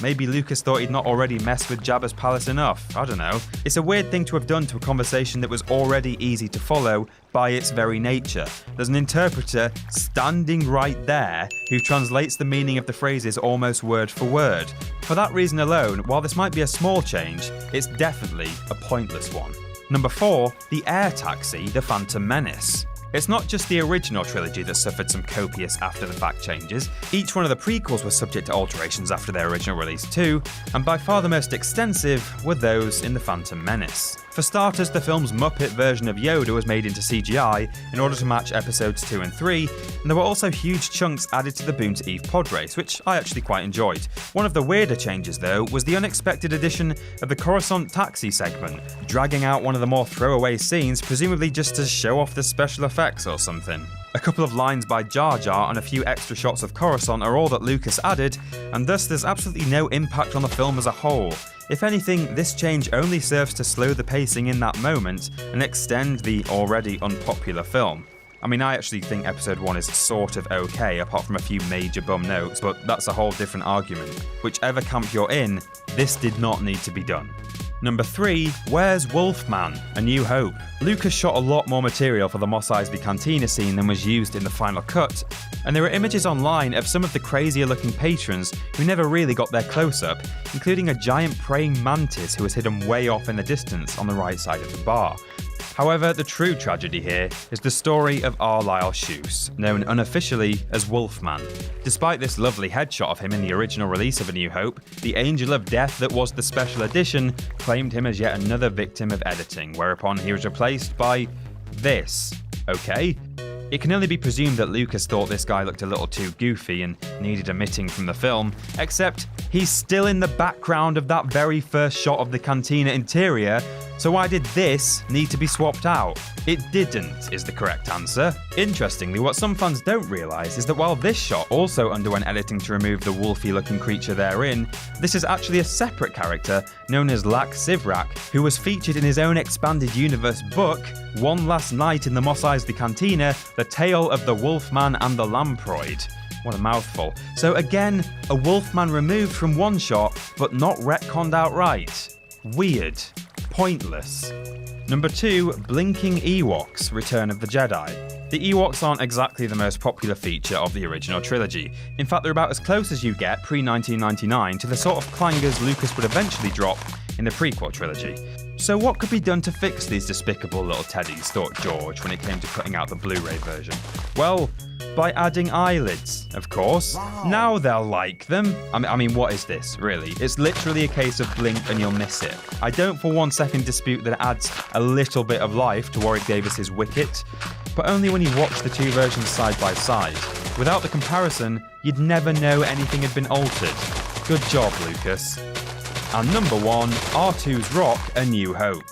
maybe Lucas thought he'd not already messed with Jabba's palace enough. I don't know. It's a weird thing to have done to a conversation that was already easy to follow by its very nature. There's an interpreter standing right there who translates the meaning of the phrases almost word for word. For that reason alone, while this might be a small change, it's definitely a pointless one. Number 4, the air taxi, The Phantom Menace. It's not just the original trilogy that suffered some copious after-the-fact changes. Each one of the prequels was subject to alterations after their original release too, and by far the most extensive were those in The Phantom Menace. For starters, the film's Muppet version of Yoda was made into CGI in order to match episodes 2 and 3, and there were also huge chunks added to the Boone to Eve pod race, which I actually quite enjoyed. One of the weirder changes, though, was the unexpected addition of the Coruscant taxi segment, dragging out one of the more throwaway scenes, presumably just to show off the special effects or something. A couple of lines by Jar Jar and a few extra shots of Coruscant are all that Lucas added, and thus there's absolutely no impact on the film as a whole. If anything, this change only serves to slow the pacing in that moment and extend the already unpopular film. I mean, I actually think episode 1 is sort of okay, apart from a few major bum notes, but that's a whole different argument. Whichever camp you're in, this did not need to be done. Number 3, Where's Wolfman? A New Hope. Lucas shot a lot more material for the Mos Eisley Cantina scene than was used in the final cut, and there are images online of some of the crazier looking patrons who never really got their close-up, including a giant praying mantis who was hidden way off in the distance on the right side of the bar. However, the true tragedy here is the story of Arlyle Shoes, known unofficially as Wolfman. Despite this lovely headshot of him in the original release of A New Hope, the Angel of Death that was the special edition claimed him as yet another victim of editing, whereupon he was replaced by this. Okay? It can only be presumed that Lucas thought this guy looked a little too goofy and needed omitting from the film, except he's still in the background of that very first shot of the cantina interior, so why did this need to be swapped out? It didn't, is the correct answer. Interestingly, what some fans don't realise is that while this shot also underwent editing to remove the wolfy-looking creature therein, this is actually a separate character known as Lak Sivrak, who was featured in his own expanded universe book, One Last Night in the Mos Eisley Cantina, The Tale of the Wolfman and the Lamproid. What a mouthful. So again, a Wolfman removed from one shot, but not retconned outright. Weird. Pointless. Number 2, Blinking Ewoks, Return of the Jedi. The Ewoks aren't exactly the most popular feature of the original trilogy. In fact, they're about as close as you get pre-1999 to the sort of clangers Lucas would eventually drop in the prequel trilogy. So what could be done to fix these despicable little teddies, thought George when it came to putting out the Blu-ray version? Well, by adding eyelids, of course. Wow. Now they'll like them. I mean, what is this, really? It's literally a case of blink and you'll miss it. I don't for 1 second dispute that it adds a little bit of life to Warwick Davis's Wicket, but only when you watch the two versions side by side. Without the comparison, you'd never know anything had been altered. Good job, Lucas. And number 1, R2's Rock, A New Hope.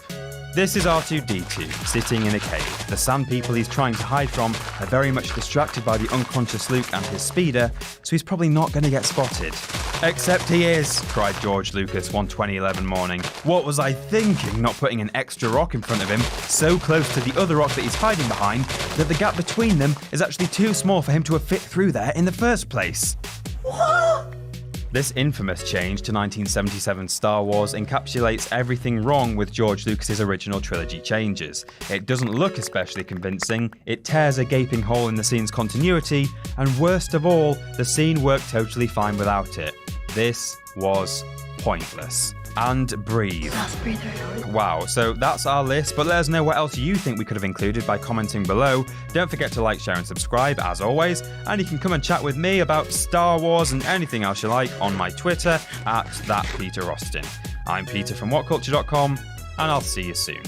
This is R2-D2, sitting in a cave. The sand people he's trying to hide from are very much distracted by the unconscious Luke and his speeder, so he's probably not going to get spotted. Except he is, cried George Lucas one 2011 morning. What was I thinking, not putting an extra rock in front of him, so close to the other rock that he's hiding behind, that the gap between them is actually too small for him to have fit through there in the first place. What? This infamous change to 1977 Star Wars encapsulates everything wrong with George Lucas's original trilogy changes. It doesn't look especially convincing, it tears a gaping hole in the scene's continuity, and worst of all, the scene worked totally fine without it. This was pointless. And breathe. Wow, so that's our list, but let us know what else you think we could have included by commenting below. Don't forget to like, share and subscribe as always, and you can come and chat with me about Star Wars and anything else you like on my Twitter at @ThatPeterAustin. I'm Peter from WhatCulture.com, and I'll see you soon.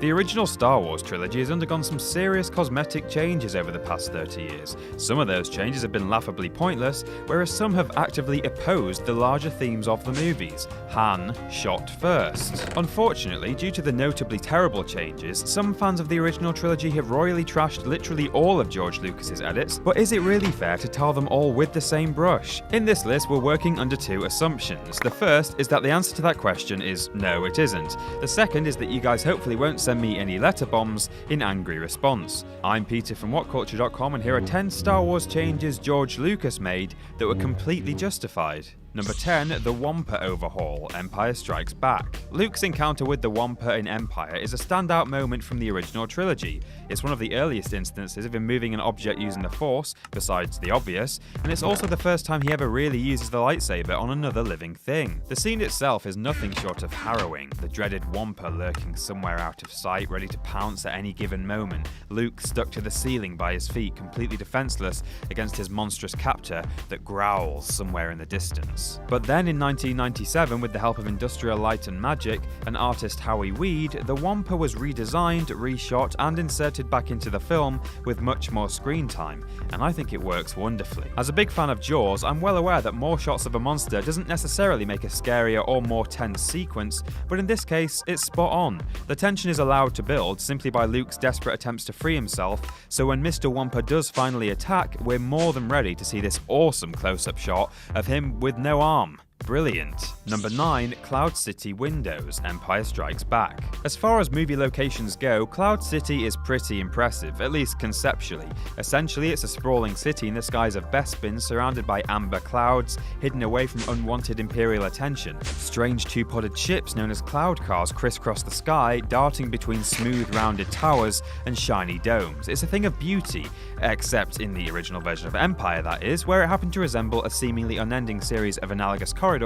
The original Star Wars trilogy has undergone some serious cosmetic changes over the past 30 years. Some of those changes have been laughably pointless, whereas some have actively opposed the larger themes of the movies. Han shot first. Unfortunately, due to the notably terrible changes, some fans of the original trilogy have royally trashed literally all of George Lucas's edits, but is it really fair to tar them all with the same brush? In this list, we're working under two assumptions. The first is that the answer to that question is no, it isn't. The second is that you guys hopefully won't send me any letter bombs in angry response. I'm Peter from WhatCulture.com, and here are 10 Star Wars changes George Lucas made that were completely justified. Number 10, the Wampa overhaul, Empire Strikes Back. Luke's encounter with the Wampa in Empire is a standout moment from the original trilogy. It's one of the earliest instances of him moving an object using the Force, besides the obvious, and it's also the first time he ever really uses the lightsaber on another living thing. The scene itself is nothing short of harrowing, the dreaded Wampa lurking somewhere out of sight, ready to pounce at any given moment, Luke stuck to the ceiling by his feet, completely defenseless against his monstrous captor that growls somewhere in the distance. But then in 1997, with the help of Industrial Light and Magic and artist Howie Weed, the Wampa was redesigned, reshot and inserted back into the film with much more screen time, and I think it works wonderfully. As a big fan of Jaws, I'm well aware that more shots of a monster doesn't necessarily make a scarier or more tense sequence, but in this case, it's spot on. The tension is allowed to build simply by Luke's desperate attempts to free himself, so when Mr. Wampa does finally attack, we're more than ready to see this awesome close-up shot of him with no arm. Brilliant. Number 9, Cloud City windows, Empire Strikes Back. As far as movie locations go, Cloud City is pretty impressive, at least conceptually. Essentially, it's a sprawling city in the skies of Bespin, surrounded by amber clouds, hidden away from unwanted Imperial attention. Strange two-podded ships known as cloud cars crisscross the sky, darting between smooth, rounded towers and shiny domes. It's a thing of beauty, except in the original version of Empire, that is, where it happened to resemble a seemingly unending series of analogous corridors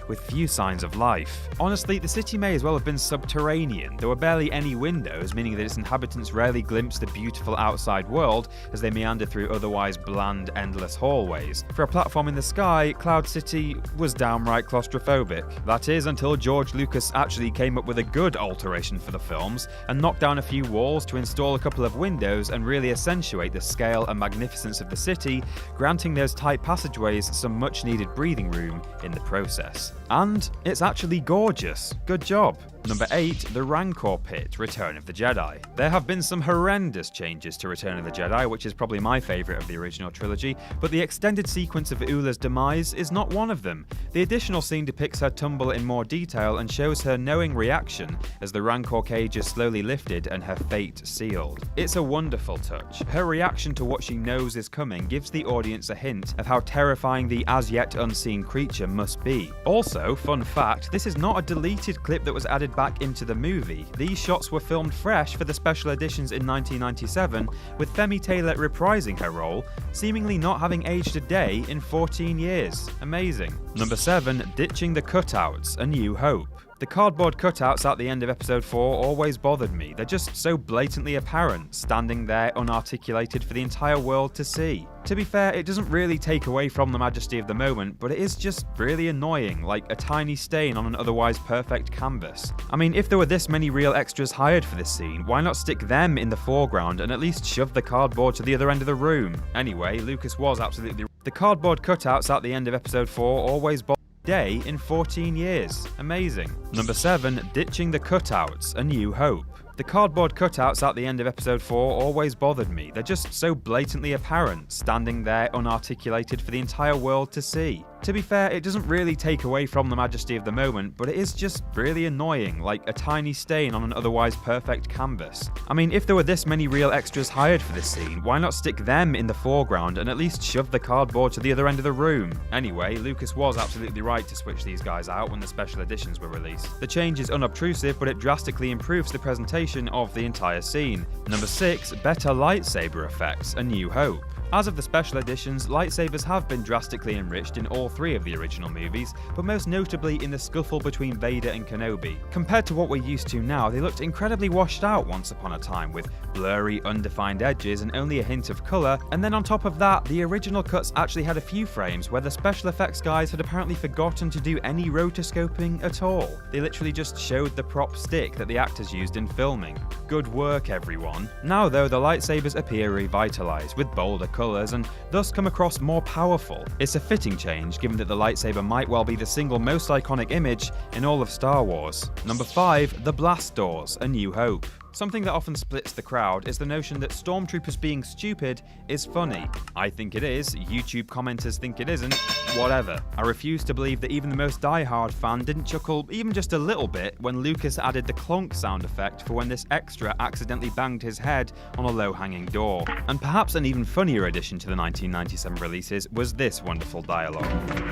with few signs of life. Honestly, the city may as well have been subterranean. There were barely any windows, meaning that its inhabitants rarely glimpsed the beautiful outside world as they meandered through otherwise bland, endless hallways. For a platform in the sky, Cloud City was downright claustrophobic. That is, until George Lucas actually came up with a good alteration for the films and knocked down a few walls to install a couple of windows and really accentuate the scale and magnificence of the city, granting those tight passageways some much needed breathing room in the process. And it's actually gorgeous. Good job. Number 8, the Rancor Pit, Return of the Jedi. There have been some horrendous changes to Return of the Jedi, which is probably my favourite of the original trilogy, but the extended sequence of Ula's demise is not one of them. The additional scene depicts her tumble in more detail and shows her knowing reaction as the Rancor cage is slowly lifted and her fate sealed. It's a wonderful touch. Her reaction to what she knows is coming gives the audience a hint of how terrifying the as-yet unseen creature must be. Also, fun fact, this is not a deleted clip that was added back into the movie. These shots were filmed fresh for the special editions in 1997, with Femi Taylor reprising her role, seemingly not having aged a day in 14 years. Amazing. Number 7, ditching the cutouts, A New Hope. The cardboard cutouts at the end of episode 4 always bothered me. They're just so blatantly apparent, standing there unarticulated for the entire world to see. To be fair, it doesn't really take away from the majesty of the moment, but it is just really annoying, like a tiny stain on an otherwise perfect canvas. I mean, if there were this many real extras hired for this scene, why not stick them in the foreground and at least shove the cardboard to the other end of the room? Anyway, Lucas was absolutely... The cardboard cutouts at the end of episode 4 always bothered day in 14 years. Amazing. Number 7, ditching the cutouts, A New Hope. The cardboard cutouts at the end of episode 4 always bothered me. They're just so blatantly apparent, standing there unarticulated for the entire world to see. To be fair, it doesn't really take away from the majesty of the moment, but it is just really annoying, like a tiny stain on an otherwise perfect canvas. I mean, if there were this many real extras hired for this scene, why not stick them in the foreground and at least shove the cardboard to the other end of the room? Anyway, Lucas was absolutely right to switch these guys out when the special editions were released. The change is unobtrusive, but it drastically improves the presentation of the entire scene. Number 6, better lightsaber effects, A New Hope. As of the special editions, lightsabers have been drastically enriched in all 3 of the original movies, but most notably in the scuffle between Vader and Kenobi. Compared to what we're used to now, they looked incredibly washed out once upon a time, with blurry, undefined edges and only a hint of colour, and then on top of that, the original cuts actually had a few frames where the special effects guys had apparently forgotten to do any rotoscoping at all. They literally just showed the prop stick that the actors used in filming. Good work, everyone. Now though, the lightsabers appear revitalised, with bolder colours, and thus come across more powerful. It's a fitting change, given that the lightsaber might well be the single most iconic image in all of Star Wars. Number 5, the Blast Doors, A New Hope. Something that often splits the crowd is the notion that stormtroopers being stupid is funny. I think it is, YouTube commenters think it isn't, whatever. I refuse to believe that even the most die-hard fan didn't chuckle even just a little bit when Lucas added the clonk sound effect for when this extra accidentally banged his head on a low-hanging door. And perhaps an even funnier addition to the 1997 releases was this wonderful dialogue.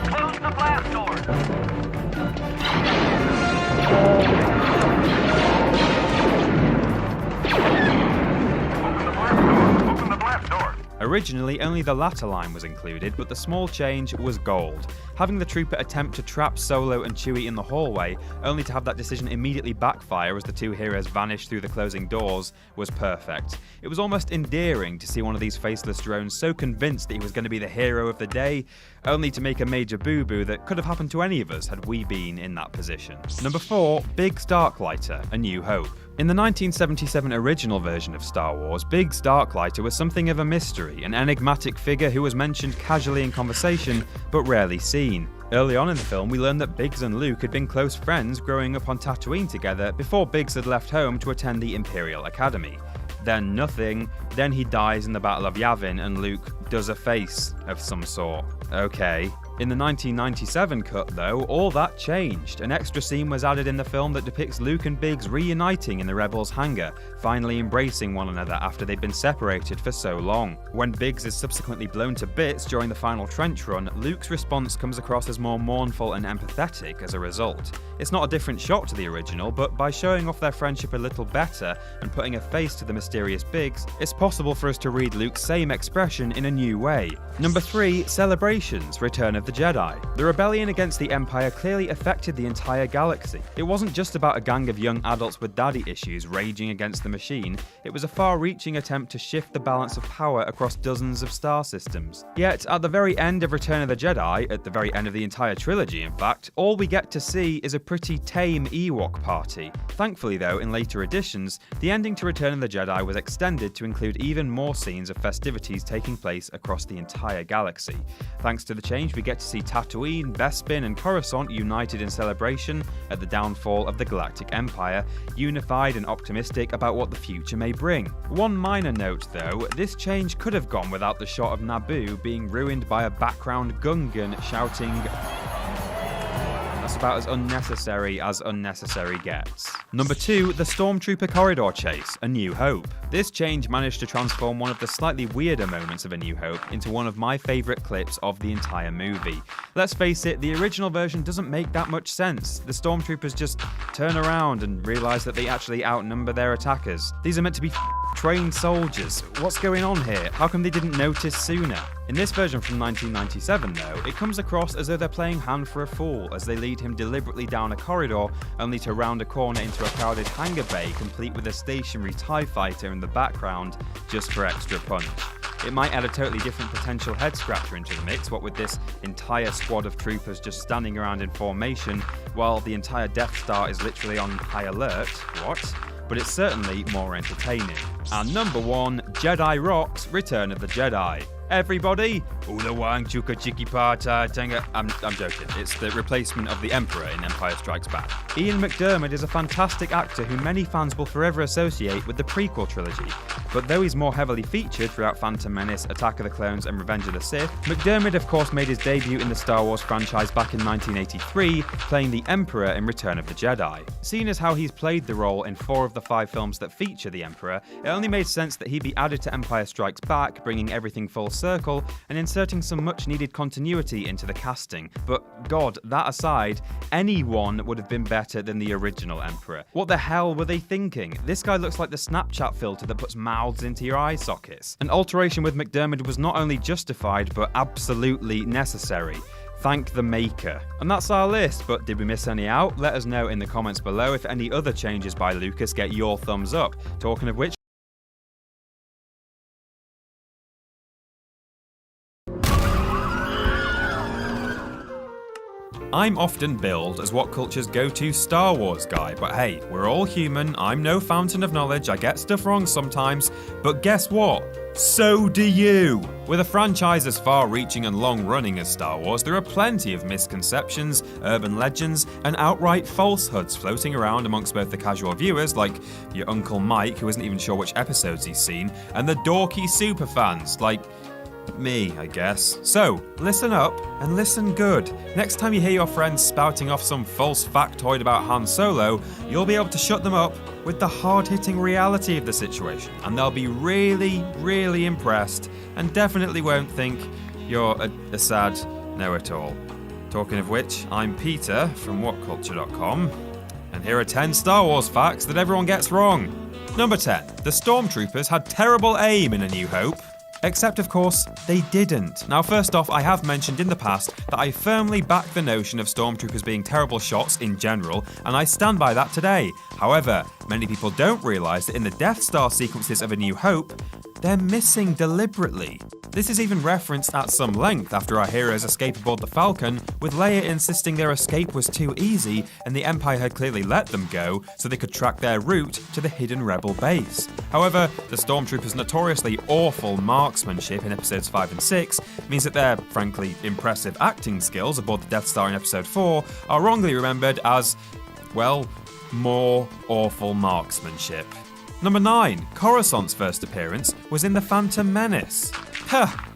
Close the blast doors! Originally, only the latter line was included, but the small change was gold. Having the trooper attempt to trap Solo and Chewie in the hallway, only to have that decision immediately backfire as the 2 heroes vanished through the closing doors, was perfect. It was almost endearing to see one of these faceless drones so convinced that he was going to be the hero of the day, only to make a major boo-boo that could have happened to any of us had we been in that position. Number 4, Biggs Darklighter, A New Hope. In the 1977 original version of Star Wars, Biggs Darklighter was something of a mystery, an enigmatic figure who was mentioned casually in conversation, but rarely seen. Early on in the film, we learned that Biggs and Luke had been close friends growing up on Tatooine together before Biggs had left home to attend the Imperial Academy. Then nothing, then he dies in the Battle of Yavin and Luke does a face of some sort. Okay. In the 1997 cut, though, all that changed. An extra scene was added in the film that depicts Luke and Biggs reuniting in the Rebels' hangar, finally embracing one another after they'd been separated for so long. When Biggs is subsequently blown to bits during the final trench run, Luke's response comes across as more mournful and empathetic as a result. It's not a different shot to the original, but by showing off their friendship a little better and putting a face to the mysterious Biggs, it's possible for us to read Luke's same expression in a new way. Number 3, Celebrations, Return of the Jedi. The rebellion against the Empire clearly affected the entire galaxy. It wasn't just about a gang of young adults with daddy issues raging against the machine, it was a far-reaching attempt to shift the balance of power across dozens of star systems. Yet, at the very end of Return of the Jedi, at the very end of the entire trilogy in fact, all we get to see is a pretty tame Ewok party. Thankfully though, in later editions, the ending to Return of the Jedi was extended to include even more scenes of festivities taking place across the entire galaxy. Thanks to the change, we get to see Tatooine, Bespin and Coruscant united in celebration at the downfall of the Galactic Empire, unified and optimistic about what the future may bring. One minor note though, this change could have gone without the shot of Naboo being ruined by a background Gungan shouting... That's about as unnecessary gets. Number 2, the Stormtrooper Corridor Chase, A New Hope. This change managed to transform one of the slightly weirder moments of A New Hope into one of my favourite clips of the entire movie. Let's face it, the original version doesn't make that much sense. The Stormtroopers just turn around and realise that they actually outnumber their attackers. These are meant to be trained soldiers. What's going on here? How come they didn't notice sooner? In this version from 1997 though, it comes across as though they're playing hand for a fool as they lead him deliberately down a corridor only to round a corner into a crowded hangar bay complete with a stationary TIE fighter in the background just for extra punch. It might add a totally different potential head scratcher into the mix, what with this entire squad of troopers just standing around in formation while the entire Death Star is literally on high alert. What? But it's certainly more entertaining. And number 1, Jedi Rocks, Return of the Jedi. Everybody, Ula Wang Chuka Chiki Pata Tenga. I'm joking. It's the replacement of the Emperor in Empire Strikes Back. Ian McDiarmid is a fantastic actor who many fans will forever associate with the prequel trilogy. But though he's more heavily featured throughout Phantom Menace, Attack of the Clones and Revenge of the Sith, McDiarmid of course made his debut in the Star Wars franchise back in 1983, playing the Emperor in Return of the Jedi. Seeing as how he's played the role in 4 of the 5 films that feature the Emperor, it only made sense that he'd be added to Empire Strikes Back, bringing everything full circle and inserting some much needed continuity into the casting. But God, that aside, anyone would have been better than the original Emperor. What the hell were they thinking? This guy looks like the Snapchat filter that puts mouths into your eye sockets. An alteration with McDiarmid was not only justified, but absolutely necessary. Thank the maker. And that's our list, but did we miss any out? Let us know in the comments below if any other changes by Lucas get your thumbs up. Talking of which, I'm often billed as What Culture's go-to Star Wars guy, but hey, we're all human, I'm no fountain of knowledge, I get stuff wrong sometimes, but guess what? So do you! With a franchise as far-reaching and long-running as Star Wars, there are plenty of misconceptions, urban legends, and outright falsehoods floating around amongst both the casual viewers, like your Uncle Mike, who isn't even sure which episodes he's seen, and the dorky superfans, like me, I guess. So, listen up and listen good. Next time you hear your friends spouting off some false factoid about Han Solo, you'll be able to shut them up with the hard-hitting reality of the situation, and they'll be really, really impressed and definitely won't think you're a sad know-it-all. Talking of which, I'm Peter from WhatCulture.com, and here are 10 Star Wars facts that everyone gets wrong. Number 10. The Stormtroopers had terrible aim in A New Hope. Except, of course, they didn't. Now, first off, I have mentioned in the past that I firmly back the notion of stormtroopers being terrible shots in general, and I stand by that today. However, many people don't realise that in the Death Star sequences of A New Hope, they're missing deliberately. This is even referenced at some length after our heroes escape aboard the Falcon, with Leia insisting their escape was too easy and the Empire had clearly let them go so they could track their route to the hidden Rebel base. However, the Stormtroopers' notoriously awful marksmanship in episodes 5 and 6 means that their, frankly, impressive acting skills aboard the Death Star in episode 4 are wrongly remembered as, well, more awful marksmanship. Number 9. Coruscant's first appearance was in The Phantom Menace.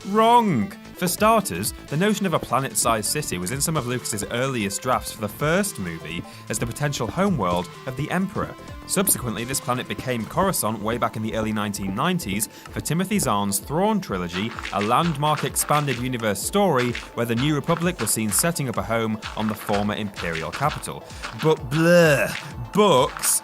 Wrong! For starters, the notion of a planet-sized city was in some of Lucas's earliest drafts for the first movie as the potential homeworld of the Emperor. Subsequently, this planet became Coruscant way back in the early 1990s for Timothy Zahn's Thrawn trilogy, a landmark expanded universe story where the New Republic was seen setting up a home on the former Imperial capital. But bleh, books?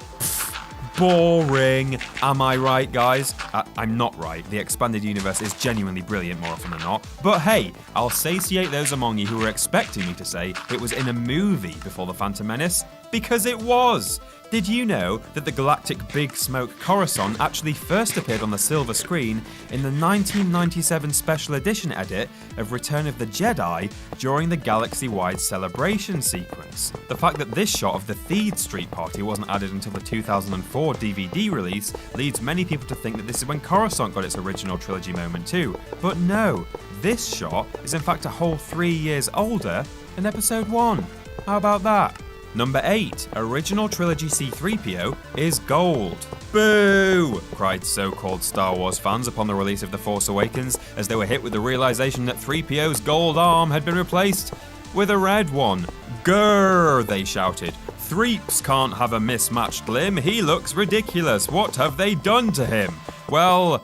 Boring. Am I right, guys? I'm not right. The expanded universe is genuinely brilliant more often than not. But hey, I'll satiate those among you who were expecting me to say it was in a movie before The Phantom Menace, because it was. Did you know that the galactic Big Smoke Coruscant actually first appeared on the silver screen in the 1997 special edition edit of Return of the Jedi during the galaxy-wide celebration sequence? The fact that this shot of the Theed Street Party wasn't added until the 2004 DVD release leads many people to think that this is when Coruscant got its original trilogy moment too. But no, this shot is in fact a whole 3 years older than Episode 1. How about that? Number 8. Original trilogy C-3PO is gold. Boo! Cried so-called Star Wars fans upon the release of The Force Awakens as they were hit with the realization that 3PO's gold arm had been replaced with a red one. Grrr, they shouted. Threeps can't have a mismatched limb. He looks ridiculous. What have they done to him? Well,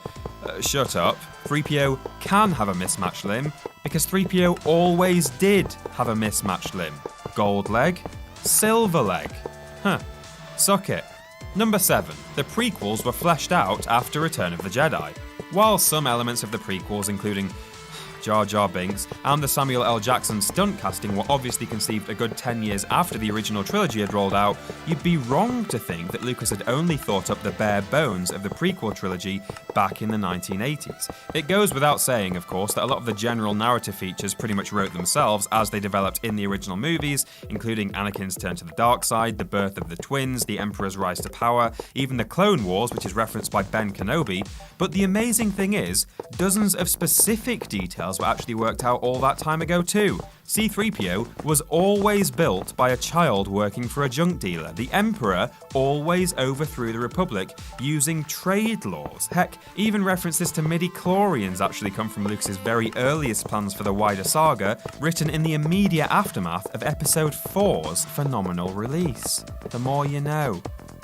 shut up. 3PO can have a mismatched limb because 3PO always did have a mismatched limb. Gold leg, silver leg. Suck it. Number 7. The prequels were fleshed out after Return of the Jedi. While some elements of the prequels, including Jar Jar Binks and the Samuel L. Jackson stunt casting, were obviously conceived a good 10 years after the original trilogy had rolled out, you'd be wrong to think that Lucas had only thought up the bare bones of the prequel trilogy back in the 1980s. It goes without saying, of course, that a lot of the general narrative features pretty much wrote themselves as they developed in the original movies, including Anakin's turn to the dark side, the birth of the twins, the Emperor's rise to power, even the Clone Wars, which is referenced by Ben Kenobi. But the amazing thing is, dozens of specific details were actually worked out all that time ago too. C-3PO was always built by a child working for a junk dealer. The Emperor always overthrew the Republic using trade laws. Heck, even references to midi-chlorians actually come from Lucas's very earliest plans for the wider saga, written in the immediate aftermath of Episode 4's phenomenal release. The more you know.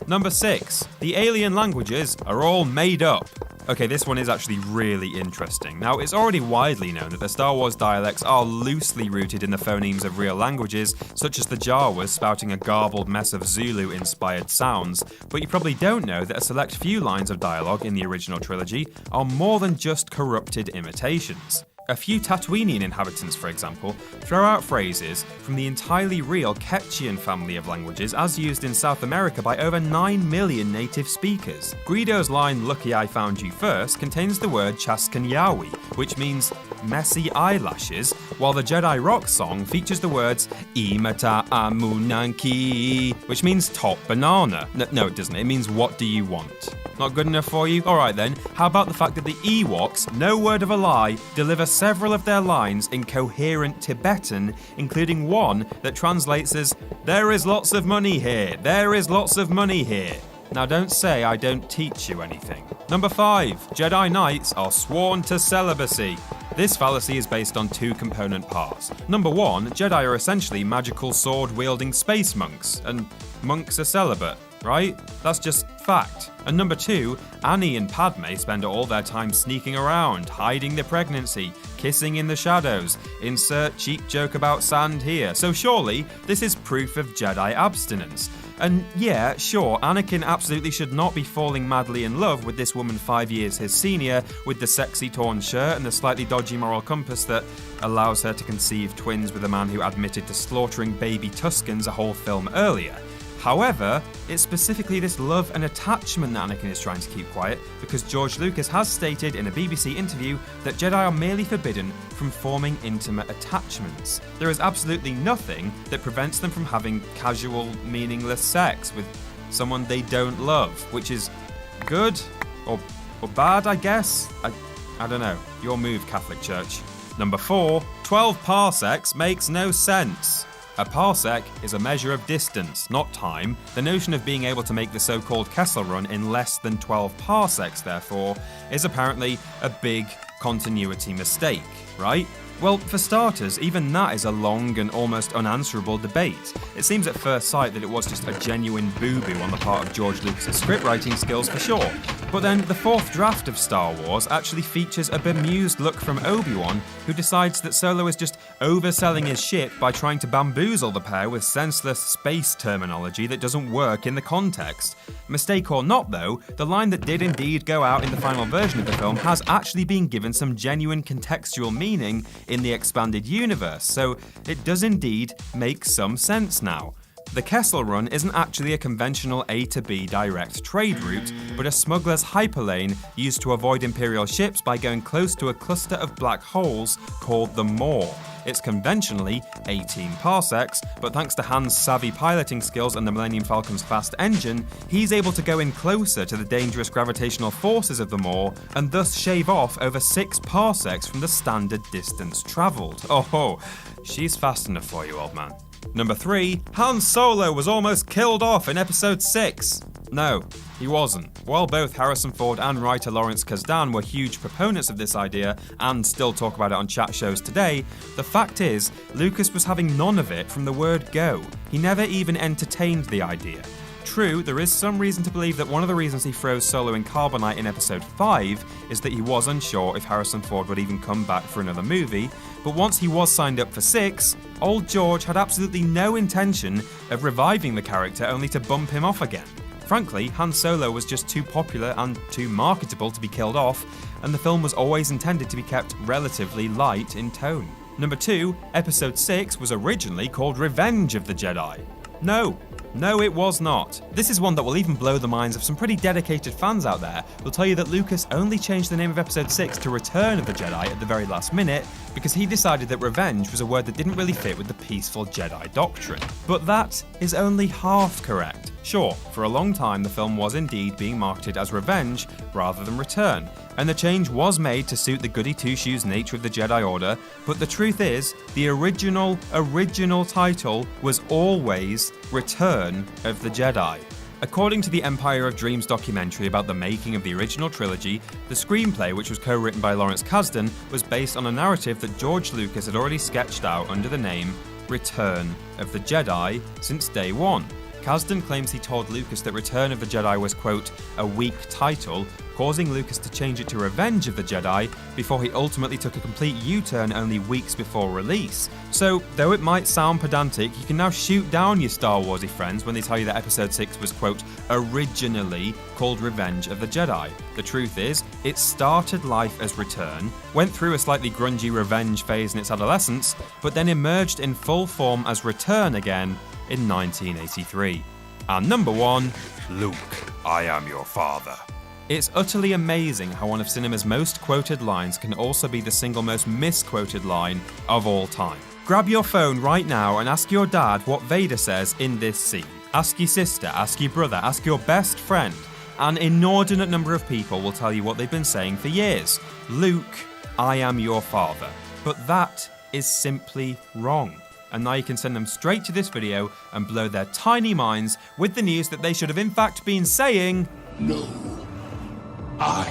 Number 6. The alien languages are all made up. Okay, this one is actually really interesting. Now, it's already widely known that the Star Wars dialects are loosely rooted in the phonemes of real languages, such as the Jawas spouting a garbled mess of Zulu-inspired sounds, but you probably don't know that a select few lines of dialogue in the original trilogy are more than just corrupted imitations. A few Tatooinean inhabitants, for example, throw out phrases from the entirely real Quechuan family of languages as used in South America by over 9 million native speakers. Greedo's line, "Lucky I found you first," contains the word Chaskanyawi, which means messy eyelashes, while the Jedi Rock song features the words Imata Amunanki, which means top banana. No, it doesn't. It means what do you want? Not good enough for you? Alright then, how about the fact that the Ewoks, no word of a lie, deliver several of their lines in coherent Tibetan, including one that translates as, "There is lots of money here, there is lots of money here." Now don't say I don't teach you anything. Number 5. Jedi Knights are sworn to celibacy. This fallacy is based on 2 component parts. Number 1, Jedi are essentially magical sword-wielding space monks, and monks are celibate, right? That's just fact. And number 2, Annie and Padme spend all their time sneaking around, hiding the pregnancy, kissing in the shadows, insert cheap joke about sand here. So surely, this is proof of Jedi abstinence. And yeah, sure, Anakin absolutely should not be falling madly in love with this woman 5 years his senior, with the sexy torn shirt and the slightly dodgy moral compass that allows her to conceive twins with a man who admitted to slaughtering baby Tuskens a whole film earlier. However, it's specifically this love and attachment that Anakin is trying to keep quiet, because George Lucas has stated in a BBC interview that Jedi are merely forbidden from forming intimate attachments. There is absolutely nothing that prevents them from having casual, meaningless sex with someone they don't love, which is good or bad, I guess? I don't know. Your move, Catholic Church. Number 4, 12 parsecs makes no sense. A parsec is a measure of distance, not time. The notion of being able to make the so-called Kessel Run in less than 12 parsecs, therefore, is apparently a big continuity mistake, right? Well, for starters, even that is a long and almost unanswerable debate. It seems at first sight that it was just a genuine boo-boo on the part of George Lucas's scriptwriting skills for sure. But then the 4th draft of Star Wars actually features a bemused look from Obi-Wan, who decides that Solo is just overselling his ship by trying to bamboozle the pair with senseless space terminology that doesn't work in the context. Mistake or not though, the line that did indeed go out in the final version of the film has actually been given some genuine contextual meaning in the expanded universe, so it does indeed make some sense now. The Kessel Run isn't actually a conventional A to B direct trade route, but a smuggler's hyperlane used to avoid Imperial ships by going close to a cluster of black holes called the Maw. It's conventionally 18 parsecs, but thanks to Han's savvy piloting skills and the Millennium Falcon's fast engine, he's able to go in closer to the dangerous gravitational forces of the Maw, and thus shave off over 6 parsecs from the standard distance travelled. Oh, she's fast enough for you, old man. Number 3, Han Solo was almost killed off in Episode 6. No, he wasn't. While both Harrison Ford and writer Lawrence Kasdan were huge proponents of this idea and still talk about it on chat shows today, the fact is, Lucas was having none of it from the word go. He never even entertained the idea. True, there is some reason to believe that one of the reasons he froze Solo in Carbonite in Episode 5 is that he was unsure if Harrison Ford would even come back for another movie, but once he was signed up for 6, old George had absolutely no intention of reviving the character only to bump him off again. Frankly, Han Solo was just too popular and too marketable to be killed off, and the film was always intended to be kept relatively light in tone. Number 2, Episode 6 was originally called Revenge of the Jedi. No, it was not. This is one that will even blow the minds of some pretty dedicated fans out there who'll tell you that Lucas only changed the name of Episode 6 to Return of the Jedi at the very last minute because he decided that revenge was a word that didn't really fit with the peaceful Jedi doctrine. But that is only half correct. Sure, for a long time the film was indeed being marketed as Revenge rather than Return, and the change was made to suit the goody two-shoes nature of the Jedi Order, but the truth is, the original title was always Return of the Jedi. According to the Empire of Dreams documentary about the making of the original trilogy, the screenplay, which was co-written by Lawrence Kasdan, was based on a narrative that George Lucas had already sketched out under the name Return of the Jedi since day one. Kasdan claims he told Lucas that Return of the Jedi was, quote, a weak title, causing Lucas to change it to Revenge of the Jedi before he ultimately took a complete U-turn only weeks before release. So, though it might sound pedantic, you can now shoot down your Star Warsy friends when they tell you that Episode 6 was, quote, originally called Revenge of the Jedi. The truth is, it started life as Return, went through a slightly grungy revenge phase in its adolescence, but then emerged in full form as Return again in 1983. And number 1, Luke, I am your father. It's utterly amazing how one of cinema's most quoted lines can also be the single most misquoted line of all time. Grab your phone right now and ask your dad what Vader says in this scene. Ask your sister, ask your brother, ask your best friend. An inordinate number of people will tell you what they've been saying for years. Luke, I am your father. But that is simply wrong. And now you can send them straight to this video and blow their tiny minds with the news that they should have in fact been saying, no. I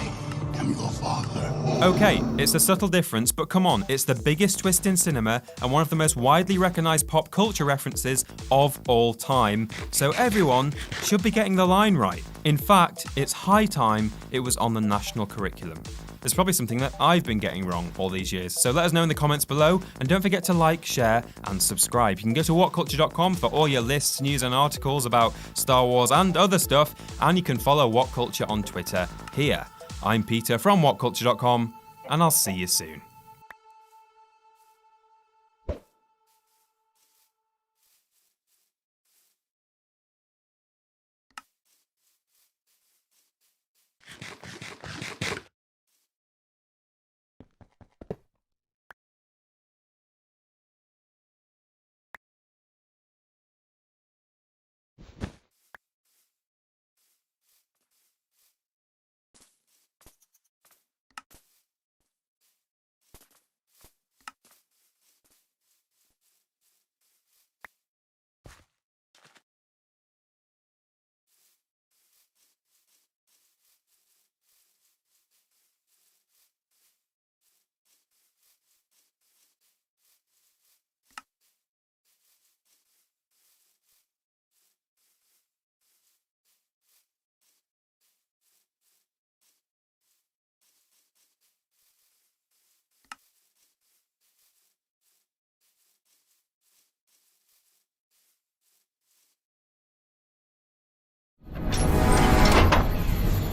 am your father. Okay, it's a subtle difference, but come on, it's the biggest twist in cinema and one of the most widely recognised pop culture references of all time, so everyone should be getting the line right. In fact, it's high time it was on the national curriculum. There's probably something that I've been getting wrong all these years, so let us know in the comments below, and don't forget to like, share, and subscribe. You can go to whatculture.com for all your lists, news, and articles about Star Wars and other stuff, and you can follow What Culture on Twitter here. I'm Peter from whatculture.com, and I'll see you soon.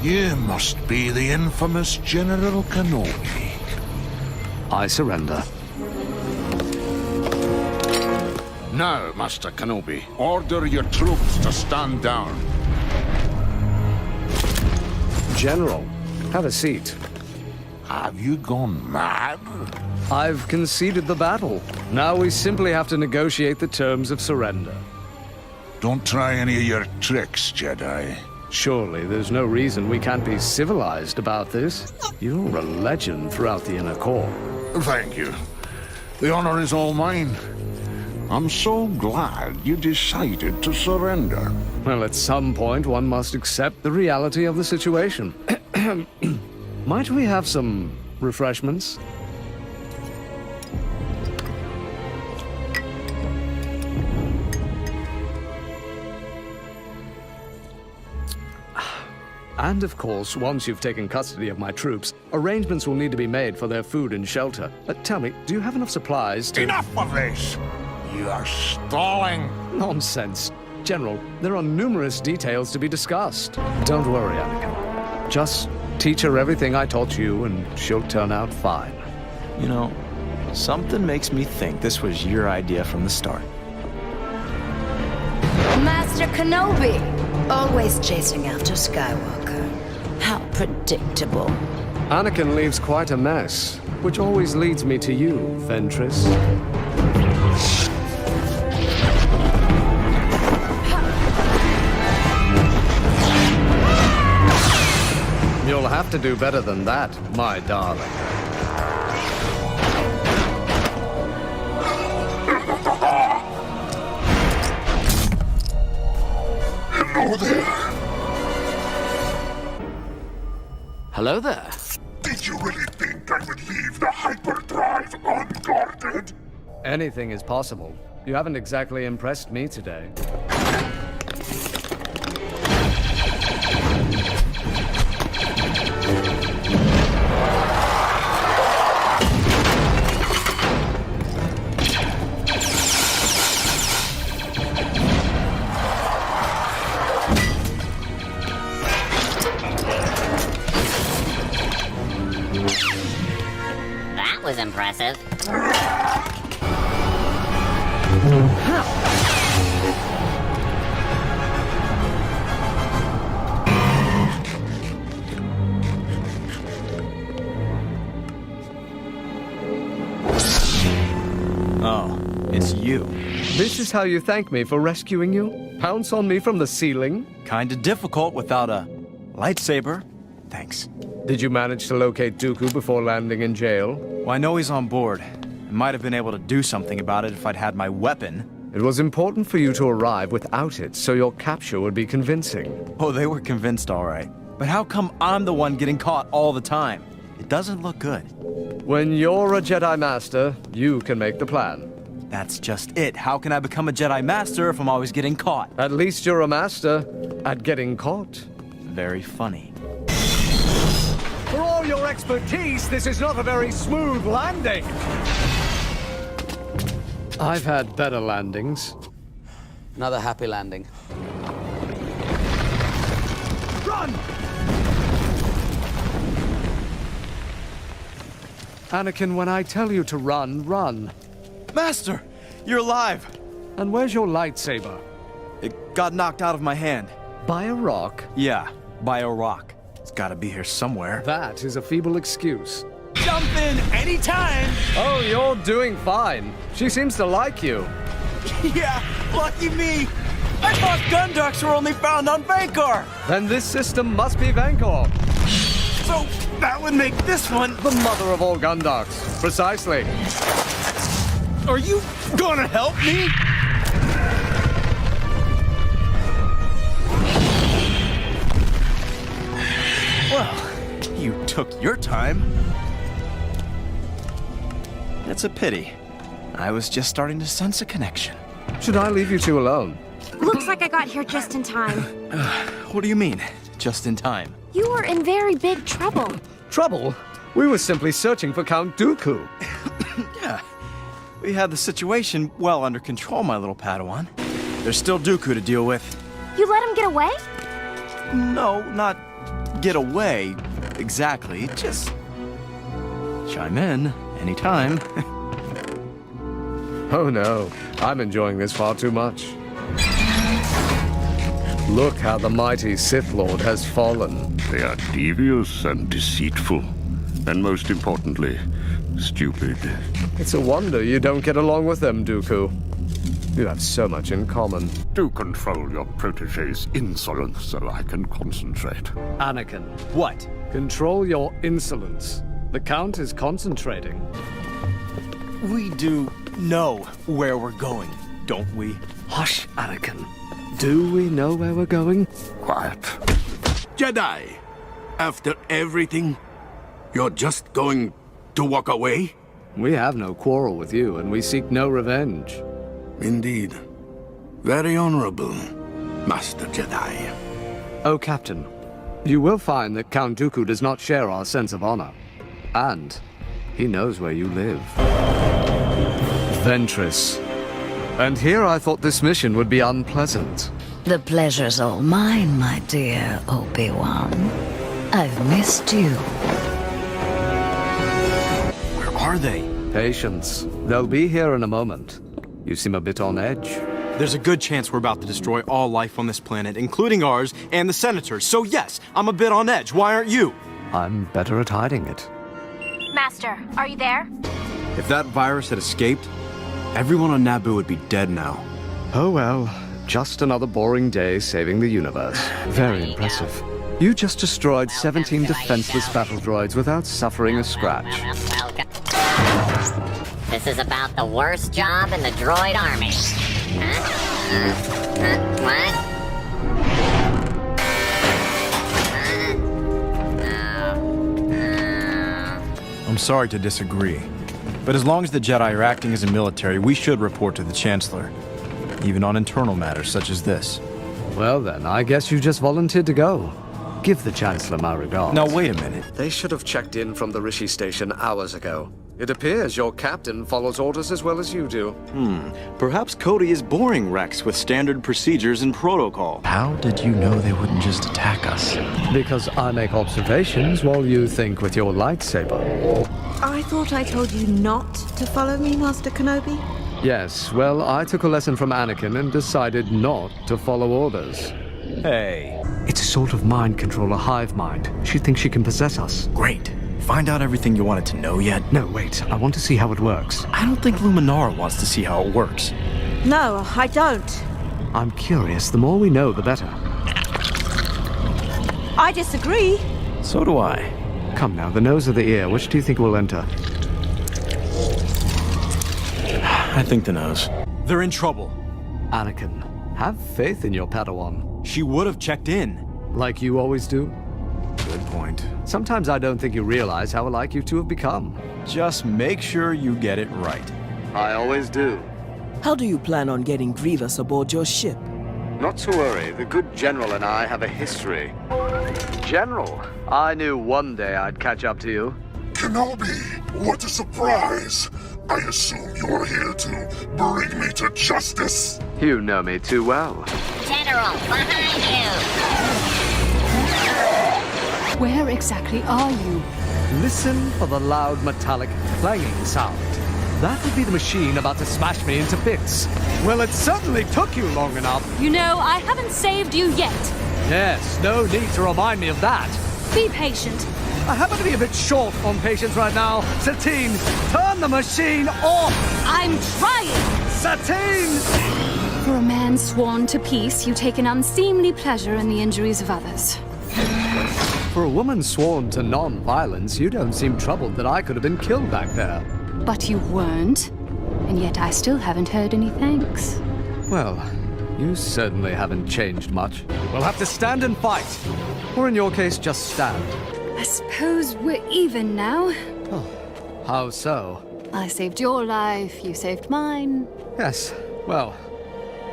You must be the infamous General Kenobi. I surrender. Now, Master Kenobi, order your troops to stand down. General, have a seat. Have you gone mad? I've conceded the battle. Now we simply have to negotiate the terms of surrender. Don't try any of your tricks, Jedi. Surely there's no reason we can't be civilized about this. You're a legend throughout the inner core. Thank you. The honor is all mine. I'm so glad you decided to surrender. Well, at some point one must accept the reality of the situation. Might we have some refreshments? And of course, once you've taken custody of my troops, arrangements will need to be made for their food and shelter. Tell me, do you have enough supplies to— Enough of this! You are stalling! Nonsense. General, there are numerous details to be discussed. Don't worry, Anakin. Just teach her everything I taught you and she'll turn out fine. You know, something makes me think this was your idea from the start. Master Kenobi! Always chasing after Skywalker. How predictable. Anakin leaves quite a mess, which always leads me to you, Ventress. You'll have to do better than that, my darling. Hello there. Hello there. Did you really think I would leave the hyperdrive unguarded? Anything is possible. You haven't exactly impressed me today. That was impressive. Oh, it's you. This is how you thank me for rescuing you? Pounce on me from the ceiling? Kinda difficult without a lightsaber. Thanks. Did you manage to locate Dooku before landing in jail? Well, I know he's on board. I might have been able to do something about it if I'd had my weapon. It was important for you to arrive without it, so your capture would be convincing. Oh, they were convinced, all right. But how come I'm the one getting caught all the time? It doesn't look good. When you're a Jedi Master, you can make the plan. That's just it. How can I become a Jedi Master if I'm always getting caught? At least you're a master at getting caught. Very funny. For all your expertise, this is not a very smooth landing. I've had better landings. Another happy landing. Run! Anakin, when I tell you to run, run. Master, you're alive. And where's your lightsaber? It got knocked out of my hand. By a rock? Yeah, by a rock. It's gotta be here somewhere. That is a feeble excuse. Jump in anytime! Oh, you're doing fine. She seems to like you. Yeah, lucky me. I thought Gundarks were only found on Vankor. Then this system must be Vankor. So that would make this one the mother of all Gundarks. Precisely. Are you gonna help me? Well, you took your time. It's a pity. I was just starting to sense a connection. Should I leave you two alone? Looks like I got here just in time. What do you mean, just in time? You were in very big trouble. Trouble? We were simply searching for Count Dooku. Yeah, we had the situation well under control, my little Padawan. There's still Dooku to deal with. You let him get away? No, not get away, exactly. Just chime in anytime. Oh no, I'm enjoying this far too much. Look how the mighty Sith Lord has fallen. They are devious and deceitful, and most importantly, stupid. It's a wonder you don't get along with them, Dooku. You have so much in common. Do control your protege's insolence so I can concentrate. Anakin. What? Control your insolence. The Count is concentrating. We do know where we're going, don't we? Hush, Anakin. Do we know where we're going? Quiet. Jedi, after everything, you're just going to walk away? We have no quarrel with you, and we seek no revenge. Indeed. Very honorable, Master Jedi. Oh, Captain, you will find that Count Dooku does not share our sense of honor. And he knows where you live. Ventress. And here I thought this mission would be unpleasant. The pleasure's all mine, my dear Obi-Wan. I've missed you. Where are they? Patience. They'll be here in a moment. You seem a bit on edge. There's a good chance we're about to destroy all life on this planet, including ours and the Senators. So yes, I'm a bit on edge. Why aren't you? I'm better at hiding it. Master, are you there? If that virus had escaped, everyone on Naboo would be dead now. Oh well, just another boring day saving the universe. Very impressive. You just destroyed 17 defenseless battle droids without suffering a scratch. This is about the worst job in the droid army. What? I'm sorry to disagree, but as long as the Jedi are acting as a military, we should report to the Chancellor, even on internal matters such as this. Well then, I guess you just volunteered to go. Give the Chancellor my regards. Now, wait a minute. They should have checked in from the Rishi station hours ago. It appears your captain follows orders as well as you do. Perhaps Cody is boring Rex with standard procedures and protocol. How did you know they wouldn't just attack us? Because I make observations while you think with your lightsaber. I thought I told you not to follow me, Master Kenobi. Yes, well, I took a lesson from Anakin and decided not to follow orders. Hey. It's a sort of mind control, a hive mind. She thinks she can possess us. Great. Find out everything you wanted to know yet? No, wait. I want to see how it works. I don't think Luminara wants to see how it works. No, I don't. I'm curious. The more we know, the better. I disagree. So do I. Come now, the nose or the ear. Which do you think will enter? I think the nose. They're in trouble. Anakin, have faith in your Padawan. She would have checked in. Like you always do? Good point. Sometimes I don't think you realize how alike you two have become. Just make sure you get it right. I always do. How do you plan on getting Grievous aboard your ship? Not to worry, the good General and I have a history. General, I knew one day I'd catch up to you. Kenobi, what a surprise! I assume you're here to bring me to justice? You know me too well. General, behind you! Where exactly are you? Listen for the loud metallic clanging sound. That would be the machine about to smash me into bits. Well, it certainly took you long enough. You know, I haven't saved you yet. Yes, no need to remind me of that. Be patient. I happen to be a bit short on patience right now. Satine, turn the machine off! I'm trying! Satine! For a man sworn to peace, you take an unseemly pleasure in the injuries of others. For a woman sworn to non-violence, you don't seem troubled that I could have been killed back there. But you weren't, and yet I still haven't heard any thanks. Well, you certainly haven't changed much. We'll have to stand and fight. Or in your case, just stand. I suppose we're even now. Oh, how so? I saved your life, you saved mine. Yes, well,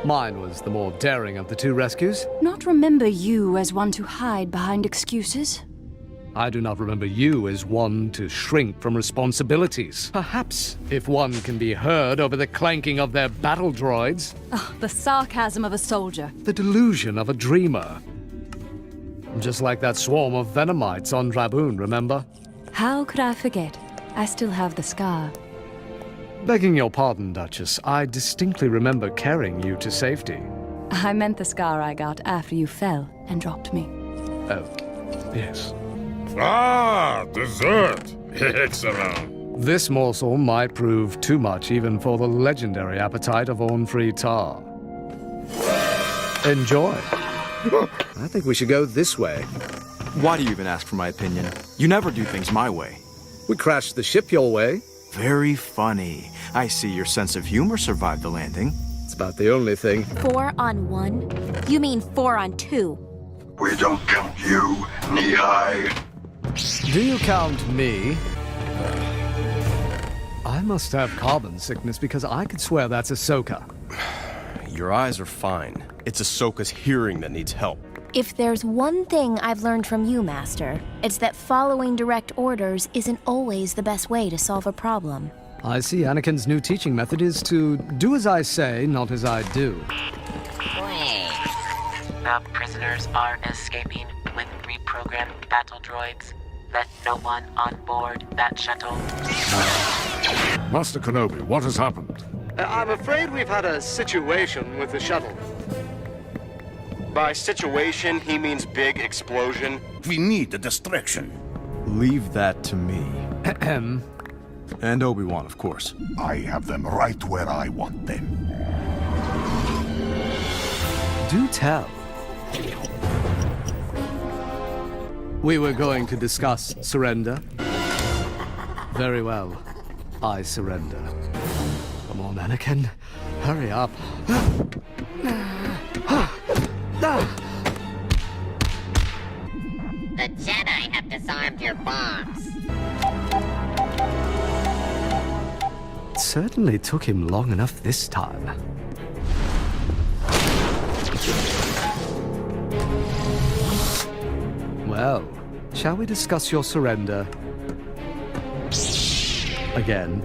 mine was the more daring of the two rescues. Not remember you as one to hide behind excuses. I do not remember you as one to shrink from responsibilities. Perhaps if one can be heard over the clanking of their battle droids. Oh, the sarcasm of a soldier. The delusion of a dreamer. Just like that swarm of Venomites on Draboon, remember? How could I forget? I still have the scar. Begging your pardon, Duchess, I distinctly remember carrying you to safety. I meant the scar I got after you fell and dropped me. Oh, yes. Ah, dessert! Excellent! This morsel might prove too much even for the legendary appetite of Ornfree Tar. Enjoy. I think we should go this way. Why do you even ask for my opinion? You never do things my way. We crashed the ship your way. Very funny. I see your sense of humor survived the landing. It's about the only thing. 4 on 1? You mean 4 on 2? We don't count you, knee-high. Do you count me? I must have carbon sickness because I could swear that's Ahsoka. Your eyes are fine. It's Ahsoka's hearing that needs help. If there's one thing I've learned from you, Master, it's that following direct orders isn't always the best way to solve a problem. I see Anakin's new teaching method is to do as I say, not as I do. The prisoners are escaping with reprogrammed battle droids. Let no one on board that shuttle. Master Kenobi, what has happened? I'm afraid we've had a situation with the shuttle. By situation, he means big explosion. We need a distraction. Leave that to me. And Obi-Wan, of course. I have them right where I want them. Do tell. We were going to discuss surrender. Very well. I surrender. Come on, Anakin. Hurry up. The Jedi have disarmed your bombs. It certainly took him long enough this time. Well, shall we discuss your surrender again?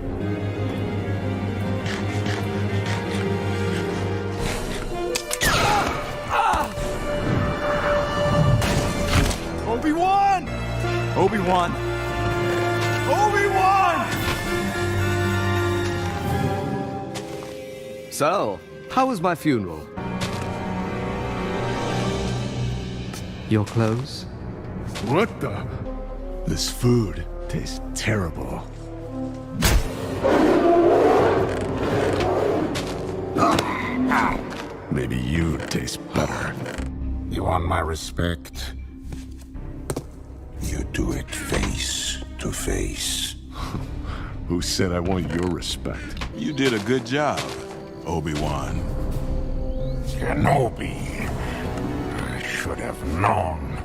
Obi-Wan! Obi-Wan! Obi-Wan! So, how was my funeral? Your clothes? What the? This food tastes terrible. Maybe you taste better. You want my respect? You do it face to face. Who said I want your respect? You did a good job, Obi-Wan. Kenobi. I should have known.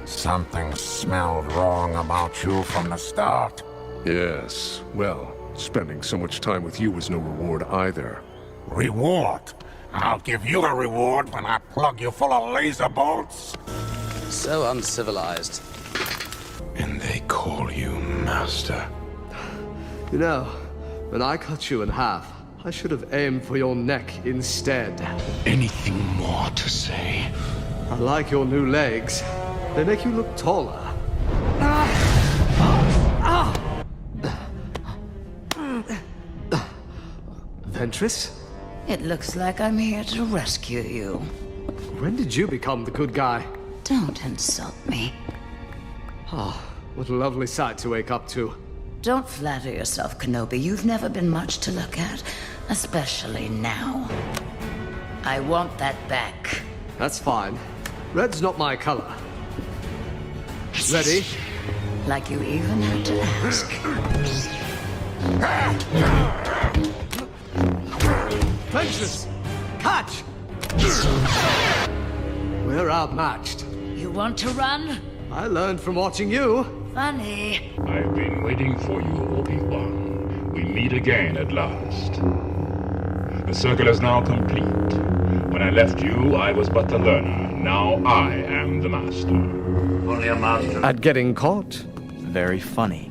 Something smelled wrong about you from the start. Yes, well, spending so much time with you was no reward either. Reward? I'll give you a reward when I plug you full of laser bolts. So uncivilized. And they call you Master. You know, when I cut you in half, I should have aimed for your neck instead. Anything more to say? I like your new legs. They make you look taller. Ventress? It looks like I'm here to rescue you. When did you become the good guy? Don't insult me. Ah, what a lovely sight to wake up to. Don't flatter yourself, Kenobi. You've never been much to look at, especially now. I want that back. That's fine. Red's not my color. Ready? Like you even had to ask. Ventress! Catch! We're outmatched. You want to run? I learned from watching you. Funny. I've been waiting for you, Obi-Wan. We meet again at last. The circle is now complete. When I left you, I was but the learner. Now I am the master. Only a master. At getting caught. Very funny.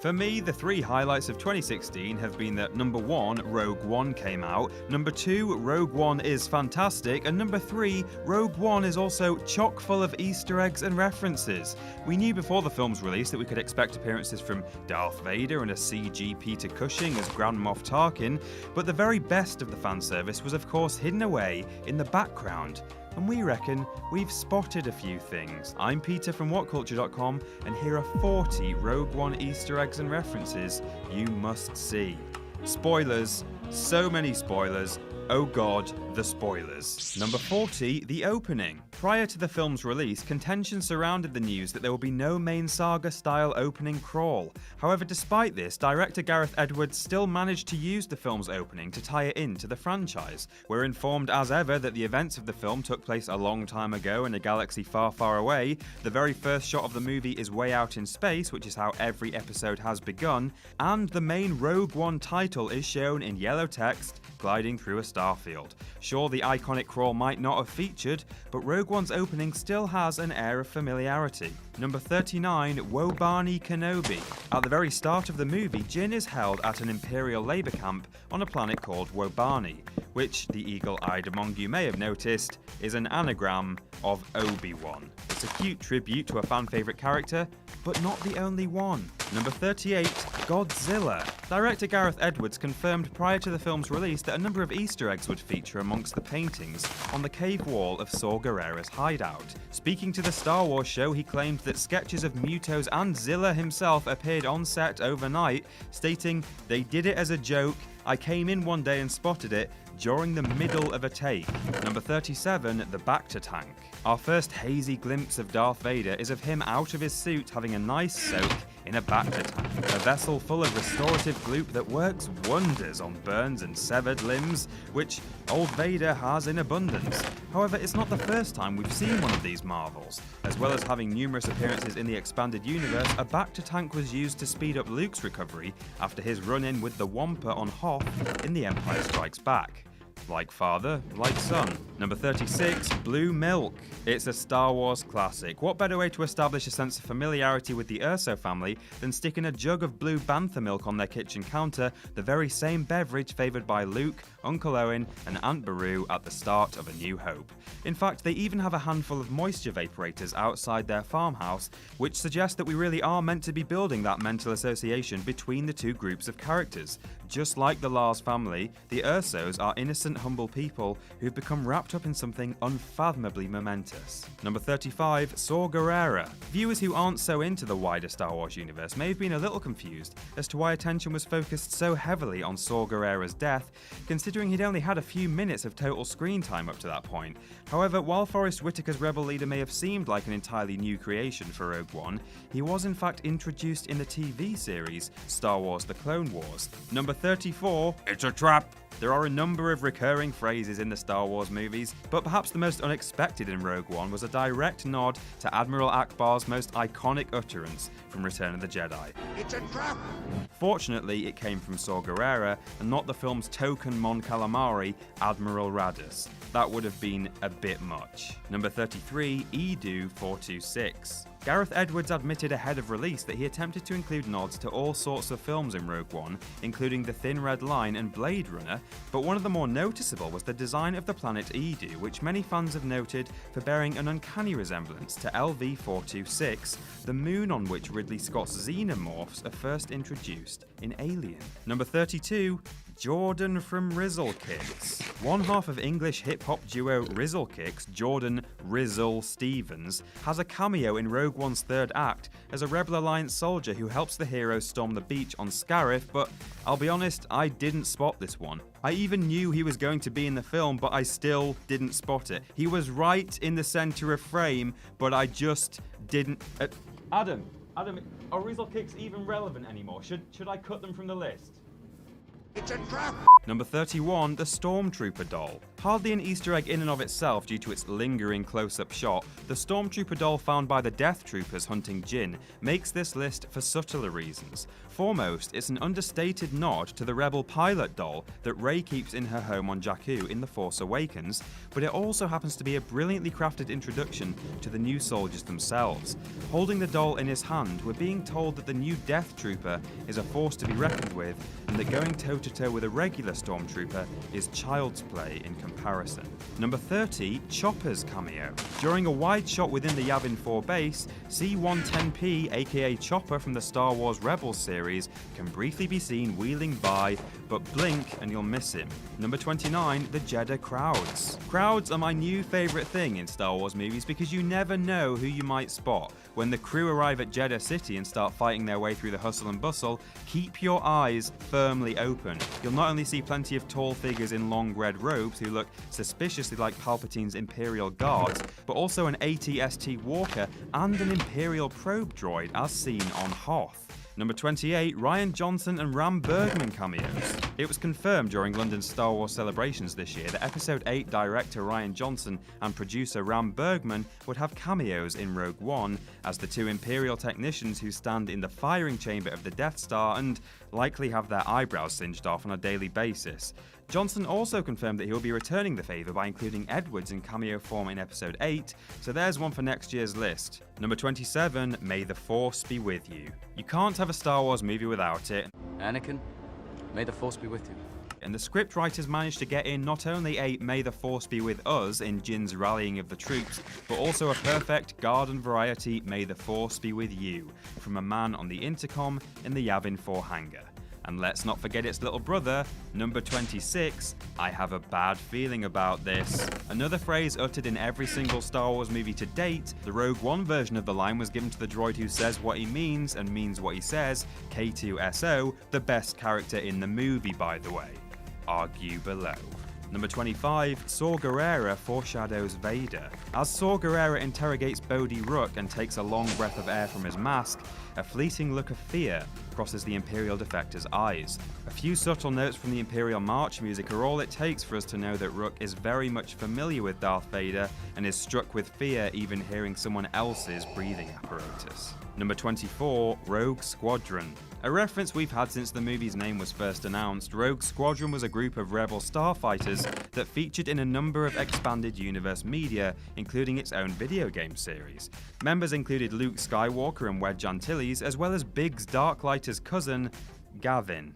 For me, the three highlights of 2016 have been that number 1, Rogue One came out, number 2, Rogue One is fantastic, and number 3, Rogue One is also chock full of Easter eggs and references. We knew before the film's release that we could expect appearances from Darth Vader and a CG Peter Cushing as Grand Moff Tarkin, but the very best of the fan service was of course hidden away in the background. And we reckon we've spotted a few things. I'm Peter from WhatCulture.com, and here are 40 Rogue One Easter eggs and references you must see. Spoilers, so many spoilers. Oh god, the spoilers. Number 40, the opening. Prior to the film's release, contention surrounded the news that there will be no main saga-style opening crawl. However, despite this, director Gareth Edwards still managed to use the film's opening to tie it into the franchise. We're informed as ever that the events of the film took place a long time ago in a galaxy far, far away. The very first shot of the movie is way out in space, which is how every episode has begun, and the main Rogue One title is shown in yellow text, gliding through a starfield. Sure, the iconic crawl might not have featured, but Rogue One's opening still has an air of familiarity. Number 39, Wobani Kenobi. At the very start of the movie, Jyn is held at an Imperial labor camp on a planet called Wobani, which, the eagle-eyed among you may have noticed, is an anagram of Obi-Wan. It's a cute tribute to a fan-favourite character, but not the only one. Number 38, Godzilla. Director Gareth Edwards confirmed prior to the film's release that a number of Easter eggs would feature amongst the paintings on the cave wall of Saw Gerrera's hideout. Speaking to the Star Wars show, he claimed that sketches of Mutos and Zilla himself appeared on set overnight, stating, "They did it as a joke. I came in one day and spotted it during the middle of a take." Number 37, the Bacta tank. Our first hazy glimpse of Darth Vader is of him out of his suit having a nice soak in a Bacta tank, a vessel full of restorative gloop that works wonders on burns and severed limbs, which old Vader has in abundance. However, it's not the first time we've seen one of these marvels. As well as having numerous appearances in the expanded universe, a Bacta tank was used to speed up Luke's recovery after his run-in with the Wampa on Hoth in The Empire Strikes Back. Like father, like son. Number 36, Blue Milk. It's a Star Wars classic. What better way to establish a sense of familiarity with the Urso family than sticking a jug of blue bantha milk on their kitchen counter, the very same beverage favoured by Luke, Uncle Owen, and Aunt Beru at the start of A New Hope. In fact, they even have a handful of moisture vaporators outside their farmhouse, which suggests that we really are meant to be building that mental association between the two groups of characters. Just like the Lars family, the Ursos are innocent, humble people who've become wrapped up in something unfathomably momentous. Number 35, Saw Gerrera. Viewers who aren't so into the wider Star Wars universe may have been a little confused as to why attention was focused so heavily on Saw Gerrera's death, considering he'd only had a few minutes of total screen time up to that point. However, while Forrest Whitaker's Rebel leader may have seemed like an entirely new creation for Rogue One, he was in fact introduced in the TV series Star Wars The Clone Wars. Number 34, it's a trap. There are a number of recurring phrases in the Star Wars movies, but perhaps the most unexpected in Rogue One was a direct nod to Admiral Akbar's most iconic utterance from Return of the Jedi. It's a trap! Fortunately, it came from Saw Gerrera and not the film's token Mon Calamari, Admiral Raddus. That would have been a bit much. Number 33, Edu 426. Gareth Edwards admitted ahead of release that he attempted to include nods to all sorts of films in Rogue One, including The Thin Red Line and Blade Runner, but one of the more noticeable was the design of the planet Edu, which many fans have noted for bearing an uncanny resemblance to LV-426, the moon on which Ridley Scott's xenomorphs are first introduced in Alien. Number 32, Jordan from Rizzle Kicks. One half of English hip-hop duo Rizzle Kicks, Jordan Rizzle Stevens, has a cameo in Rogue One's third act as a Rebel Alliance soldier who helps the heroes storm the beach on Scarif, but I'll be honest, I didn't spot this one. I even knew he was going to be in the film, but I still didn't spot it. He was right in the centre of frame, but I just didn't... Adam, are Rizzle Kicks even relevant anymore? Should I cut them from the list? It's a trap! Number 31, the Stormtrooper doll. Hardly an Easter egg in and of itself due to its lingering close-up shot, the Stormtrooper doll found by the Death Troopers hunting Jyn makes this list for subtler reasons. Foremost, it's an understated nod to the Rebel pilot doll that Rey keeps in her home on Jakku in The Force Awakens, but it also happens to be a brilliantly crafted introduction to the new soldiers themselves. Holding the doll in his hand, we're being told that the new Death Trooper is a force to be reckoned with, and that going toe-to-toe with a regular Stormtrooper is child's play in comparison. Number 30, Chopper's cameo. During a wide shot within the Yavin 4 base, C-110P, aka Chopper from the Star Wars Rebels series, can briefly be seen wheeling by, but blink and you'll miss him. Number 29, the Jedha crowds. Crowds are my new favourite thing in Star Wars movies because you never know who you might spot. When the crew arrive at Jedha City and start fighting their way through the hustle and bustle, keep your eyes firmly open. You'll not only see plenty of tall figures in long red robes who look suspiciously like Palpatine's Imperial guards, but also an AT-ST Walker and an Imperial probe droid as seen on Hoth. Number 28, Rian Johnson and Ram Bergman cameos. It was confirmed during London's Star Wars celebrations this year that Episode 8 director Rian Johnson and producer Ram Bergman would have cameos in Rogue One as the two Imperial technicians who stand in the firing chamber of the Death Star and likely have their eyebrows singed off on a daily basis. Johnson also confirmed that he will be returning the favour by including Edwards in cameo form in Episode 8, so there's one for next year's list. Number 27, May the Force be with you. You can't have a Star Wars movie without it. Anakin, may the Force be with you. And the scriptwriters managed to get in not only a May the Force be with us in Jyn's rallying of the troops, but also a perfect garden variety May the Force be with you from a man on the intercom in the Yavin 4 hangar. And let's not forget its little brother, number 26, I have a bad feeling about this. Another phrase uttered in every single Star Wars movie to date, the Rogue One version of the line was given to the droid who says what he means and means what he says, K2SO, the best character in the movie by the way. Argue below. Number 25, Saw Gerrera foreshadows Vader. As Saw Gerrera interrogates Bodhi Rook and takes a long breath of air from his mask, a fleeting look of fear crosses the Imperial defector's eyes. A few subtle notes from the Imperial March music are all it takes for us to know that Rook is very much familiar with Darth Vader and is struck with fear even hearing someone else's breathing apparatus. Number 24, Rogue Squadron. A reference we've had since the movie's name was first announced, Rogue Squadron was a group of rebel starfighters that featured in a number of expanded universe media, including its own video game series. Members included Luke Skywalker and Wedge Antilles, as well as Biggs Darklighter's cousin, Gavin.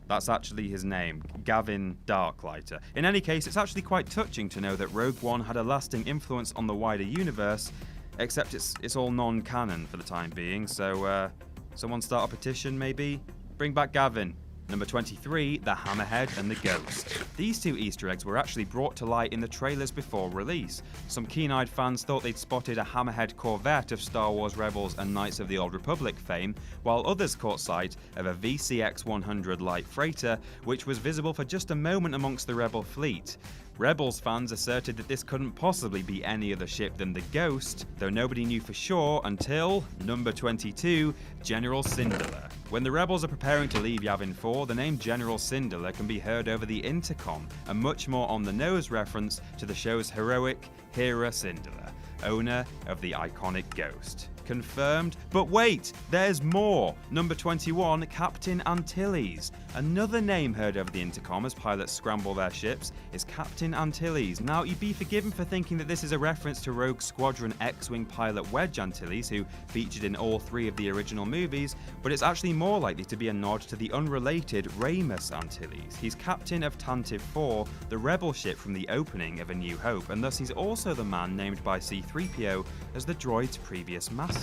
That's actually his name, Gavin Darklighter. In any case, it's actually quite touching to know that Rogue One had a lasting influence on the wider universe, except it's all non-canon for the time being, so someone start a petition maybe? Bring back Gavin. Number 23, the Hammerhead and the Ghost. These two Easter eggs were actually brought to light in the trailers before release. Some keen-eyed fans thought they'd spotted a Hammerhead Corvette of Star Wars Rebels and Knights of the Old Republic fame, while others caught sight of a VCX-100 light freighter, which was visible for just a moment amongst the Rebel fleet. Rebels fans asserted that this couldn't possibly be any other ship than the Ghost, though nobody knew for sure until number 22, General Syndulla. When the Rebels are preparing to leave Yavin 4, the name General Syndulla can be heard over the intercom, a much more on-the-nose reference to the show's heroic Hera Syndulla, owner of the iconic Ghost. Confirmed? But wait, there's more! Number 21, Captain Antilles. Another name heard over the intercom as pilots scramble their ships is Captain Antilles. Now, you'd be forgiven for thinking that this is a reference to Rogue Squadron X-Wing pilot Wedge Antilles, who featured in all three of the original movies, but it's actually more likely to be a nod to the unrelated Raymus Antilles. He's captain of Tantive 4, the rebel ship from the opening of A New Hope, and thus he's also the man named by C-3PO as the droid's previous master.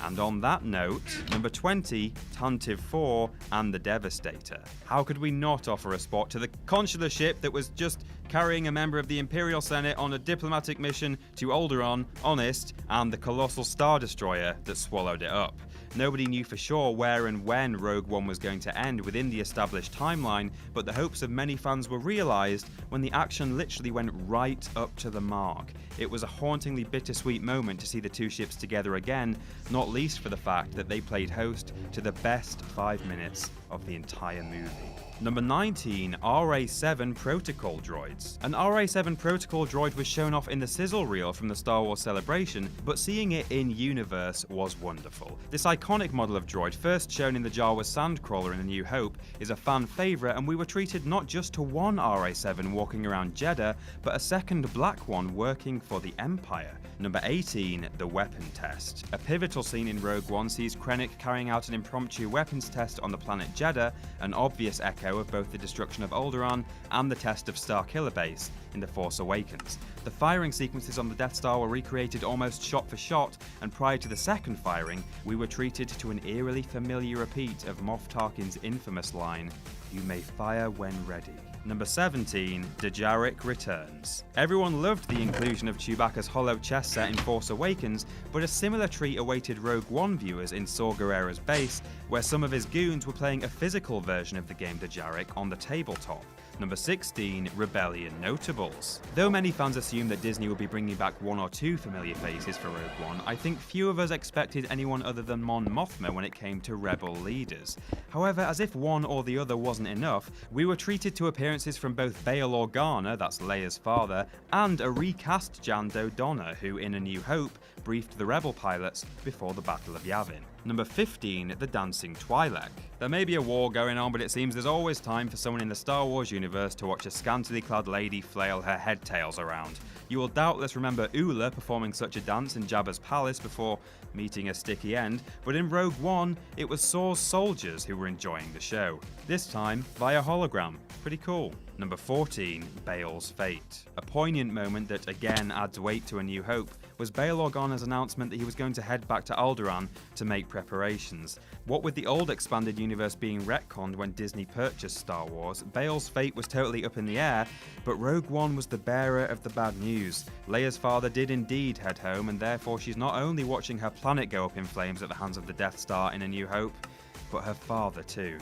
And on that note, number 20, Tantive 4 and the Devastator. How could we not offer a spot to the consular ship that was just carrying a member of the Imperial Senate on a diplomatic mission to Alderaan, Honest, and the colossal Star Destroyer that swallowed it up? Nobody knew for sure where and when Rogue One was going to end within the established timeline, but the hopes of many fans were realised when the action literally went right up to the mark. It was a hauntingly bittersweet moment to see the two ships together again, not least for the fact that they played host to the best 5 minutes of the entire movie. Number 19, RA-7 Protocol Droids. An RA-7 Protocol droid was shown off in the sizzle reel from the Star Wars Celebration, but seeing it in universe was wonderful. This iconic model of droid, first shown in the Jawa Sandcrawler in A New Hope, is a fan favourite, and we were treated not just to one RA-7 walking around Jeddah, but a second black one working for the Empire. Number 18, the weapon test. A pivotal scene in Rogue One sees Krennic carrying out an impromptu weapons test on the planet Jeddah, an obvious echo of both the destruction of Alderaan and the test of Starkiller Base in The Force Awakens. The firing sequences on the Death Star were recreated almost shot for shot, and prior to the second firing, we were treated to an eerily familiar repeat of Moff Tarkin's infamous line, "You may fire when ready." Number 17, Dejarik returns. Everyone loved the inclusion of Chewbacca's hollow chess set in Force Awakens, but a similar treat awaited Rogue One viewers in Saw Gerrera's base, where some of his goons were playing a physical version of the game Dejarik on the tabletop. Number 16, Rebellion Notables. Though many fans assume that Disney will be bringing back one or two familiar faces for Rogue One, I think few of us expected anyone other than Mon Mothma when it came to Rebel leaders. However, as if one or the other wasn't enough, we were treated to appearances from both Bail Organa, that's Leia's father, and a recast Jan Dodonna, who in A New Hope briefed the Rebel pilots before the Battle of Yavin. Number 15, the Dancing Twi'lek. There may be a war going on, but it seems there's always time for someone in the Star Wars universe to watch a scantily clad lady flail her head tails around. You will doubtless remember Oola performing such a dance in Jabba's palace before meeting a sticky end, but in Rogue One, it was Saw's soldiers who were enjoying the show. This time, via hologram. Pretty cool. Number 14, Bail's fate. A poignant moment that again adds weight to A New Hope was Bail Organa's announcement that he was going to head back to Alderaan to make preparations. What with the old expanded universe being retconned when Disney purchased Star Wars, Bail's fate was totally up in the air, but Rogue One was the bearer of the bad news. Leia's father did indeed head home, and therefore she's not only watching her planet go up in flames at the hands of the Death Star in A New Hope, but her father too.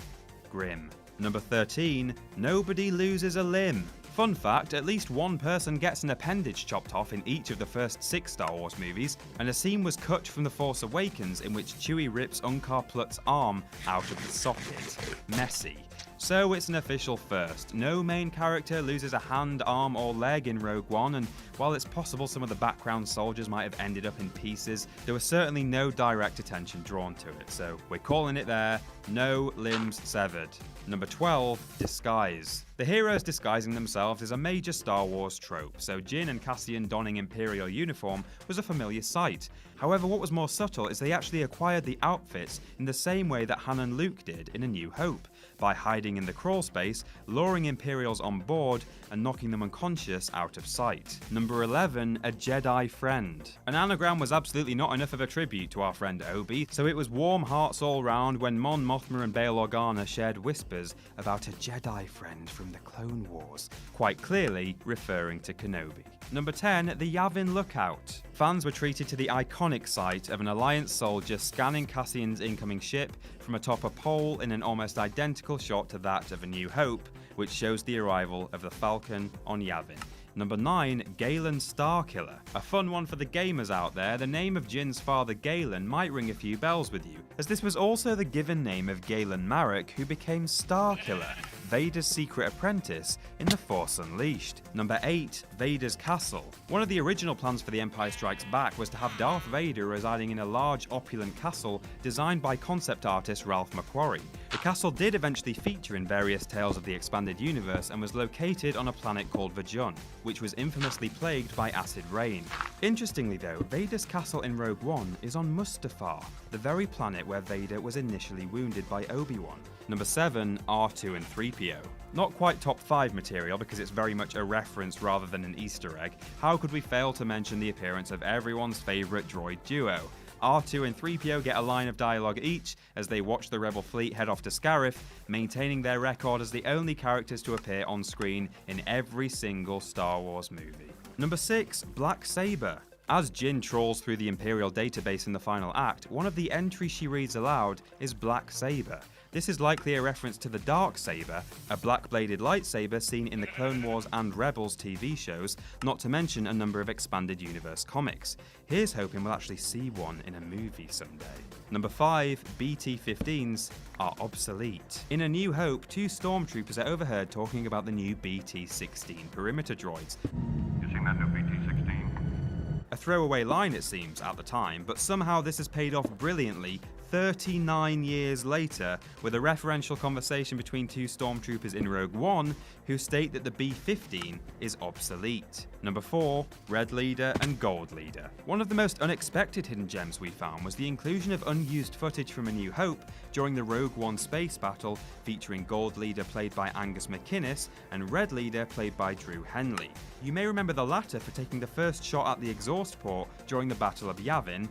Grim. Number 13, nobody loses a limb. Fun fact, at least one person gets an appendage chopped off in each of the first 6 Star Wars movies, and a scene was cut from The Force Awakens in which Chewie rips Unkar Plutt's arm out of the socket. Messy. So it's an official first. No main character loses a hand, arm or leg in Rogue One, and while it's possible some of the background soldiers might have ended up in pieces, there was certainly no direct attention drawn to it, so we're calling it there, no limbs severed. Number 12, disguise. The heroes disguising themselves is a major Star Wars trope, so Jyn and Cassian donning Imperial uniform was a familiar sight. However, what was more subtle is they actually acquired the outfits in the same way that Han and Luke did in A New Hope, by hiding in the crawl space, luring Imperials on board, and knocking them unconscious out of sight. Number 11, a Jedi friend. An anagram was absolutely not enough of a tribute to our friend Obi, so it was warm hearts all round when Mon Mothma and Bail Organa shared whispers about a Jedi friend from the Clone Wars, quite clearly referring to Kenobi. Number 10, the Yavin Lookout. Fans were treated to the iconic sight of an Alliance soldier scanning Cassian's incoming ship from atop a pole in an almost identical shot to that of A New Hope, which shows the arrival of the Falcon on Yavin. Number 9, Galen Starkiller. A fun one for the gamers out there, the name of Jyn's father Galen might ring a few bells with you, as this was also the given name of Galen Marek, who became Starkiller, Vader's secret apprentice in The Force Unleashed. Number 8, Vader's Castle. One of the original plans for The Empire Strikes Back was to have Darth Vader residing in a large opulent castle designed by concept artist Ralph McQuarrie. The castle did eventually feature in various tales of the expanded universe and was located on a planet called Vajun, which was infamously plagued by acid rain. Interestingly though, Vader's castle in Rogue One is on Mustafar, the very planet where Vader was initially wounded by Obi-Wan. Number 7, R2 and 3PO. Not quite top 5 material because it's very much a reference rather than an Easter egg. How could we fail to mention the appearance of everyone's favourite droid duo? R2 and 3PO get a line of dialogue each as they watch the Rebel fleet head off to Scarif, maintaining their record as the only characters to appear on screen in every single Star Wars movie. Number 6, Black Saber. As Jyn trawls through the Imperial database in the final act, one of the entries she reads aloud is Black Saber. This is likely a reference to the Dark Saber, a black-bladed lightsaber seen in the Clone Wars and Rebels TV shows, not to mention a number of expanded universe comics. Here's hoping we'll actually see one in a movie someday. Number 5, BT-15s are obsolete. In A New Hope, 2 stormtroopers are overheard talking about the new BT-16 perimeter droids. You seen that new BT-16? A throwaway line it seems at the time, but somehow this has paid off brilliantly 39 years later with a referential conversation between 2 stormtroopers in Rogue One who state that the B-15 is obsolete. Number 4, Red Leader and Gold Leader. One of the most unexpected hidden gems we found was the inclusion of unused footage from A New Hope during the Rogue One space battle featuring Gold Leader played by Angus MacInnes and Red Leader played by Drew Henley. You may remember the latter for taking the first shot at the exhaust port during the Battle of Yavin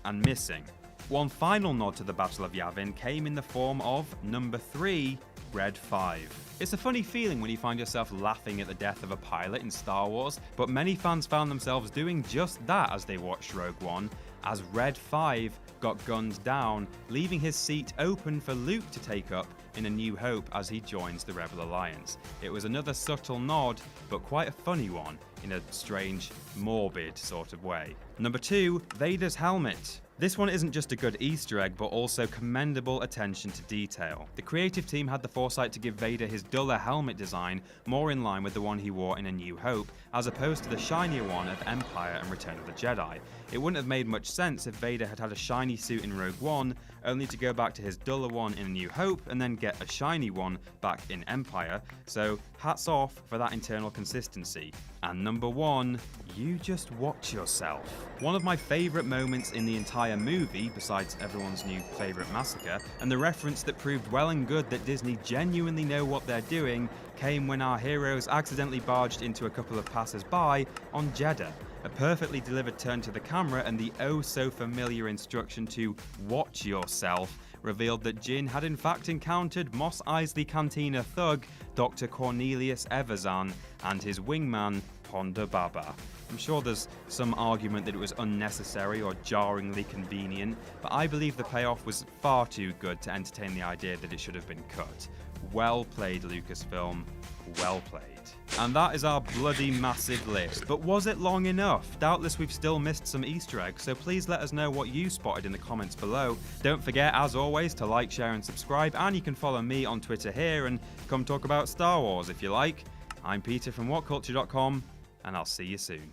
and missing. One final nod to the Battle of Yavin came in the form of number 3, Red 5. It's a funny feeling when you find yourself laughing at the death of a pilot in Star Wars, but many fans found themselves doing just that as they watched Rogue One, as Red 5 got gunned down, leaving his seat open for Luke to take up in A New Hope as he joins the Rebel Alliance. It was another subtle nod, but quite a funny one, in a strange, morbid sort of way. Number 2, Vader's helmet. This one isn't just a good Easter egg, but also commendable attention to detail. The creative team had the foresight to give Vader his duller helmet design, more in line with the one he wore in A New Hope, as opposed to the shinier one of Empire and Return of the Jedi. It wouldn't have made much sense if Vader had had a shiny suit in Rogue One, only to go back to his duller one in A New Hope, and then get a shiny one back in Empire, so hats off for that internal consistency. And number 1, you just watch yourself. One of my favourite moments in the entire movie, besides everyone's new favourite massacre, and the reference that proved well and good that Disney genuinely know what they're doing, came when our heroes accidentally barged into a couple of passers-by on Jedha. A perfectly delivered turn to the camera and the oh-so-familiar instruction to watch yourself revealed that Jyn had in fact encountered Mos Eisley Cantina thug Dr. Cornelius Evazan and his wingman Ponda Baba. I'm sure there's some argument that it was unnecessary or jarringly convenient, but I believe the payoff was far too good to entertain the idea that it should have been cut. Well played, Lucasfilm. Well played. And that is our bloody massive list. But was it long enough? Doubtless we've still missed some Easter eggs, so please let us know what you spotted in the comments below. Don't forget, as always, to like, share and subscribe, and you can follow me on Twitter here and come talk about Star Wars if you like. I'm Peter from WhatCulture.com, and I'll see you soon.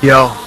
Yo.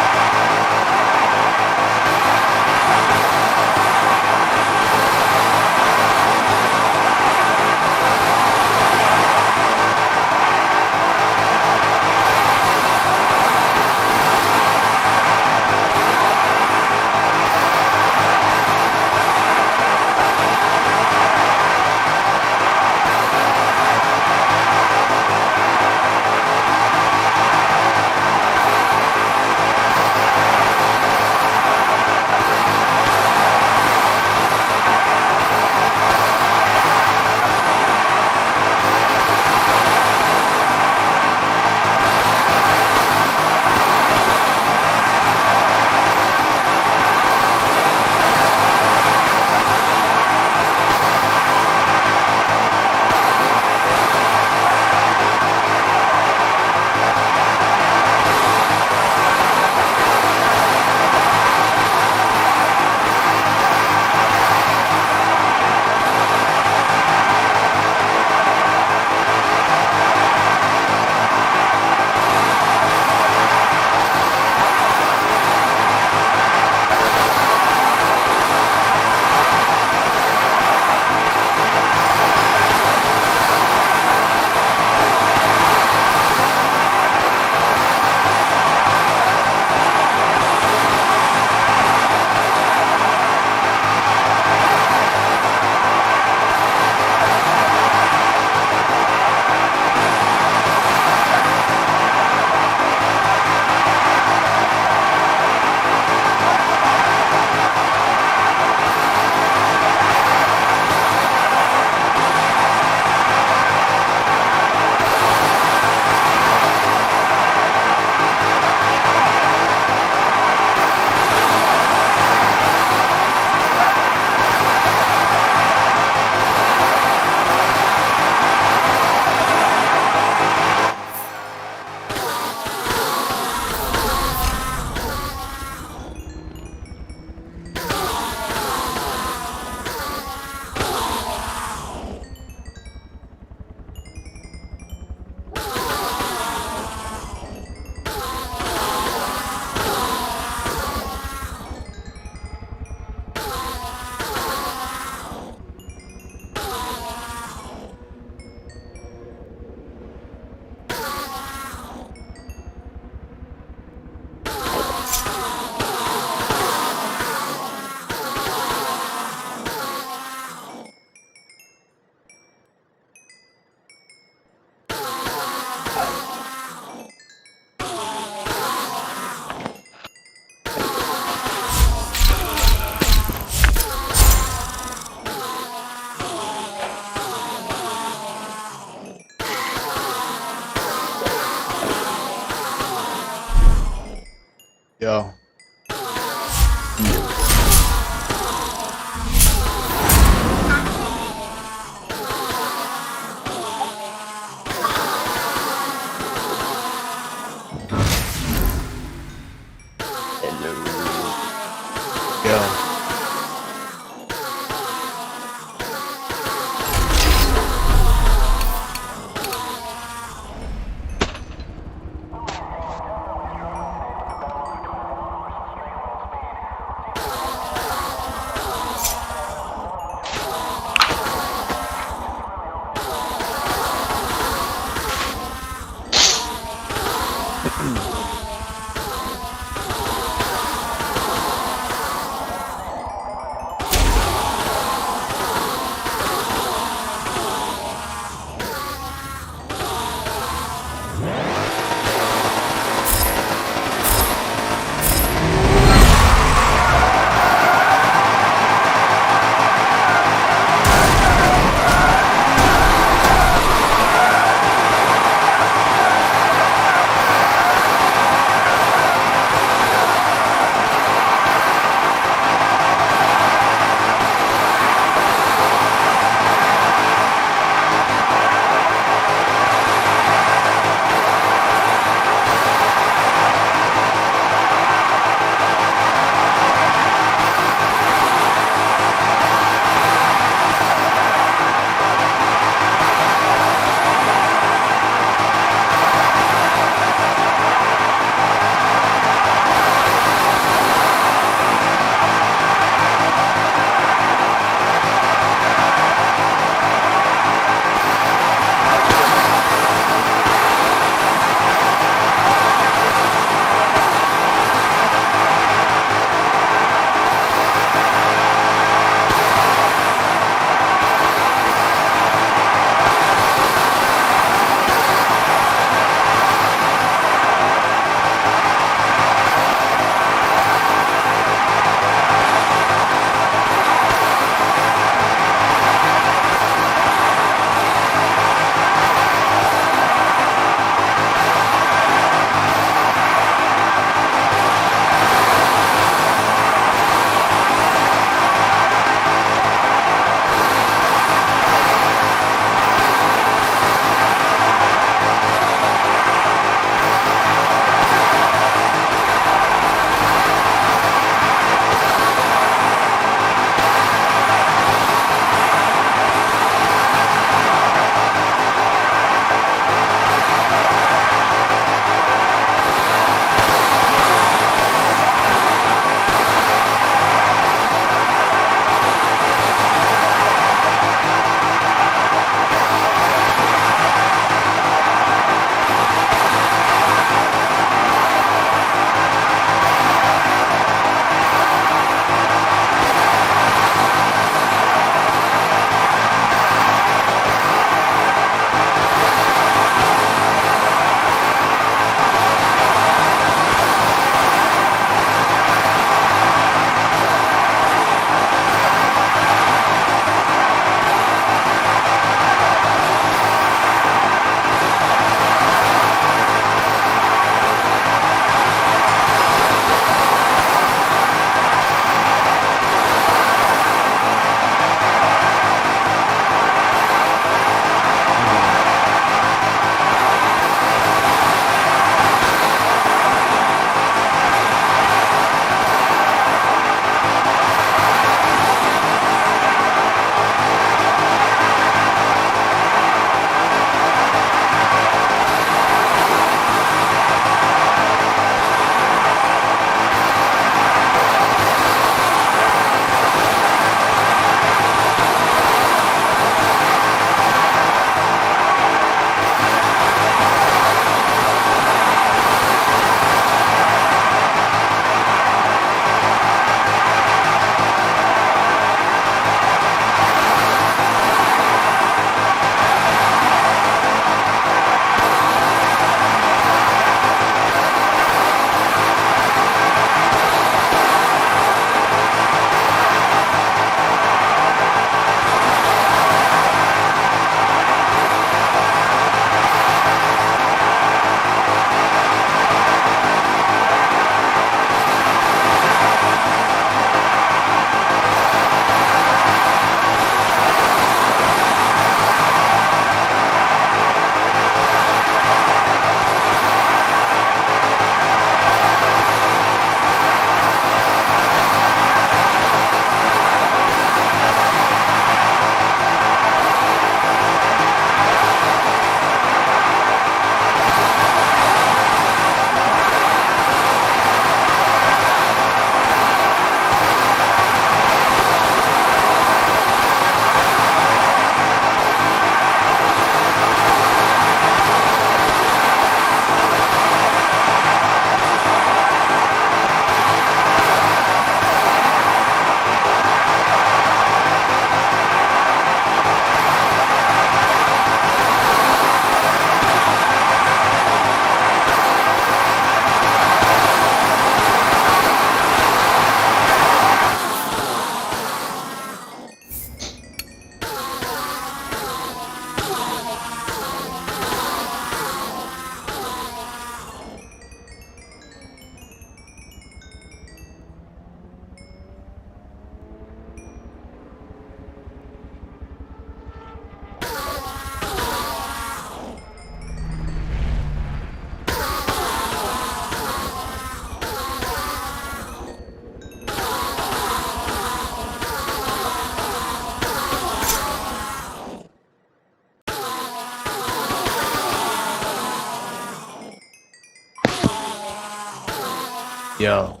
Yo.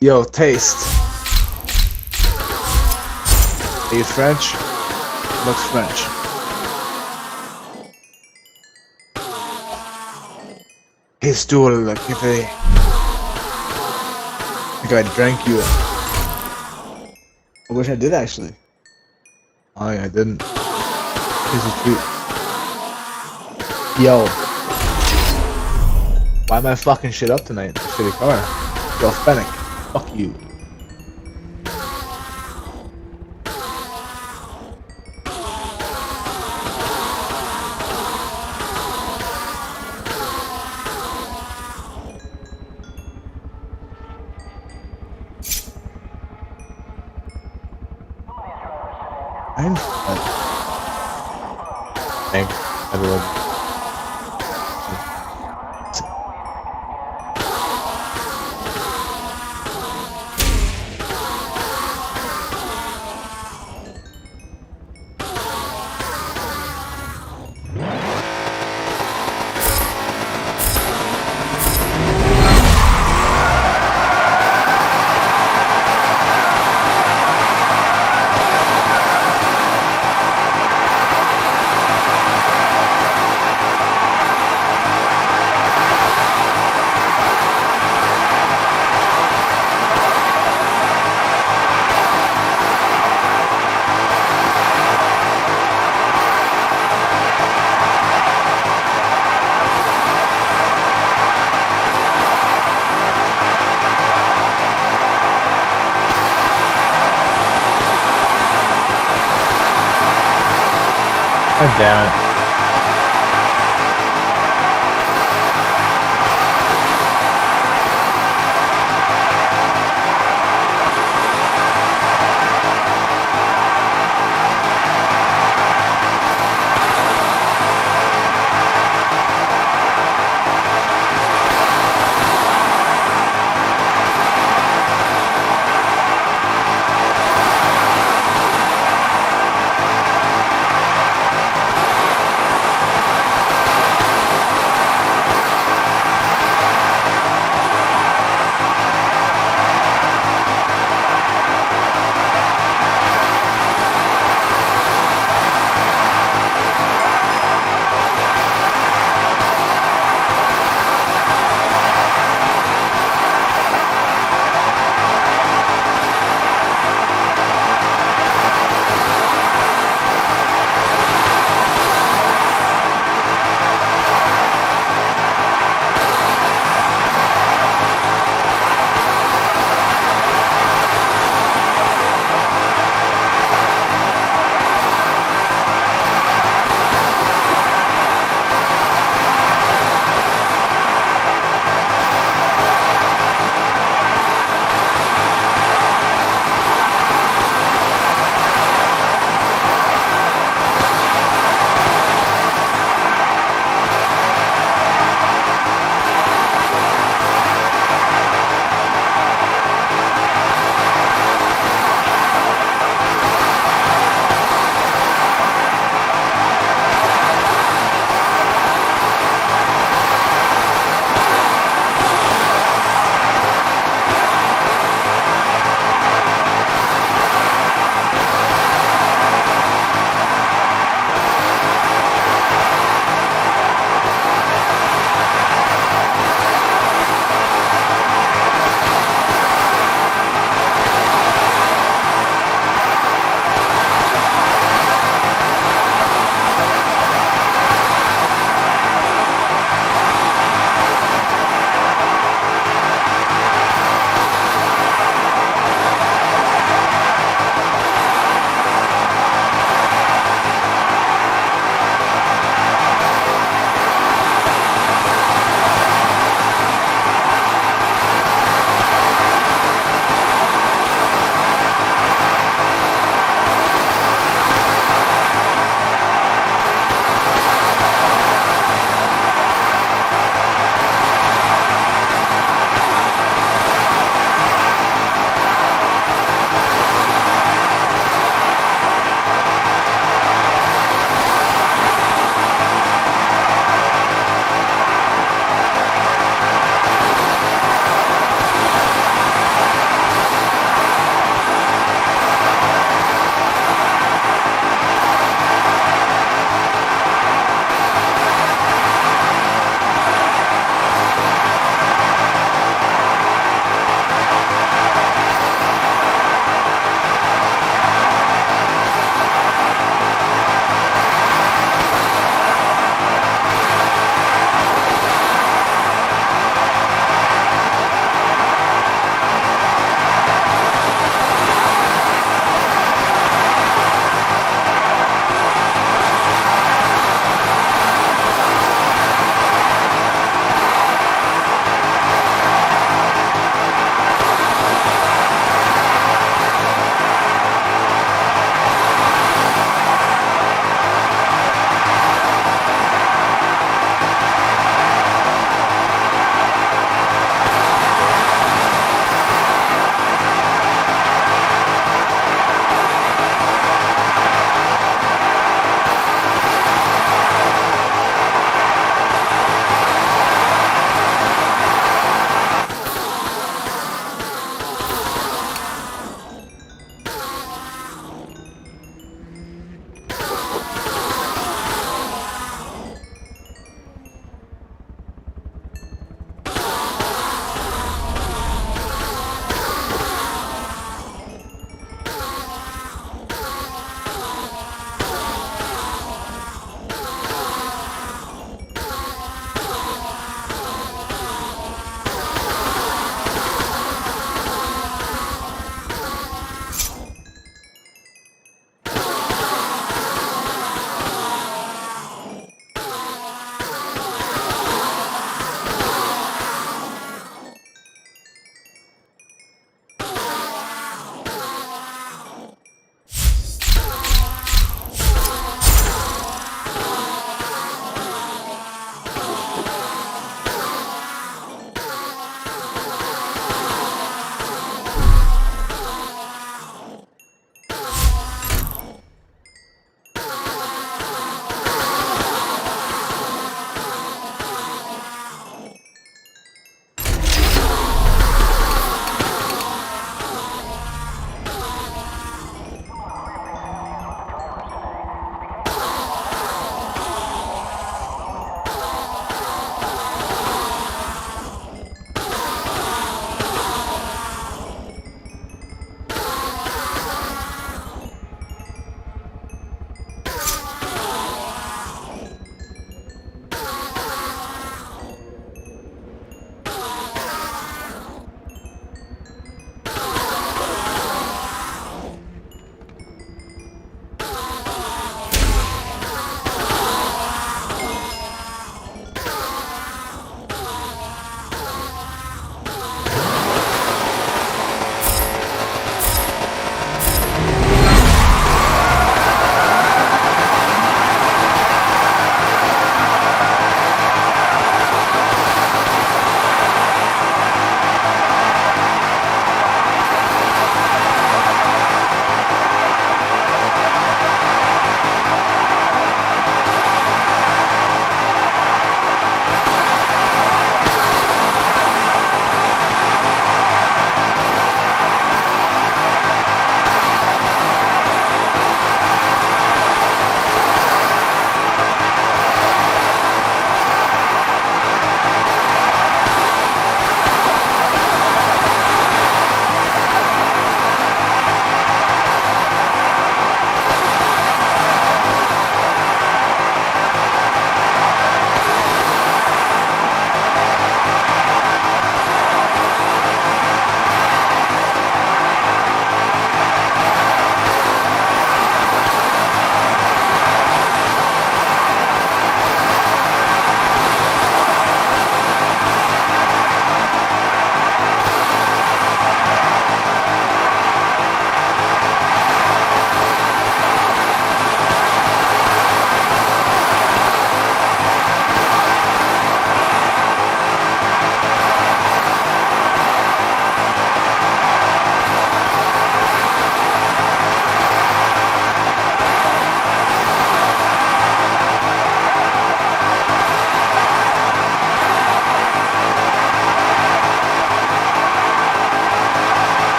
Yo, taste. Are you French? Looks French. His stool, like if I drank you. I wish I did actually. Oh yeah, I didn't. Here's a treat. Yo. Why am I fucking shit up tonight? This shitty car. Yo, Fennec. Fuck you. Thanks, everyone. God damn it.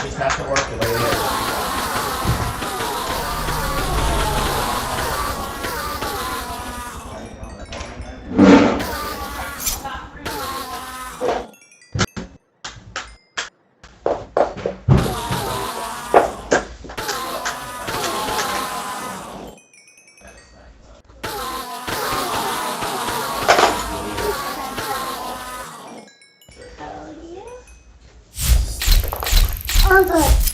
just have to work the way it is. Oh, good.